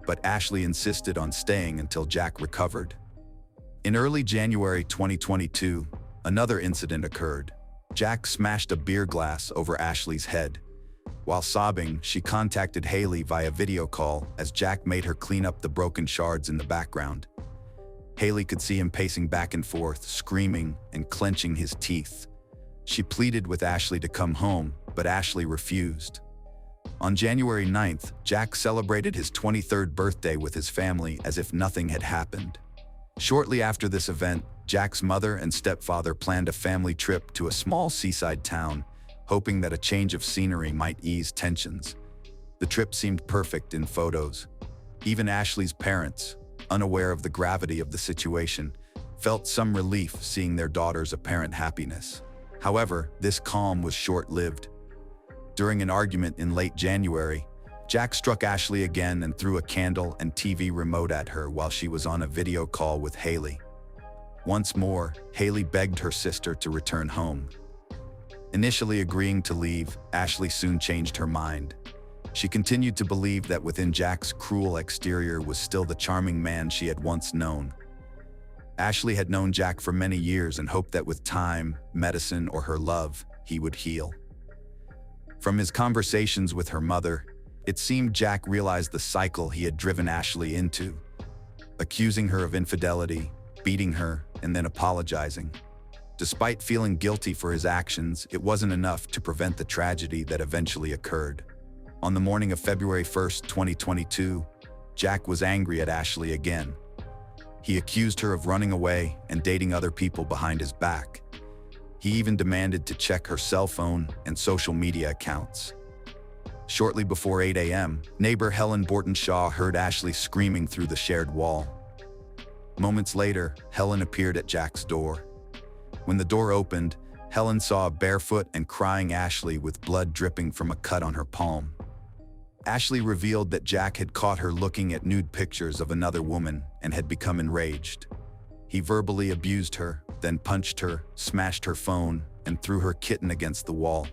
but Ashley insisted on staying until Jack recovered. In early January 2022, another incident occurred. Jack smashed a beer glass over Ashley's head. While sobbing, she contacted Haley via video call as Jack made her clean up the broken shards in the background. Haley could see him pacing back and forth, screaming and clenching his teeth. She pleaded with Ashley to come home, but Ashley refused. On January 9th, Jack celebrated his 23rd birthday with his family as if nothing had happened. Shortly after this event, Jack's mother and stepfather planned a family trip to a small seaside town, hoping that a change of scenery might ease tensions. The trip seemed perfect in photos. Even Ashley's parents, unaware of the gravity of the situation, felt some relief seeing their daughter's apparent happiness. However, this calm was short-lived. During an argument in late January, Jack struck Ashley again and threw a candle and TV remote at her while she was on a video call with Haley. Once more, Haley begged her sister to return home. Initially agreeing to leave, Ashley soon changed her mind. She continued to believe that within Jack's cruel exterior was still the charming man she had once known. Ashley had known Jack for many years and hoped that with time, medicine, or her love, he would heal. From his conversations with her mother, it seemed Jack realized the cycle he had driven Ashley into, accusing her of infidelity, beating her, and then apologizing. Despite feeling guilty for his actions, it wasn't enough to prevent the tragedy that eventually occurred. On the morning of February 1st, 2022, Jack was angry at Ashley again. He accused her of running away and dating other people behind his back. He even demanded to check her cell phone and social media accounts. Shortly before 8 a.m., neighbor Helen Borton-Shaw heard Ashley screaming through the shared wall. Moments later, Helen appeared at Jack's door. When the door opened, Helen saw a barefoot and crying Ashley with blood dripping from a cut on her palm. Ashley revealed that Jack had caught her looking at nude pictures of another woman and had become enraged. He verbally abused her, then punched her, smashed her phone, and threw her kitten against the wall.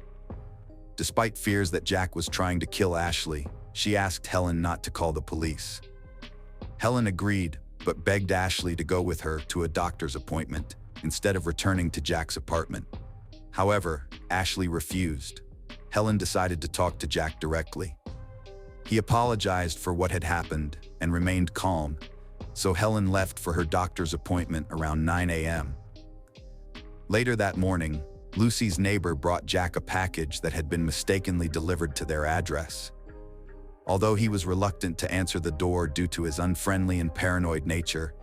Despite fears that Jack was trying to kill Ashley, she asked Helen not to call the police. Helen agreed, but begged Ashley to go with her to a doctor's appointment instead of returning to Jack's apartment. However, Ashley refused. Helen decided to talk to Jack directly. He apologized for what had happened and remained calm, so Helen left for her doctor's appointment around 9 a.m. Later that morning, Lucy's neighbor brought Jack a package that had been mistakenly delivered to their address. Although he was reluctant to answer the door due to his unfriendly and paranoid nature,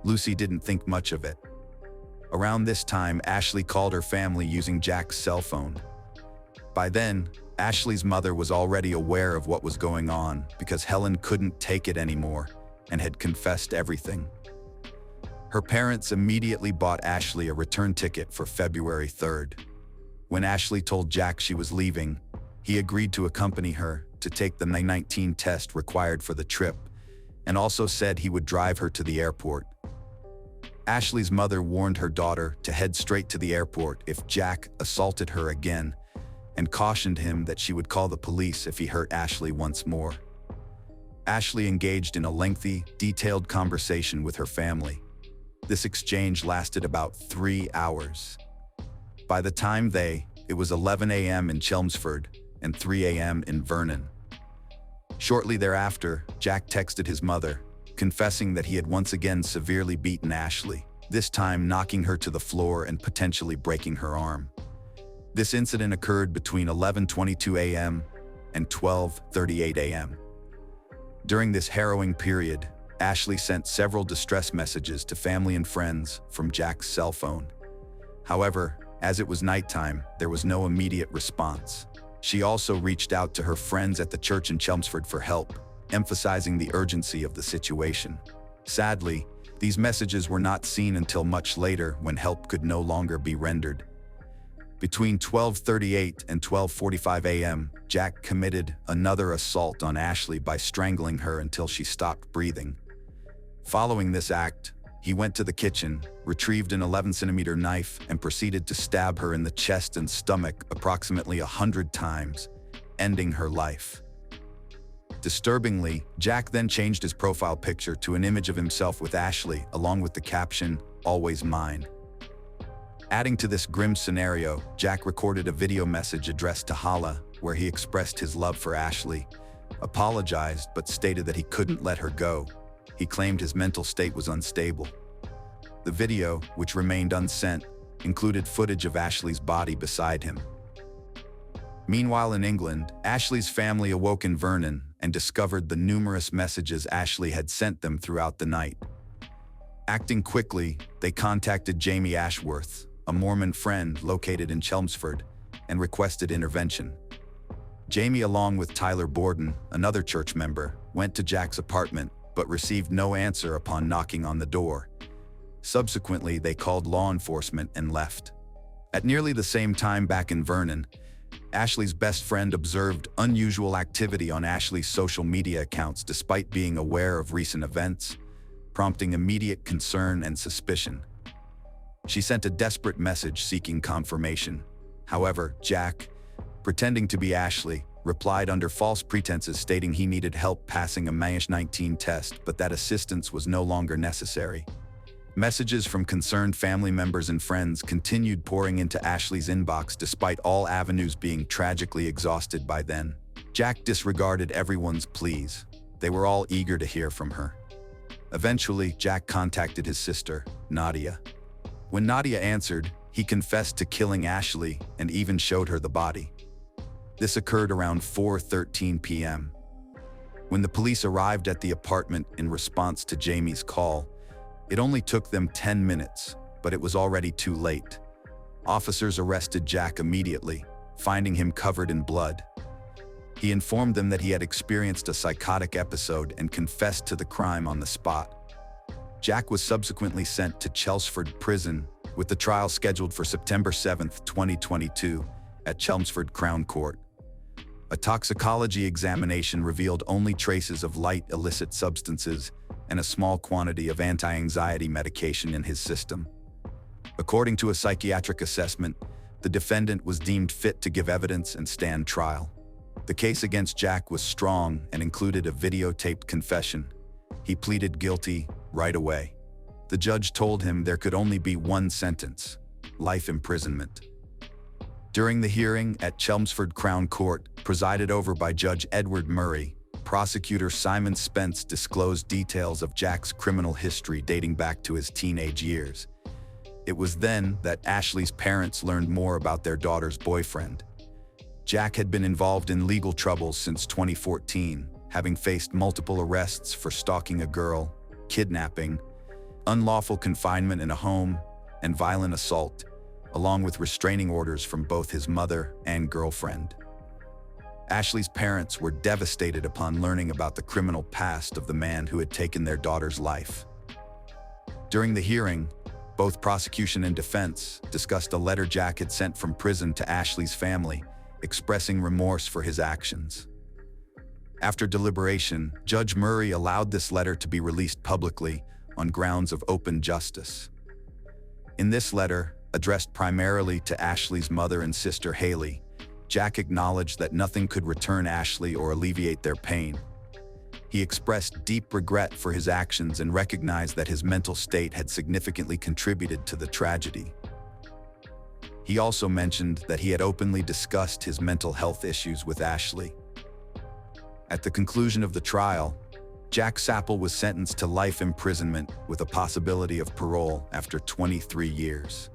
Lucy didn't think much of it. Around this time, Ashley called her family using Jack's cell phone. By then, Ashley's mother was already aware of what was going on because Helen couldn't take it anymore and had confessed everything. Her parents immediately bought Ashley a return ticket for February 3rd. When Ashley told Jack she was leaving, he agreed to accompany her to take the 19 test required for the trip and also said he would drive her to the airport. Ashley's mother warned her daughter to head straight to the airport if Jack assaulted her again and cautioned him that she would call the police if he hurt Ashley once more. Ashley engaged in a lengthy, detailed conversation with her family. This exchange lasted about 3 hours. By the time it was 11 a.m. in Chelmsford and 3 a.m. in Vernon. Shortly thereafter, Jack texted his mother, confessing that he had once again severely beaten Ashley, this time knocking her to the floor and potentially breaking her arm. This incident occurred between 11:22 a.m. and 12:38 a.m. During this harrowing period, Ashley sent several distress messages to family and friends from Jack's cell phone. However, as it was nighttime, there was no immediate response. She also reached out to her friends at the church in Chelmsford for help, emphasizing the urgency of the situation. Sadly, these messages were not seen until much later when help could no longer be rendered. Between 12:38 and 12:45 a.m., Jack committed another assault on Ashley by strangling her until she stopped breathing. Following this act, He went to the kitchen, retrieved an 11-centimeter knife, and proceeded to stab her in the chest and stomach approximately 100 times, ending her life. Disturbingly, Jack then changed his profile picture to an image of himself with Ashley, along with the caption, "Always mine." Adding to this grim scenario, Jack recorded a video message addressed to Hala, where he expressed his love for Ashley, apologized, but stated that he couldn't let her go. He claimed his mental state was unstable. The video, which remained unsent, included footage of Ashley's body beside him. Meanwhile in England, Ashley's family awoke in Vernon and discovered the numerous messages Ashley had sent them throughout the night. Acting quickly, they contacted Jamie Ashworth, a Mormon friend located in Chelmsford, and requested intervention. Jamie, along with Tyler Borden, another church member, went to Jack's apartment but received no answer upon knocking on the door. Subsequently, they called law enforcement and left. At nearly the same time back in Vernon, Ashley's best friend observed unusual activity on Ashley's social media accounts despite being aware of recent events, prompting immediate concern and suspicion. She sent a desperate message seeking confirmation. However, Jack, pretending to be Ashley, replied under false pretenses stating he needed help passing a MAISH-19 test, but that assistance was no longer necessary. Messages from concerned family members and friends continued pouring into Ashley's inbox despite all avenues being tragically exhausted by then. Jack disregarded everyone's pleas. They were all eager to hear from her. Eventually, Jack contacted his sister, Nadia. When Nadia answered, he confessed to killing Ashley and even showed her the body. This occurred around 4:13 p.m. When the police arrived at the apartment in response to Jamie's call, it only took them 10 minutes, but it was already too late. Officers arrested Jack immediately, finding him covered in blood. He informed them that he had experienced a psychotic episode and confessed to the crime on the spot. Jack was subsequently sent to Chelmsford Prison, with the trial scheduled for September 7, 2022, at Chelmsford Crown Court. A toxicology examination revealed only traces of light illicit substances and a small quantity of anti-anxiety medication in his system. According to a psychiatric assessment, the defendant was deemed fit to give evidence and stand trial. The case against Jack was strong and included a videotaped confession. He pleaded guilty right away. The judge told him there could only be one sentence: life imprisonment. During the hearing at Chelmsford Crown Court, presided over by Judge Edward Murray, prosecutor Simon Spence disclosed details of Jack's criminal history dating back to his teenage years. It was then that Ashley's parents learned more about their daughter's boyfriend. Jack had been involved in legal troubles since 2014, having faced multiple arrests for stalking a girl, kidnapping, unlawful confinement in a home, and violent assault, along with restraining orders from both his mother and girlfriend. Ashley's parents were devastated upon learning about the criminal past of the man who had taken their daughter's life. During the hearing, both prosecution and defense discussed a letter Jack had sent from prison to Ashley's family, expressing remorse for his actions. After deliberation, Judge Murray allowed this letter to be released publicly on grounds of open justice. In this letter, addressed primarily to Ashley's mother and sister Haley, Jack acknowledged that nothing could return Ashley or alleviate their pain. He expressed deep regret for his actions and recognized that his mental state had significantly contributed to the tragedy. He also mentioned that he had openly discussed his mental health issues with Ashley. At the conclusion of the trial, Jack Sapple was sentenced to life imprisonment with a possibility of parole after 23 years.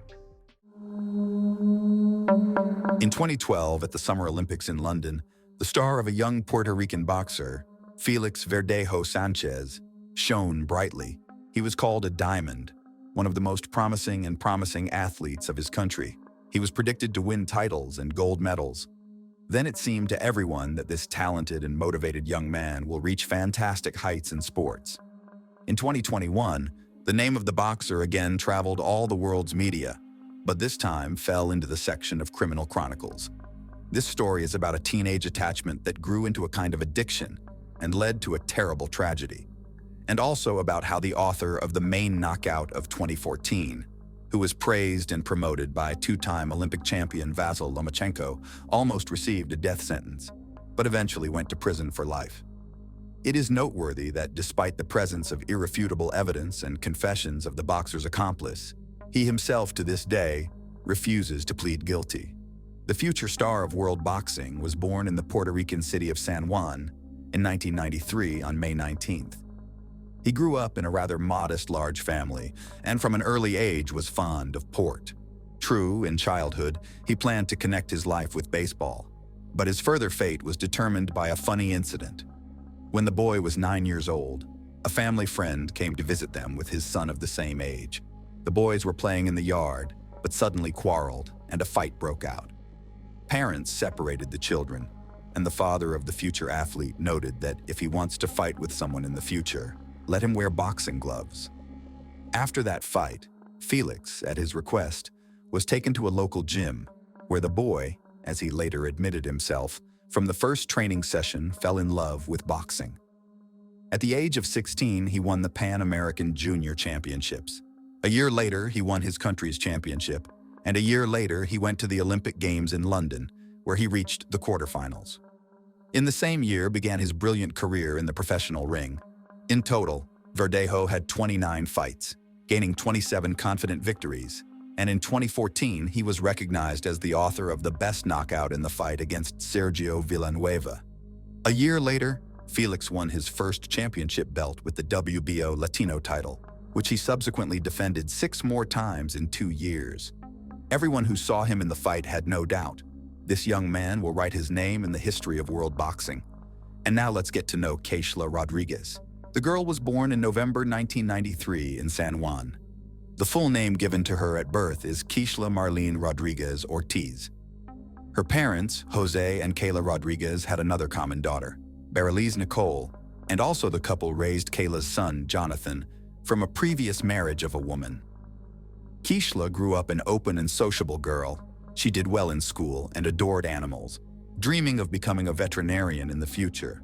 In 2012, at the Summer Olympics in London, the star of a young Puerto Rican boxer, Felix Verdejo Sanchez, shone brightly. He was called a diamond, one of the most promising athletes of his country. He was predicted to win titles and gold medals. Then it seemed to everyone that this talented and motivated young man will reach fantastic heights in sports. In 2021, the name of the boxer again traveled all the world's media, but this time fell into the section of criminal chronicles. This story is about a teenage attachment that grew into a kind of addiction and led to a terrible tragedy. and also about how the author of the main knockout of 2014, who was praised and promoted by two-time Olympic champion Vasyl Lomachenko, almost received a death sentence, but eventually went to prison for life. It is noteworthy that despite the presence of irrefutable evidence and confessions of the boxer's accomplice, he himself to this day refuses to plead guilty. The future star of world boxing was born in the Puerto Rican city of San Juan in 1993 on May 19th. He grew up in a rather modest large family and from an early age was fond of port. True, in childhood, he planned to connect his life with baseball, but his further fate was determined by a funny incident. When the boy was 9 years old, a family friend came to visit them with his son of the same age. The boys were playing in the yard, but suddenly quarreled and a fight broke out. Parents separated the children, and the father of the future athlete noted that if he wants to fight with someone in the future, let him wear boxing gloves. After that fight, Felix, at his request, was taken to a local gym, where the boy, as he later admitted himself, from the first training session fell in love with boxing. At the age of 16, he won the Pan American Junior Championships. A year later, he won his country's championship, and a year later, he went to the Olympic Games in London, where he reached the quarterfinals. In the same year began his brilliant career in the professional ring. In total, Verdejo had 29 fights, gaining 27 confident victories, and in 2014 he was recognized as the author of the best knockout in the fight against Sergio Villanueva. A year later, Felix won his first championship belt with the WBO Latino title, which he subsequently defended 6 more times in 2 years. Everyone who saw him in the fight had no doubt. This young man will write his name in the history of world boxing. And now let's get to know Keishla Rodriguez. The girl was born in November 1993 in San Juan. The full name given to her at birth is Keishla Marlene Rodriguez Ortiz. Her parents, Jose and Kayla Rodriguez, had another common daughter, Bereliz Nicole, and also the couple raised Kayla's son, Jonathan, from a previous marriage of a woman. Keishla grew up an open and sociable girl. She did well in school and adored animals, dreaming of becoming a veterinarian in the future.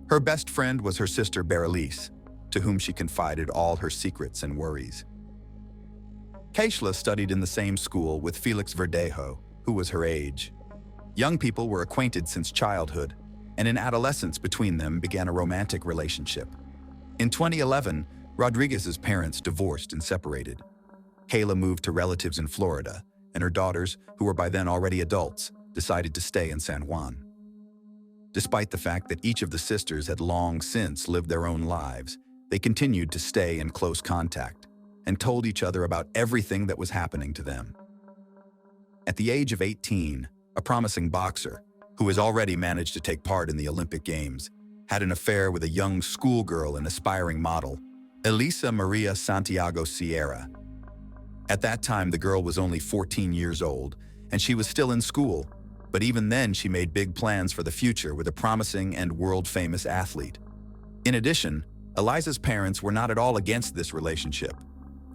Her best friend was her sister Bereliz, to whom she confided all her secrets and worries. Keishla studied in the same school with Felix Verdejo, who was her age. Young people were acquainted since childhood, and in adolescence between them began a romantic relationship. In 2011, Rodriguez's parents divorced and separated. Kayla moved to relatives in Florida, and her daughters, who were by then already adults, decided to stay in San Juan. Despite the fact that each of the sisters had long since lived their own lives, they continued to stay in close contact and told each other about everything that was happening to them. At the age of 18, a promising boxer, who has already managed to take part in the Olympic Games, had an affair with a young schoolgirl and aspiring model, Elisa Maria Santiago Sierra. At that time, the girl was only 14 years old, and she was still in school, but even then she made big plans for the future with a promising and world-famous athlete. In addition, Eliza's parents were not at all against this relationship.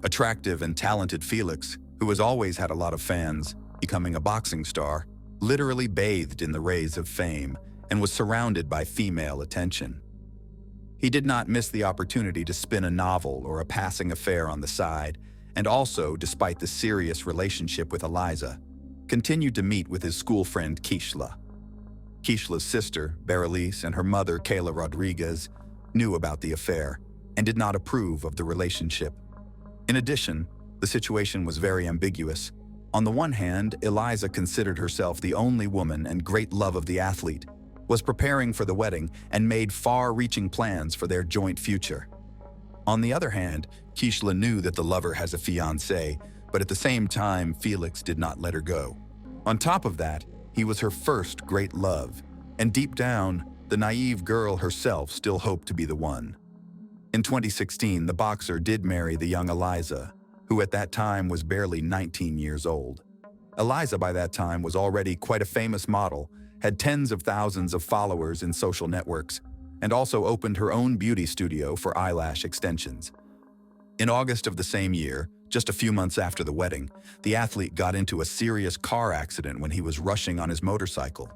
Attractive and talented Felix, who has always had a lot of fans, becoming a boxing star, literally bathed in the rays of fame and was surrounded by female attention. He did not miss the opportunity to spin a novel or a passing affair on the side, and also, despite the serious relationship with Eliza, continued to meet with his school friend Keishla. Keishla's sister, Bereliz, and her mother, Kayla Rodriguez, knew about the affair and did not approve of the relationship. In addition, the situation was very ambiguous. On the one hand, Eliza considered herself the only woman and great love of the athlete, was preparing for the wedding, and made far-reaching plans for their joint future. On the other hand, Keishla knew that the lover has a fiancé, but at the same time, Felix did not let her go. On top of that, he was her first great love, and deep down, the naive girl herself still hoped to be the one. In 2016, the boxer did marry the young Eliza, who at that time was barely 19 years old. Eliza by that time was already quite a famous model, had tens of thousands of followers in social networks, and also opened her own beauty studio for eyelash extensions. In August of the same year, just a few months after the wedding, the athlete got into a serious car accident when he was rushing on his motorcycle.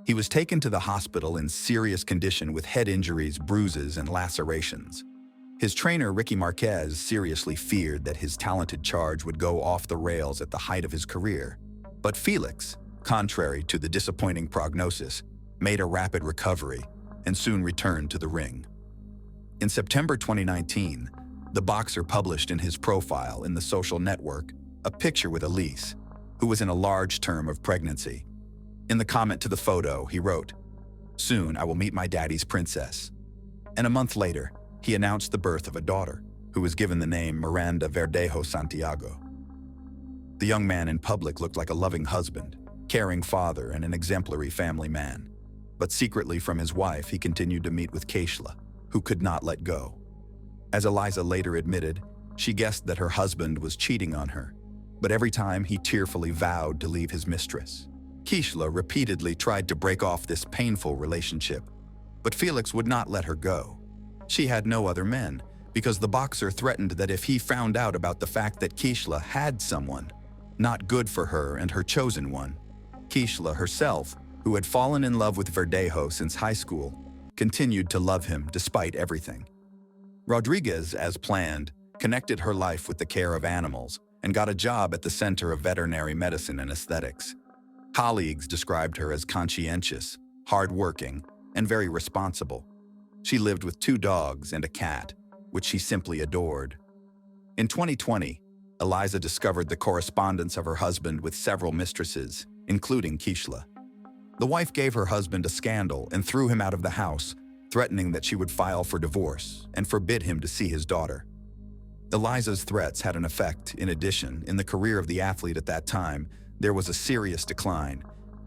He was taken to the hospital in serious condition with head injuries, bruises, and lacerations. His trainer, Ricky Marquez, seriously feared that his talented charge would go off the rails at the height of his career. But Felix, contrary to the disappointing prognosis, made a rapid recovery and soon returned to the ring. In September 2019, the boxer published in his profile in the social network a picture with Elise, who was in a large term of pregnancy. In the comment to the photo, he wrote, "Soon I will meet my daddy's princess." And a month later, he announced the birth of a daughter, who was given the name Miranda Verdejo Santiago. The young man in public looked like a loving husband, caring father, and an exemplary family man. But secretly from his wife, he continued to meet with Keishla, who could not let go. As Eliza later admitted, she guessed that her husband was cheating on her, but every time he tearfully vowed to leave his mistress. Keishla repeatedly tried to break off this painful relationship, but Felix would not let her go. She had no other men, because the boxer threatened that if he found out about the fact that Keishla had someone, not good for her and her chosen one, Keishla herself, who had fallen in love with Verdejo since high school, continued to love him despite everything. Rodriguez, as planned, connected her life with the care of animals and got a job at the Center of Veterinary Medicine and Aesthetics. Colleagues described her as conscientious, hardworking, and very responsible. She lived with 2 dogs and a cat, which she simply adored. In 2020, Eliza discovered the correspondence of her husband with several mistresses, including Keishla. The wife gave her husband a scandal and threw him out of the house, threatening that she would file for divorce and forbid him to see his daughter. Eliza's threats had an effect. In addition, in the career of the athlete at that time, there was a serious decline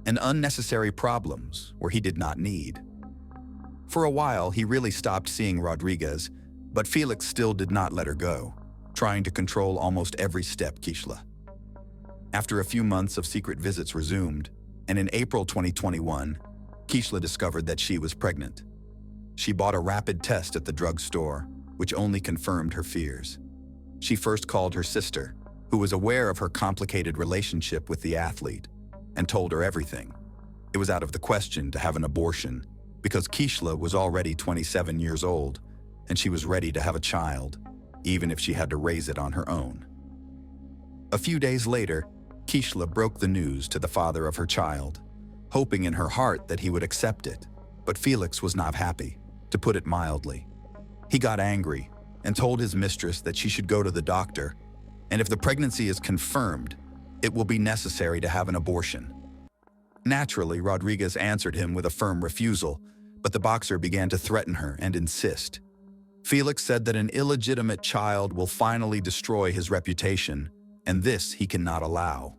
and unnecessary problems where he did not need. For a while, he really stopped seeing Rodriguez, but Felix still did not let her go, trying to control almost every step Keishla. After a few months of secret visits resumed, and in April 2021, Keishla discovered that she was pregnant. She bought a rapid test at the drugstore, which only confirmed her fears. She first called her sister, who was aware of her complicated relationship with the athlete, and told her everything. It was out of the question to have an abortion, because Keishla was already 27 years old, and she was ready to have a child, even if she had to raise it on her own. A few days later, Keishla broke the news to the father of her child, hoping in her heart that he would accept it. But Felix was not happy, to put it mildly. He got angry and told his mistress that she should go to the doctor, and if the pregnancy is confirmed, it will be necessary to have an abortion. Naturally, Rodriguez answered him with a firm refusal, but the boxer began to threaten her and insist. Felix said that an illegitimate child will finally destroy his reputation, and this he cannot allow.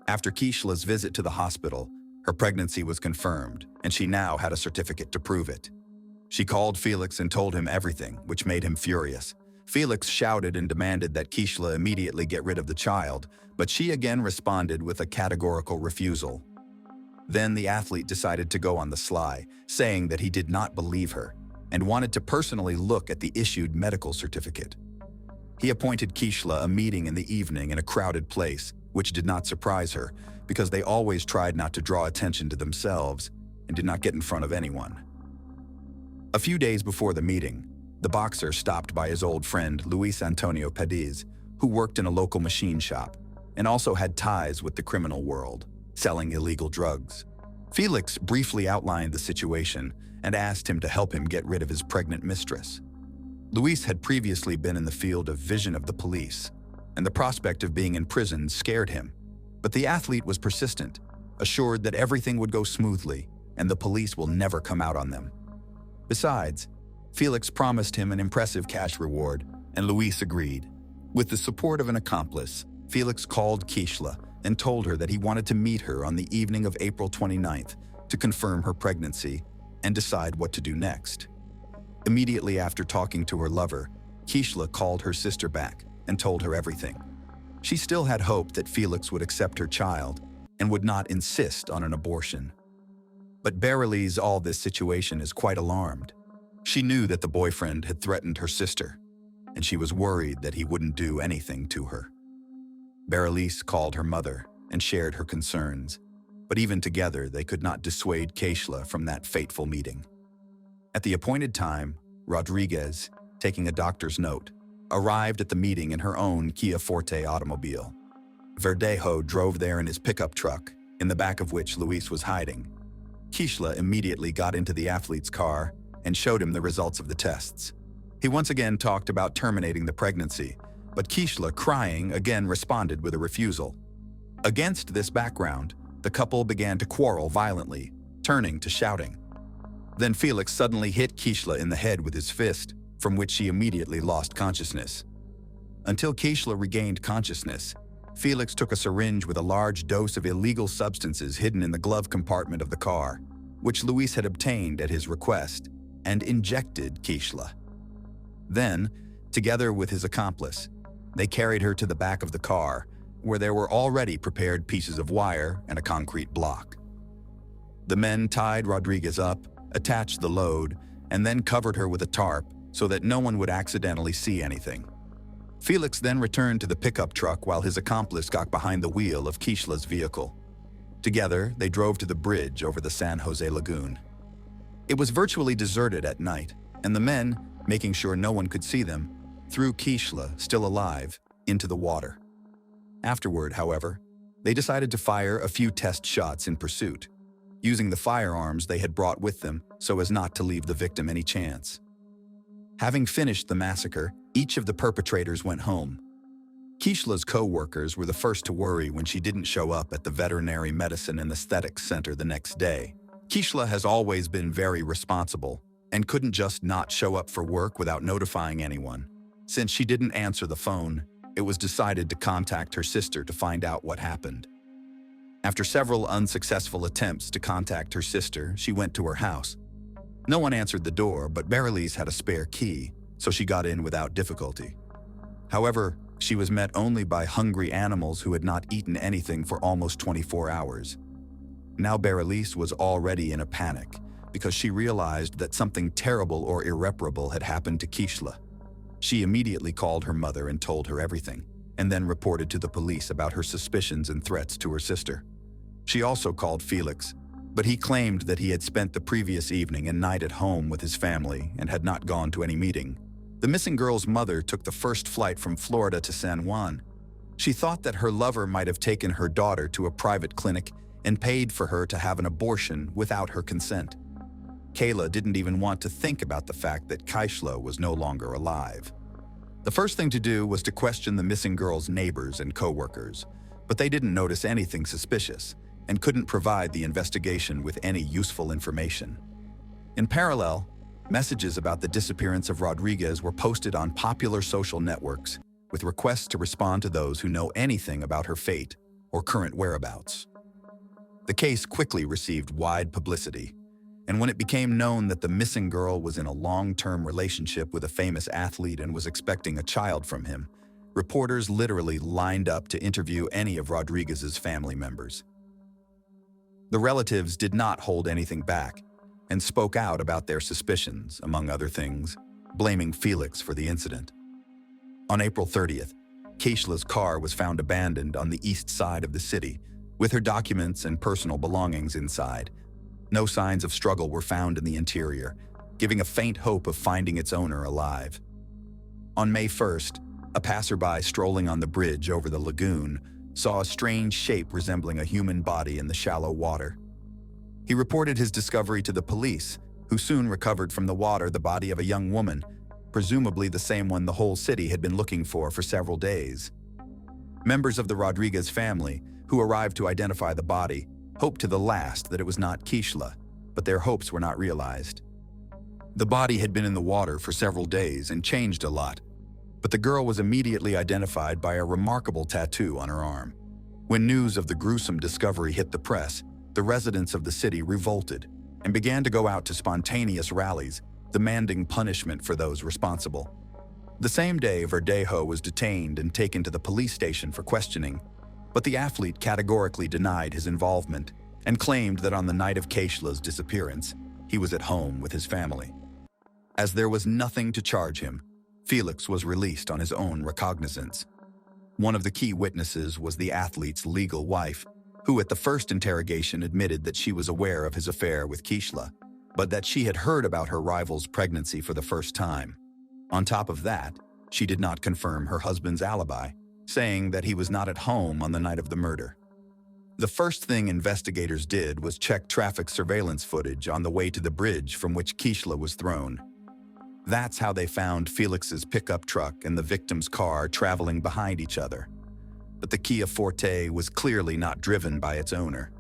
After Keishla's visit to the hospital, her pregnancy was confirmed, and she now had a certificate to prove it. She called Felix and told him everything, which made him furious. Felix shouted and demanded that Keishla immediately get rid of the child, but she again responded with a categorical refusal. Then the athlete decided to go on the sly, saying that he did not believe her and wanted to personally look at the issued medical certificate. He appointed Keishla a meeting in the evening in a crowded place, which did not surprise her because they always tried not to draw attention to themselves and did not get in front of anyone. A few days before the meeting, the boxer stopped by his old friend Luis Antonio Padiz, who worked in a local machine shop and also had ties with the criminal world, selling illegal drugs. Felix briefly outlined the situation and asked him to help him get rid of his pregnant mistress. Luis had previously been in the field of vision of the police, and the prospect of being in prison scared him. But the athlete was persistent, assured that everything would go smoothly and the police will never come out on them. Besides, Felix promised him an impressive cash reward, and Luis agreed. With the support of an accomplice, Felix called Keishla and told her that he wanted to meet her on the evening of April 29th to confirm her pregnancy and decide what to do next. Immediately after talking to her lover, Keishla called her sister back and told her everything. She still had hope that Felix would accept her child and would not insist on an abortion. But Berylise all this situation is quite alarmed. She knew that the boyfriend had threatened her sister, and she was worried that he wouldn't do anything to her. Berylise called her mother and shared her concerns, but even together they could not dissuade Keishla from that fateful meeting. At the appointed time, Rodriguez, taking a doctor's note, arrived at the meeting in her own Kia Forte automobile. Verdejo drove there in his pickup truck, in the back of which Luis was hiding. Keishla immediately got into the athlete's car and showed him the results of the tests. He once again talked about terminating the pregnancy, but Keishla, crying, again responded with a refusal. Against this background, the couple began to quarrel violently, turning to shouting. Then Felix suddenly hit Keishla in the head with his fist, from which she immediately lost consciousness. Until Keishla regained consciousness, Felix took a syringe with a large dose of illegal substances hidden in the glove compartment of the car, which Luis had obtained at his request, and injected Keishla. Then, together with his accomplice, they carried her to the back of the car, where there were already prepared pieces of wire and a concrete block. The men tied Rodriguez up, attached the load, and then covered her with a tarp so that no one would accidentally see anything. Felix then returned to the pickup truck while his accomplice got behind the wheel of Keishla's vehicle. Together, they drove to the bridge over the San Jose Lagoon. It was virtually deserted at night, and the men, making sure no one could see them, threw Keishla, still alive, into the water. Afterward, however, they decided to fire a few test shots in pursuit, using the firearms they had brought with them so as not to leave the victim any chance. Having finished the massacre, each of the perpetrators went home. Keishla's co-workers were the first to worry when she didn't show up at the Veterinary Medicine and Aesthetics Center the next day. Keishla has always been very responsible and couldn't just not show up for work without notifying anyone. Since she didn't answer the phone, it was decided to contact her sister to find out what happened. After several unsuccessful attempts to contact her sister, she went to her house. No one answered the door, but Berelice had a spare key, so she got in without difficulty. However, she was met only by hungry animals who had not eaten anything for almost 24 hours. Now Berelice was already in a panic because she realized that something terrible or irreparable had happened to Keishla. She immediately called her mother and told her everything, and then reported to the police about her suspicions and threats to her sister. She also called Felix, but he claimed that he had spent the previous evening and night at home with his family and had not gone to any meeting. The missing girl's mother took the first flight from Florida to San Juan. She thought that her lover might have taken her daughter to a private clinic and paid for her to have an abortion without her consent. Kayla didn't even want to think about the fact that Keishla was no longer alive. The first thing to do was to question the missing girl's neighbors and co-workers, but they didn't notice anything suspicious and couldn't provide the investigation with any useful information. In parallel, messages about the disappearance of Rodriguez were posted on popular social networks with requests to respond to those who know anything about her fate or current whereabouts. The case quickly received wide publicity, and when it became known that the missing girl was in a long-term relationship with a famous athlete and was expecting a child from him, reporters literally lined up to interview any of Rodriguez's family members. The relatives did not hold anything back and spoke out about their suspicions, among other things, blaming Felix for the incident. On April 30th, Keishla's car was found abandoned on the east side of the city, with her documents and personal belongings inside. No signs of struggle were found in the interior, giving a faint hope of finding its owner alive. On May 1st, a passerby strolling on the bridge over the lagoon saw a strange shape resembling a human body in the shallow water. He reported his discovery to the police, who soon recovered from the water the body of a young woman, presumably the same one the whole city had been looking for several days. Members of the Rodriguez family, who arrived to identify the body, hoped to the last that it was not Keishla, but their hopes were not realized. The body had been in the water for several days and changed a lot, but the girl was immediately identified by a remarkable tattoo on her arm. When news of the gruesome discovery hit the press, the residents of the city revolted and began to go out to spontaneous rallies, demanding punishment for those responsible. The same day, Verdejo was detained and taken to the police station for questioning, but the athlete categorically denied his involvement and claimed that on the night of Keishla's disappearance, he was at home with his family. As there was nothing to charge him, Felix was released on his own recognizance. One of the key witnesses was the athlete's legal wife, who at the first interrogation admitted that she was aware of his affair with Keishla, but that she had heard about her rival's pregnancy for the first time. On top of that, she did not confirm her husband's alibi, saying that he was not at home on the night of the murder. The first thing investigators did was check traffic surveillance footage on the way to the bridge from which Keishla was thrown. That's how they found Felix's pickup truck and the victim's car traveling behind each other. But the Kia Forte was clearly not driven by its owner.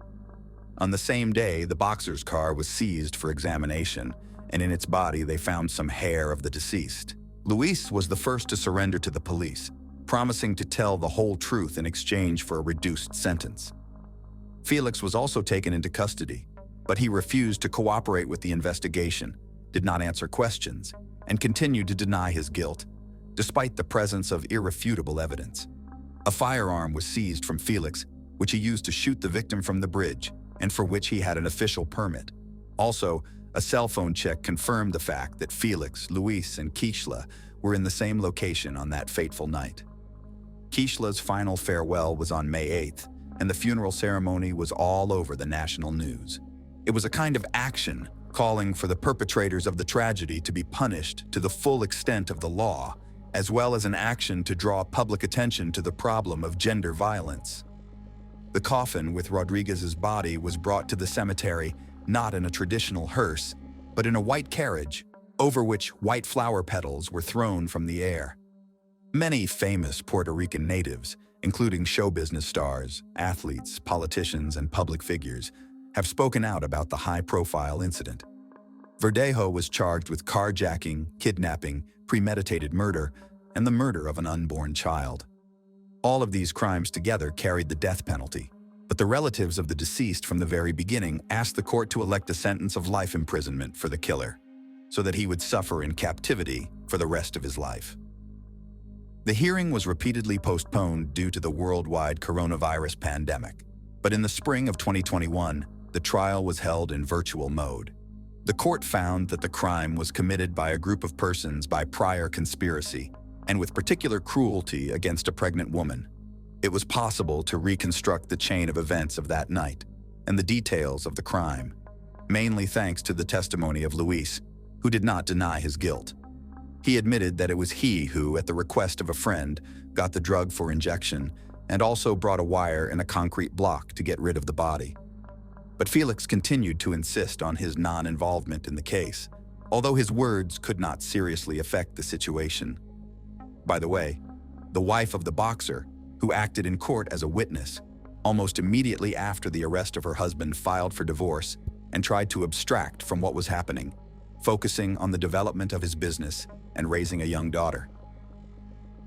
On the same day, the boxer's car was seized for examination, and in its body they found some hair of the deceased. Luis was the first to surrender to the police, promising to tell the whole truth in exchange for a reduced sentence. Felix was also taken into custody, but he refused to cooperate with the investigation, did not answer questions, and continued to deny his guilt, despite the presence of irrefutable evidence. A firearm was seized from Felix, which he used to shoot the victim from the bridge, and for which he had an official permit. Also, a cell phone check confirmed the fact that Felix, Luis, and Keishla were in the same location on that fateful night. Keishla's final farewell was on May 8th, and the funeral ceremony was all over the national news. It was a kind of action calling for the perpetrators of the tragedy to be punished to the full extent of the law, as well as an action to draw public attention to the problem of gender violence. The coffin with Rodriguez's body was brought to the cemetery not in a traditional hearse, but in a white carriage, over which white flower petals were thrown from the air. Many famous Puerto Rican natives, including show business stars, athletes, politicians, and public figures, have spoken out about the high-profile incident. Verdejo was charged with carjacking, kidnapping, premeditated murder, and the murder of an unborn child. All of these crimes together carried the death penalty, but the relatives of the deceased from the very beginning asked the court to elect a sentence of life imprisonment for the killer, so that he would suffer in captivity for the rest of his life. The hearing was repeatedly postponed due to the worldwide coronavirus pandemic, but in the spring of 2021, the trial was held in virtual mode. The court found that the crime was committed by a group of persons by prior conspiracy and with particular cruelty against a pregnant woman. It was possible to reconstruct the chain of events of that night and the details of the crime, mainly thanks to the testimony of Luis, who did not deny his guilt. He admitted that it was he who, at the request of a friend, got the drug for injection and also brought a wire and a concrete block to get rid of the body. But Felix continued to insist on his non-involvement in the case, although his words could not seriously affect the situation. By the way, the wife of the boxer, who acted in court as a witness, almost immediately after the arrest of her husband filed for divorce and tried to abstract from what was happening, focusing on the development of his business and raising a young daughter.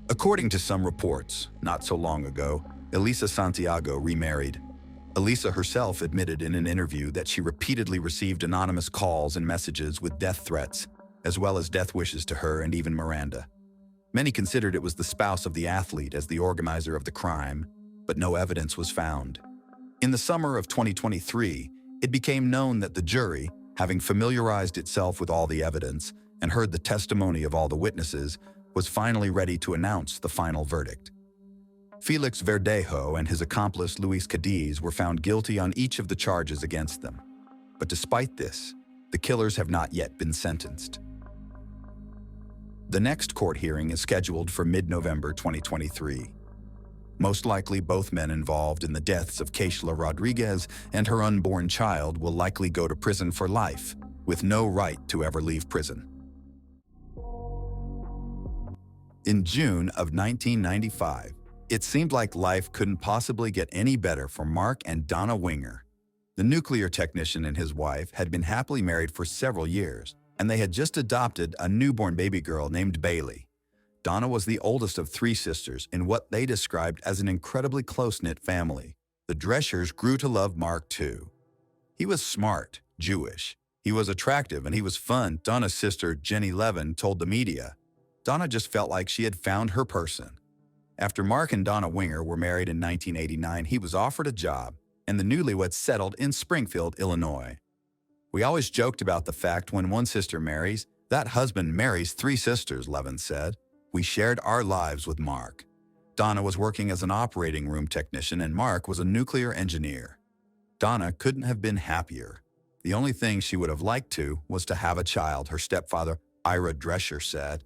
According to some reports, not so long ago, Elisa Santiago remarried. Elisa herself admitted in an interview that she repeatedly received anonymous calls and messages with death threats, as well as death wishes to her and even Miranda. Many considered it was the spouse of the athlete as the organizer of the crime, but no evidence was found. In the summer of 2023, it became known that the jury, having familiarized itself with all the evidence and heard the testimony of all the witnesses, was finally ready to announce the final verdict. Felix Verdejo and his accomplice Luis Cadiz were found guilty on each of the charges against them. But despite this, the killers have not yet been sentenced. The next court hearing is scheduled for mid-November 2023. Most likely, both men involved in the deaths of Keishla Rodriguez and her unborn child will likely go to prison for life, with no right to ever leave prison. In June of 1995, it seemed like life couldn't possibly get any better for Mark and Donna Winger. The nuclear technician and his wife had been happily married for several years, and they had just adopted a newborn baby girl named Bailey. Donna was the oldest of three sisters in what they described as an incredibly close-knit family. The Dreschers grew to love Mark too. He was smart, Jewish. He was attractive and he was fun, Donna's sister Jenny Levin told the media. Donna just felt like she had found her person. After Mark and Donna Winger were married in 1989, he was offered a job, and the newlyweds settled in Springfield, Illinois. We always joked about the fact when one sister marries, that husband marries three sisters, Levin said. We shared our lives with Mark. Donna was working as an operating room technician and Mark was a nuclear engineer. Donna couldn't have been happier. The only thing she would have liked to was to have a child, her stepfather, Ira Drescher, said.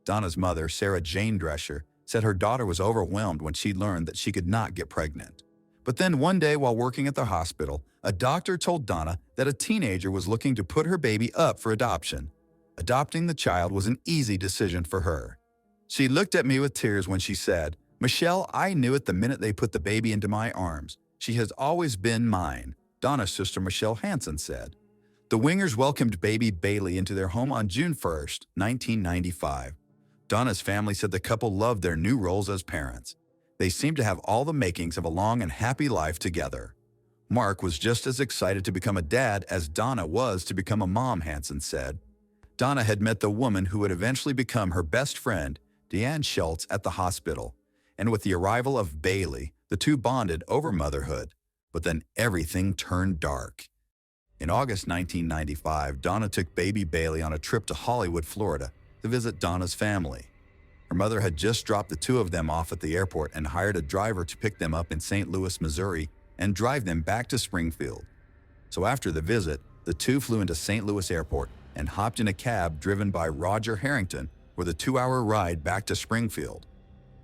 Donna's mother, Sarah Jane Drescher, said her daughter was overwhelmed when she learned that she could not get pregnant. But then one day while working at the hospital, a doctor told Donna that a teenager was looking to put her baby up for adoption. Adopting the child was an easy decision for her. She looked at me with tears when she said, "Michelle, I knew it the minute they put the baby into my arms. She has always been mine," Donna's sister Michelle Hansen said. The Wingers welcomed baby Bailey into their home on June 1st, 1995. Donna's family said the couple loved their new roles as parents. They seemed to have all the makings of a long and happy life together. Mark was just as excited to become a dad as Donna was to become a mom, Hansen said. Donna had met the woman who would eventually become her best friend, Deanne Schultz, at the hospital, and with the arrival of Bailey, the two bonded over motherhood. But then everything turned dark. In August 1995, Donna took baby Bailey on a trip to Hollywood, Florida, to visit Donna's family. Her mother had just dropped the two of them off at the airport and hired a driver to pick them up in St. Louis, Missouri, and drive them back to Springfield. So after the visit, the two flew into St. Louis Airport and hopped in a cab driven by Roger Harrington for the 2-hour ride back to Springfield.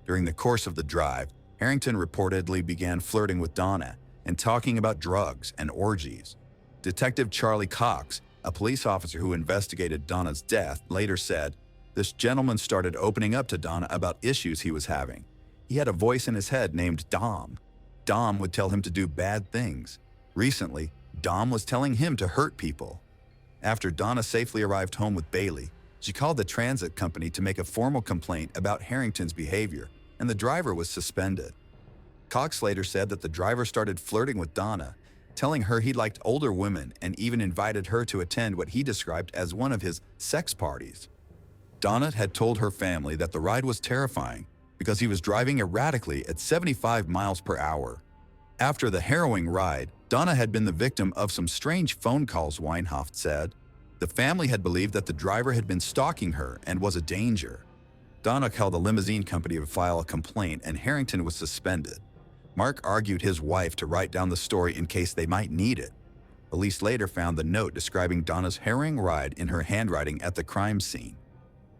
During the course of the drive, Harrington reportedly began flirting with Donna and talking about drugs and orgies. Detective Charlie Cox, a police officer who investigated Donna's death, later said, "This gentleman started opening up to Donna about issues he was having. He had a voice in his head named Dom. Dom would tell him to do bad things. Recently, Dom was telling him to hurt people." After Donna safely arrived home with Bailey, she called the transit company to make a formal complaint about Harrington's behavior, and the driver was suspended. Cox later said that the driver started flirting with Donna, telling her he liked older women and even invited her to attend what he described as one of his sex parties. Donna had told her family that the ride was terrifying because he was driving erratically at 75 miles per hour. After the harrowing ride, Donna had been the victim of some strange phone calls, Weinhoft said. The family had believed that the driver had been stalking her and was a danger. Donna called a limousine company to file a complaint, and Harrington was suspended. Mark argued his wife to write down the story in case they might need it. Police later found the note describing Donna's harrowing ride in her handwriting at the crime scene.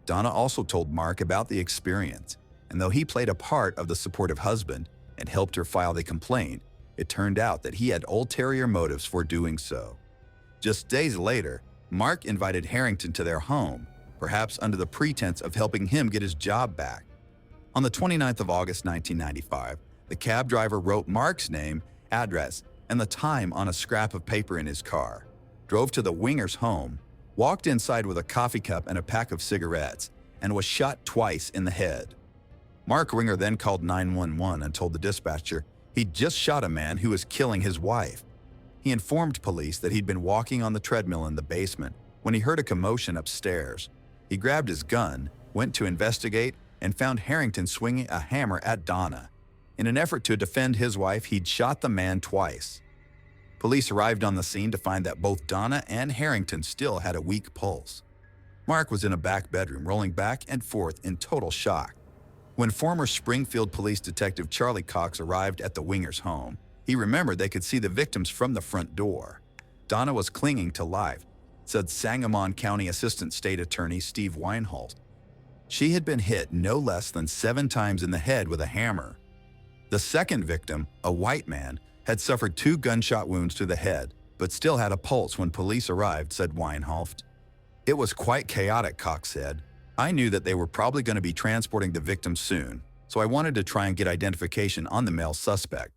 Donna also told Mark about the experience, and though he played a part of the supportive husband and helped her file the complaint, it turned out that he had ulterior motives for doing so. Just days later, Mark invited Harrington to their home, perhaps under the pretense of helping him get his job back. On the 29th of August 1995, the cab driver wrote Mark's name, address, and the time on a scrap of paper in his car, drove to the Wingers' home, walked inside with a coffee cup and a pack of cigarettes, and was shot twice in the head. Mark Winger then called 911 and told the dispatcher he'd just shot a man who was killing his wife. He informed police that he'd been walking on the treadmill in the basement when he heard a commotion upstairs. He grabbed his gun, went to investigate, and found Harrington swinging a hammer at Donna. In an effort to defend his wife, he'd shot the man twice. Police arrived on the scene to find that both Donna and Harrington still had a weak pulse. Mark was in a back bedroom, rolling back and forth in total shock. When former Springfield Police Detective Charlie Cox arrived at the Wingers' home, he remembered they could see the victims from the front door. Donna was clinging to life, said Sangamon County Assistant State Attorney Steve Weinholt. She had been hit no less than 7 times in the head with a hammer. The second victim, a white man, had suffered 2 gunshot wounds to the head, but still had a pulse when police arrived, said Weinholt. It was quite chaotic, Cox said. I knew that they were probably going to be transporting the victim soon, so I wanted to try and get identification on the male suspect.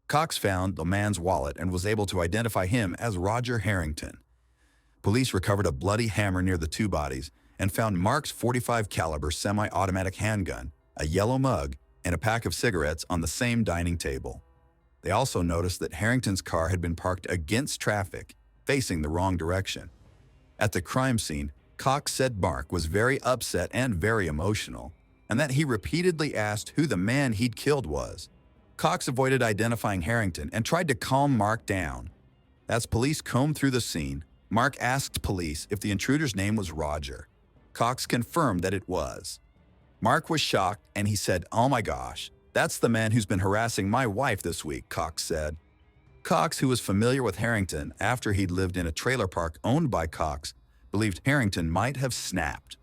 Cox found the man's wallet and was able to identify him as Roger Harrington. Police recovered a bloody hammer near the 2 bodies and found Mark's .45 caliber semi-automatic handgun, a yellow mug, and a pack of cigarettes on the same dining table. They also noticed that Harrington's car had been parked against traffic, facing the wrong direction. At the crime scene, Cox said Mark was very upset and very emotional, and that he repeatedly asked who the man he'd killed was. Cox avoided identifying Harrington and tried to calm Mark down. As police combed through the scene, Mark asked police if the intruder's name was Roger. Cox confirmed that it was. Mark was shocked and he said, "Oh my gosh, that's the man who's been harassing my wife this week," Cox said. Cox, who was familiar with Harrington after he'd lived in a trailer park owned by Cox, believed Harrington might have snapped.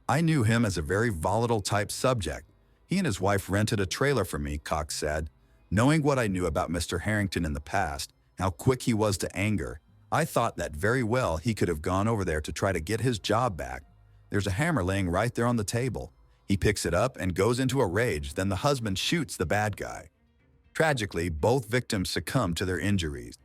I knew him as a very volatile type subject. He and his wife rented a trailer for me, Cox said. Knowing what I knew about Mr. Harrington in the past, how quick he was to anger, I thought that very well he could have gone over there to try to get his job back. There's a hammer laying right there on the table. He picks it up and goes into a rage, then the husband shoots the bad guy. Tragically, both victims succumbed to their injuries.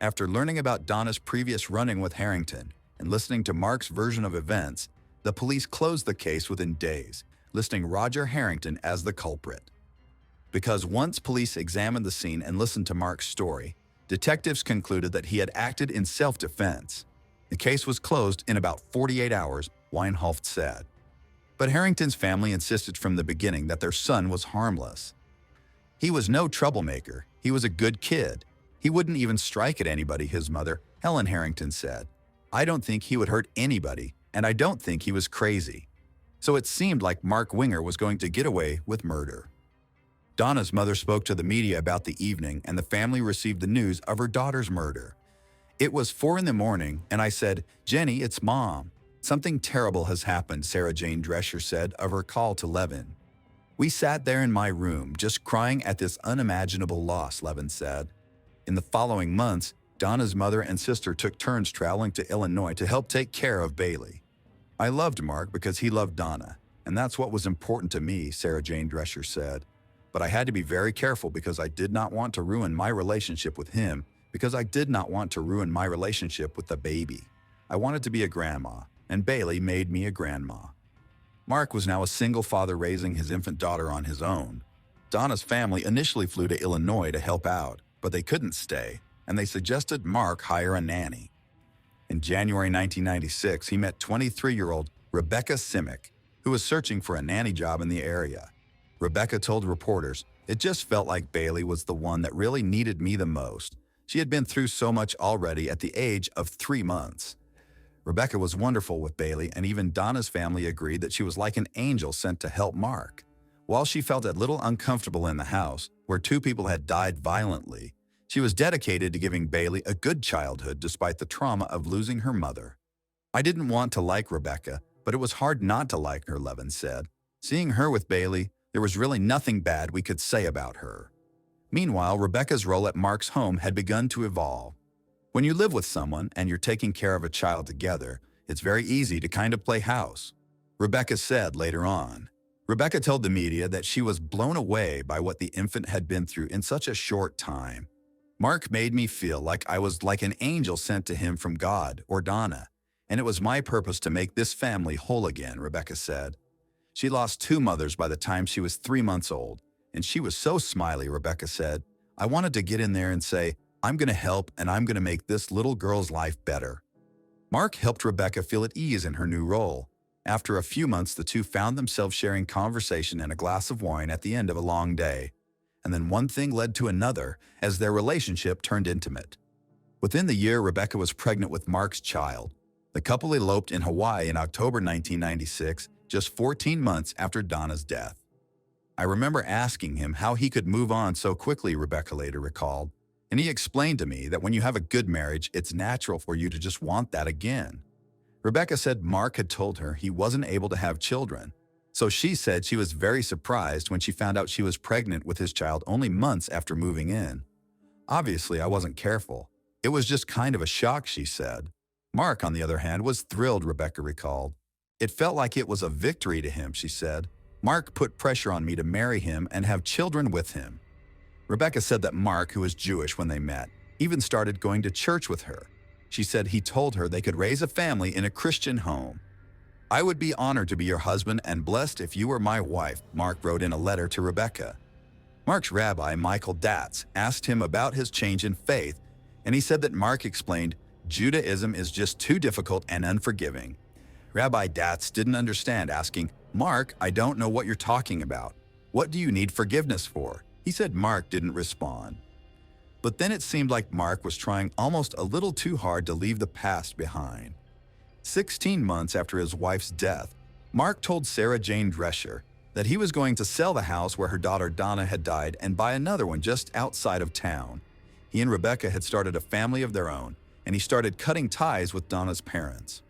After learning about Donna's previous run-in with Harrington and listening to Mark's version of events, the police closed the case within days, listing Roger Harrington as the culprit. Because once police examined the scene and listened to Mark's story, detectives concluded that he had acted in self-defense. The case was closed in about 48 hours, Weinhoft said. But Harrington's family insisted from the beginning that their son was harmless. He was no troublemaker. He was a good kid. He wouldn't even strike at anybody, his mother, Helen Harrington, said. I don't think he would hurt anybody, and I don't think he was crazy. So it seemed like Mark Winger was going to get away with murder. Donna's mother spoke to the media about the evening, and the family received the news of her daughter's murder. It was 4 a.m, and I said, "Jenny, it's Mom. Something terrible has happened," Sarah Jane Drescher said of her call to Levin. "We sat there in my room, just crying at this unimaginable loss," Levin said. In the following months, Donna's mother and sister took turns traveling to Illinois to help take care of Bailey. "I loved Mark because he loved Donna, and that's what was important to me," Sarah Jane Drescher said. "But I had to be very careful because I did not want to ruin my relationship with him, because I did not want to ruin my relationship with the baby. I wanted to be a grandma, and Bailey made me a grandma." Mark was now a single father raising his infant daughter on his own. Donna's family initially flew to Illinois to help out, but they couldn't stay, and they suggested Mark hire a nanny. In January 1996, he met 23-year-old Rebecca Simic, who was searching for a nanny job in the area. Rebecca told reporters, "It just felt like Bailey was the one that really needed me the most. She had been through so much already at the age of 3 months." Rebecca was wonderful with Bailey, and even Donna's family agreed that she was like an angel sent to help Mark. While she felt a little uncomfortable in the house, where 2 people had died violently, she was dedicated to giving Bailey a good childhood despite the trauma of losing her mother. "I didn't want to like Rebecca, but it was hard not to like her," Levin said. "Seeing her with Bailey, there was really nothing bad we could say about her." Meanwhile, Rebecca's role at Mark's home had begun to evolve. When you live with someone and you're taking care of a child together, it's very easy to kind of play house. Rebecca said later on. Rebecca told the media that she was blown away by what the infant had been through in such a short time. "Mark made me feel like I was like an angel sent to him from God or Donna, and it was my purpose to make this family whole again," Rebecca said. She lost 2 mothers by the time she was 3 months old, and she was so smiley, Rebecca said. "I wanted to get in there and say, I'm going to help and I'm going to make this little girl's life better." Mark helped Rebecca feel at ease in her new role. After a few months, the two found themselves sharing conversation and a glass of wine at the end of a long day. And then one thing led to another as their relationship turned intimate. Within the year, Rebecca was pregnant with Mark's child. The couple eloped in Hawaii in October 1996, just 14 months after Donna's death. "I remember asking him how he could move on so quickly," Rebecca later recalled. "And he explained to me that when you have a good marriage, it's natural for you to just want that again." Rebecca said Mark had told her he wasn't able to have children, so she said she was very surprised when she found out she was pregnant with his child only months after moving in. "Obviously, I wasn't careful. It was just kind of a shock," she said. Mark, on the other hand, was thrilled, Rebecca recalled. "It felt like it was a victory to him," she said. "Mark put pressure on me to marry him and have children with him." Rebecca said that Mark, who was Jewish when they met, even started going to church with her. She said he told her they could raise a family in a Christian home. "I would be honored to be your husband and blessed if you were my wife," Mark wrote in a letter to Rebecca. Mark's rabbi, Michael Datz, asked him about his change in faith, and he said that Mark explained, "Judaism is just too difficult and unforgiving." Rabbi Datz didn't understand, asking, "Mark, I don't know what you're talking about. What do you need forgiveness for?" He said Mark didn't respond. But then it seemed like Mark was trying almost a little too hard to leave the past behind. 16 months after his wife's death, Mark told Sarah Jane Drescher that he was going to sell the house where her daughter Donna had died and buy another one just outside of town. He and Rebecca had started a family of their own, and he started cutting ties with Donna's parents.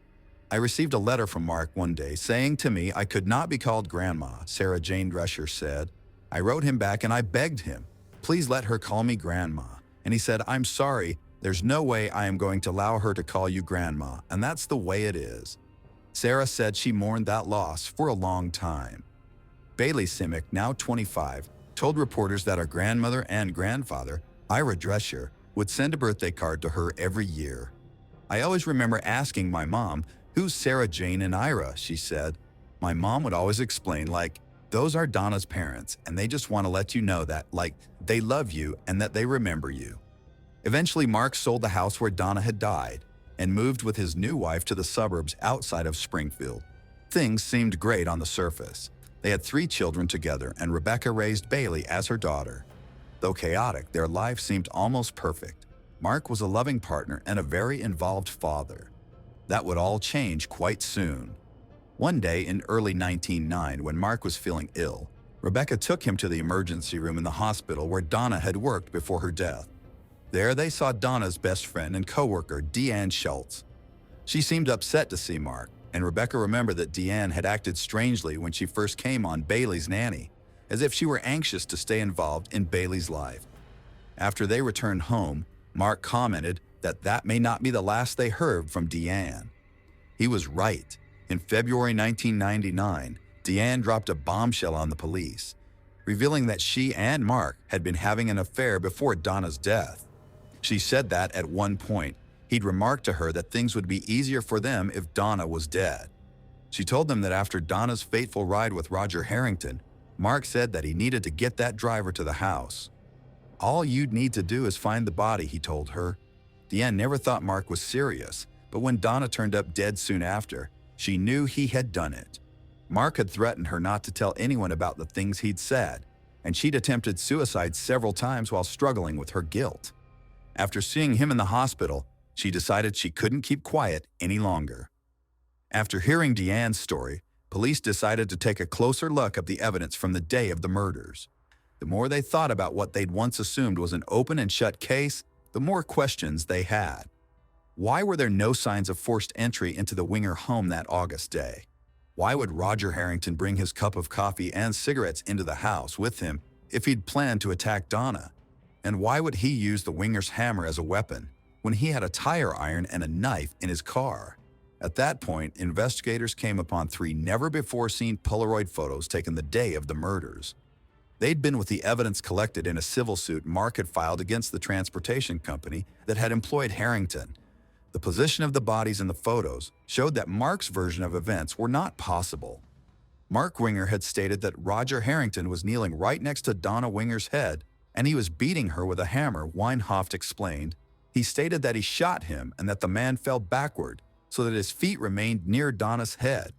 I received a letter from Mark one day saying to me I could not be called Grandma, Sarah Jane Drescher said. I wrote him back and I begged him, please let her call me Grandma. And he said, I'm sorry, there's no way I am going to allow her to call you Grandma, and that's the way it is. Sarah said she mourned that loss for a long time. Bailey Simic, now 25, told reporters that her grandmother and grandfather, Ira Drescher, would send a birthday card to her every year. I always remember asking my mom, who's Sarah Jane and Ira, she said. My mom would always explain, like, those are Donna's parents, and they just want to let you know that, like, they love you and that they remember you. Eventually, Mark sold the house where Donna had died and moved with his new wife to the suburbs outside of Springfield. Things seemed great on the surface. They had 3 children together, and Rebecca raised Bailey as her daughter. Though chaotic, their life seemed almost perfect. Mark was a loving partner and a very involved father. That would all change quite soon. One day in early 1909, when Mark was feeling ill, Rebecca took him to the emergency room in the hospital where Donna had worked before her death. There they saw Donna's best friend and co-worker, Deanne Schultz. She seemed upset to see Mark, and Rebecca remembered that Deanne had acted strangely when she first came on Bailey's nanny, as if she were anxious to stay involved in Bailey's life. After they returned home, Mark commented that may not be the last they heard from Deanne. He was right. In February 1999, Deanne dropped a bombshell on the police, revealing that she and Mark had been having an affair before Donna's death. She said that, at one point, he'd remarked to her that things would be easier for them if Donna was dead. She told them that after Donna's fateful ride with Roger Harrington, Mark said that he needed to get that driver to the house. All you'd need to do is find the body, he told her. Deanne never thought Mark was serious, but when Donna turned up dead soon after, she knew he had done it. Mark had threatened her not to tell anyone about the things he'd said, and she'd attempted suicide several times while struggling with her guilt. After seeing him in the hospital, she decided she couldn't keep quiet any longer. After hearing Deanne's story, police decided to take a closer look at the evidence from the day of the murders. The more they thought about what they'd once assumed was an open and shut case, the more questions they had. Why were there no signs of forced entry into the Winger home that August day? Why would Roger Harrington bring his cup of coffee and cigarettes into the house with him if he'd planned to attack Donna? And why would he use the Winger's hammer as a weapon when he had a tire iron and a knife in his car? At that point, investigators came upon 3 never-before-seen Polaroid photos taken the day of the murders. They'd been with the evidence collected in a civil suit Mark had filed against the transportation company that had employed Harrington. The position of the bodies in the photos showed that Mark's version of events were not possible. Mark Winger had stated that Roger Harrington was kneeling right next to Donna Winger's head, and he was beating her with a hammer, Weinhoft explained. He stated that he shot him and that the man fell backward so that his feet remained near Donna's head.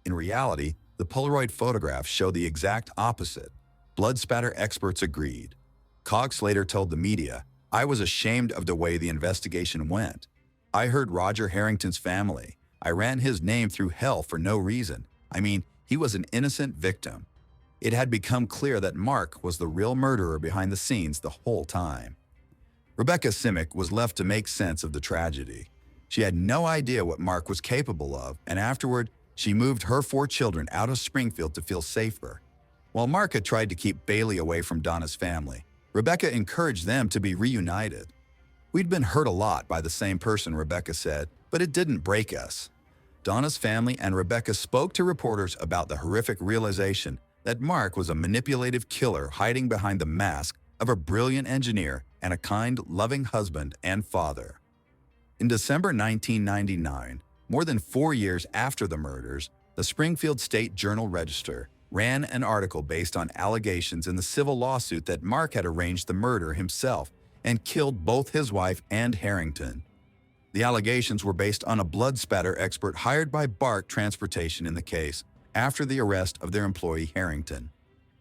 In reality, the Polaroid photographs show the exact opposite. Blood spatter experts agreed. Cox later told the media, I was ashamed of the way the investigation went. I heard Roger Harrington's family. I ran his name through hell for no reason. I mean, he was an innocent victim. It had become clear that Mark was the real murderer behind the scenes the whole time. Rebecca Simic was left to make sense of the tragedy. She had no idea what Mark was capable of, and afterward, she moved her 4 children out of Springfield to feel safer. While Mark had tried to keep Bailey away from Donna's family, Rebecca encouraged them to be reunited. We'd been hurt a lot by the same person, Rebecca said, but it didn't break us. Donna's family and Rebecca spoke to reporters about the horrific realization that Mark was a manipulative killer hiding behind the mask of a brilliant engineer and a kind, loving husband and father. In December 1999, more than 4 years after the murders, the Springfield State Journal-Register ran an article based on allegations in the civil lawsuit that Mark had arranged the murder himself and killed both his wife and Harrington. The allegations were based on a blood spatter expert hired by Bark Transportation in the case after the arrest of their employee Harrington.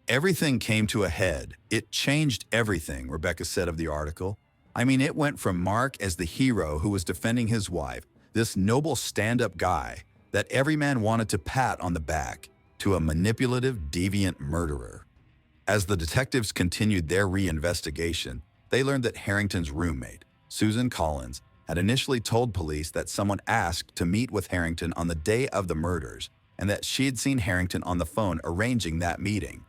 Everything came to a head. It changed everything, Rebecca said of the article. I mean, it went from Mark as the hero who was defending his wife, this noble stand-up guy that every man wanted to pat on the back, to a manipulative, deviant murderer. As the detectives continued their reinvestigation, they learned that Harrington's roommate, Susan Collins, had initially told police that someone asked to meet with Harrington on the day of the murders and that she had seen Harrington on the phone arranging that meeting.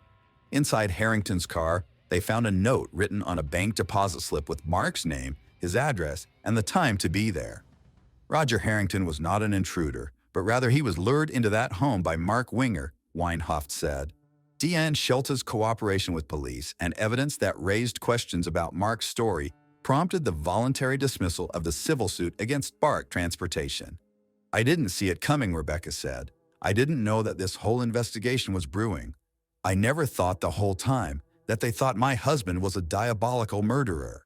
Inside Harrington's car, they found a note written on a bank deposit slip with Mark's name, his address, and the time to be there. Roger Harrington was not an intruder, but rather he was lured into that home by Mark Winger, Weinhoft said. Deanne Schultz's cooperation with police and evidence that raised questions about Mark's story prompted the voluntary dismissal of the civil suit against Bark Transportation. "I didn't see it coming," Rebecca said. "I didn't know that this whole investigation was brewing. I never thought the whole time that they thought my husband was a diabolical murderer."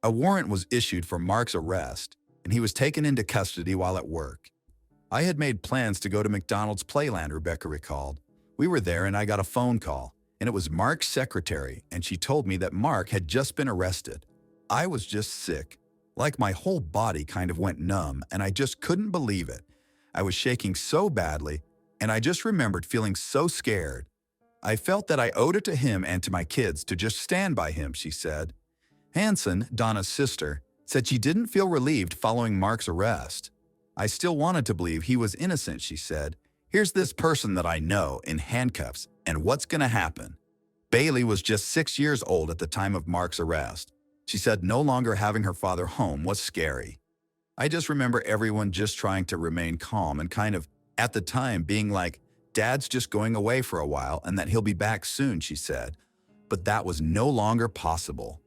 A warrant was issued for Mark's arrest, and he was taken into custody while at work. "I had made plans to go to McDonald's Playland," Rebecca recalled. "We were there and I got a phone call, and it was Mark's secretary, and she told me that Mark had just been arrested. I was just sick. Like my whole body kind of went numb, and I just couldn't believe it. I was shaking so badly, and I just remembered feeling so scared. I felt that I owed it to him and to my kids to just stand by him," she said. Hanson, Donna's sister, said she didn't feel relieved following Mark's arrest. "I still wanted to believe he was innocent," she said. "Here's this person that I know in handcuffs, and what's going to happen?" Bailey was just 6 years old at the time of Mark's arrest. She said no longer having her father home was scary. "I just remember everyone just trying to remain calm and kind of, at the time, being like, Dad's just going away for a while and that he'll be back soon," she said. But that was no longer possible.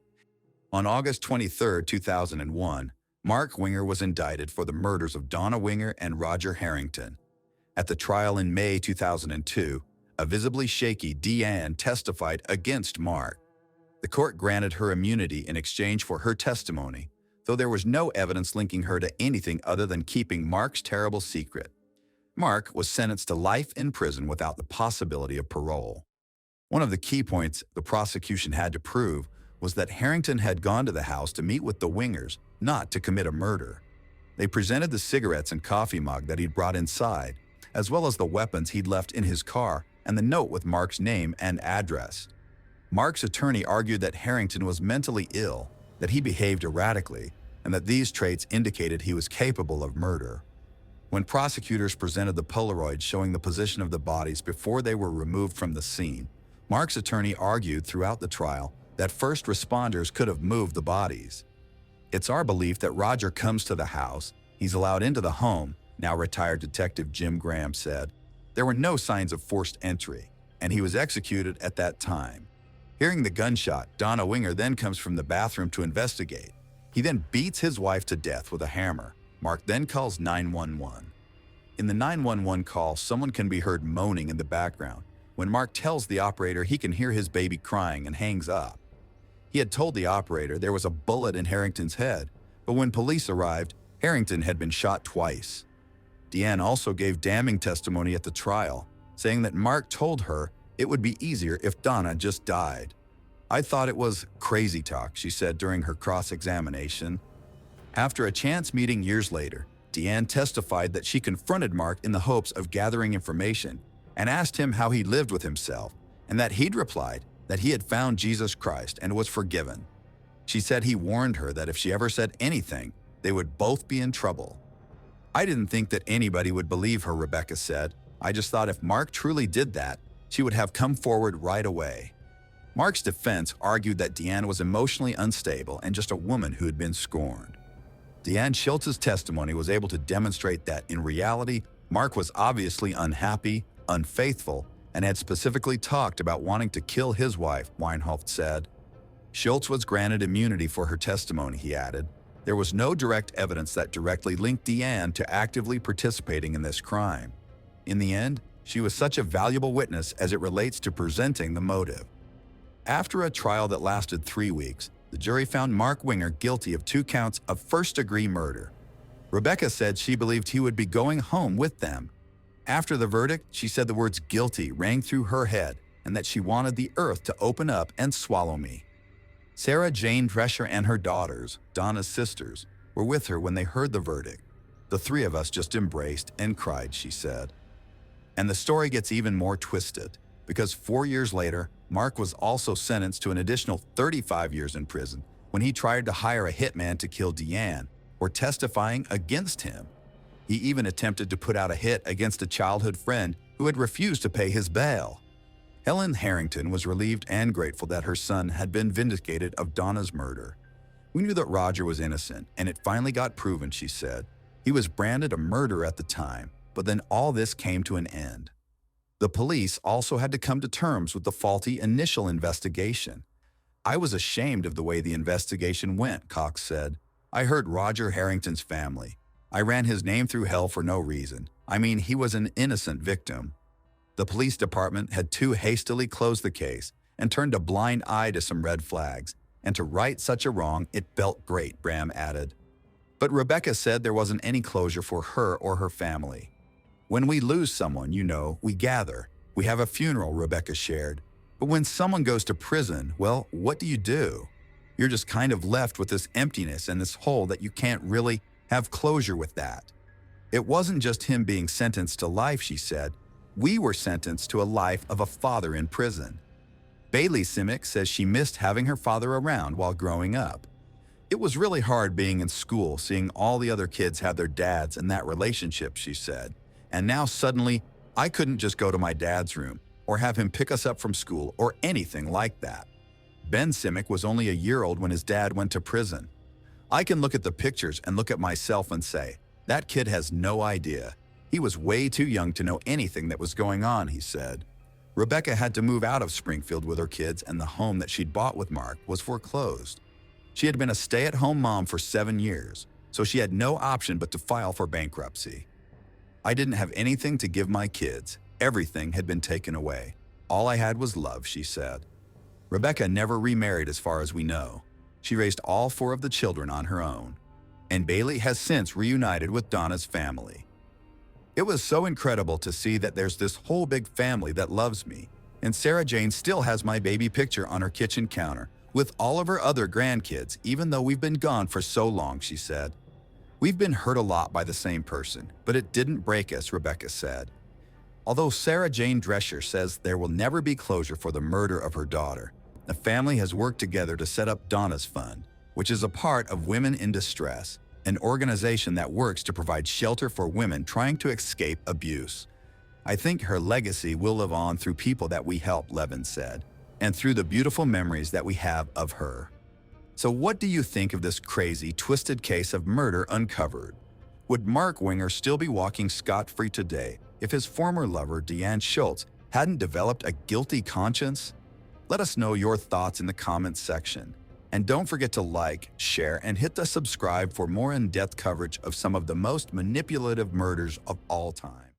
On August 23, 2001, Mark Winger was indicted for the murders of Donna Winger and Roger Harrington. At the trial in May 2002, a visibly shaky Deanne testified against Mark. The court granted her immunity in exchange for her testimony, though there was no evidence linking her to anything other than keeping Mark's terrible secret. Mark was sentenced to life in prison without the possibility of parole. One of the key points the prosecution had to prove was that Harrington had gone to the house to meet with the Wingers, not to commit a murder. They presented the cigarettes and coffee mug that he'd brought inside, as well as the weapons he'd left in his car and the note with Mark's name and address. Mark's attorney argued that Harrington was mentally ill, that he behaved erratically, and that these traits indicated he was capable of murder. When prosecutors presented the Polaroid showing the position of the bodies before they were removed from the scene, Mark's attorney argued throughout the trial that first responders could have moved the bodies. "It's our belief that Roger comes to the house, he's allowed into the home," now retired Detective Jim Graham said. "There were no signs of forced entry, and he was executed at that time." Hearing the gunshot, Donna Winger then comes from the bathroom to investigate. He then beats his wife to death with a hammer. Mark then calls 911. In the 911 call, someone can be heard moaning in the background. When Mark tells the operator he can hear his baby crying and hangs up. He had told the operator there was a bullet in Harrington's head, but when police arrived, Harrington had been shot twice. Deanne also gave damning testimony at the trial, saying that Mark told her it would be easier if Donna just died. "I thought it was crazy talk," she said during her cross-examination. After a chance meeting years later, Deanne testified that she confronted Mark in the hopes of gathering information and asked him how he lived with himself, and that he'd replied that he had found Jesus Christ and was forgiven. She said he warned her that if she ever said anything, they would both be in trouble. "I didn't think that anybody would believe her," Rebecca said. "I just thought if Mark truly did that, she would have come forward right away." Mark's defense argued that Deanne was emotionally unstable and just a woman who had been scorned. Deanne Schultz's testimony was able to demonstrate that, in reality, Mark was obviously unhappy, unfaithful, and had specifically talked about wanting to kill his wife, Weinhoft said. Schultz was granted immunity for her testimony, he added. There was no direct evidence that directly linked Deanne to actively participating in this crime. In the end, she was such a valuable witness as it relates to presenting the motive. After a trial that lasted 3 weeks, the jury found Mark Winger guilty of 2 counts of first-degree murder. Rebecca said she believed he would be going home with them. After the verdict, she said the words "guilty" rang through her head and that she wanted the earth to open up and swallow me. Sarah Jane Drescher and her daughters, Donna's sisters, were with her when they heard the verdict. "The 3 of us just embraced and cried," she said. And the story gets even more twisted, because 4 years later, Mark was also sentenced to an additional 35 years in prison when he tried to hire a hitman to kill Deanne, or testifying against him. He even attempted to put out a hit against a childhood friend who had refused to pay his bail. Helen Harrington was relieved and grateful that her son had been vindicated of Donna's murder. "We knew that Roger was innocent, and it finally got proven," she said. "He was branded a murderer at the time, but then all this came to an end." The police also had to come to terms with the faulty initial investigation. "I was ashamed of the way the investigation went," Cox said. "I hurt Roger Harrington's family. I ran his name through hell for no reason. I mean, he was an innocent victim." The police department had too hastily closed the case and turned a blind eye to some red flags, and to right such a wrong, it felt great, Bram added. But Rebecca said there wasn't any closure for her or her family. "When we lose someone, we gather. We have a funeral," Rebecca shared. "But when someone goes to prison, well, what do? You're just kind of left with this emptiness and this hole that you can't really have closure with that." "It wasn't just him being sentenced to life," she said. "We were sentenced to a life of a father in prison." Bailey Simic says she missed having her father around while growing up. "It was really hard being in school, seeing all the other kids have their dads and that relationship," she said. "And now suddenly, I couldn't just go to my dad's room or have him pick us up from school or anything like that." Ben Simic was only a year old when his dad went to prison. "I can look at the pictures and look at myself and say, that kid has no idea. He was way too young to know anything that was going on," he said. Rebecca had to move out of Springfield with her kids, and the home that she'd bought with Mark was foreclosed. She had been a stay-at-home mom for 7 years, so she had no option but to file for bankruptcy. "I didn't have anything to give my kids. Everything had been taken away. All I had was love," she said. Rebecca never remarried as far as we know. She raised all 4 of the children on her own. And Bailey has since reunited with Donna's family. "It was so incredible to see that there's this whole big family that loves me. And Sarah Jane still has my baby picture on her kitchen counter with all of her other grandkids, even though we've been gone for so long," she said. "We've been hurt a lot by the same person, but it didn't break us," Rebecca said. Although Sarah Jane Drescher says there will never be closure for the murder of her daughter, the family has worked together to set up Donna's Fund, which is a part of Women in Distress, an organization that works to provide shelter for women trying to escape abuse. "I think her legacy will live on through people that we help," Levin said, "and through the beautiful memories that we have of her." So what do you think of this crazy, twisted case of murder uncovered? Would Mark Winger still be walking scot-free today if his former lover, Deanne Schultz, hadn't developed a guilty conscience? Let us know your thoughts in the comments section. And don't forget to like, share, and hit the subscribe for more in-depth coverage of some of the most manipulative murders of all time.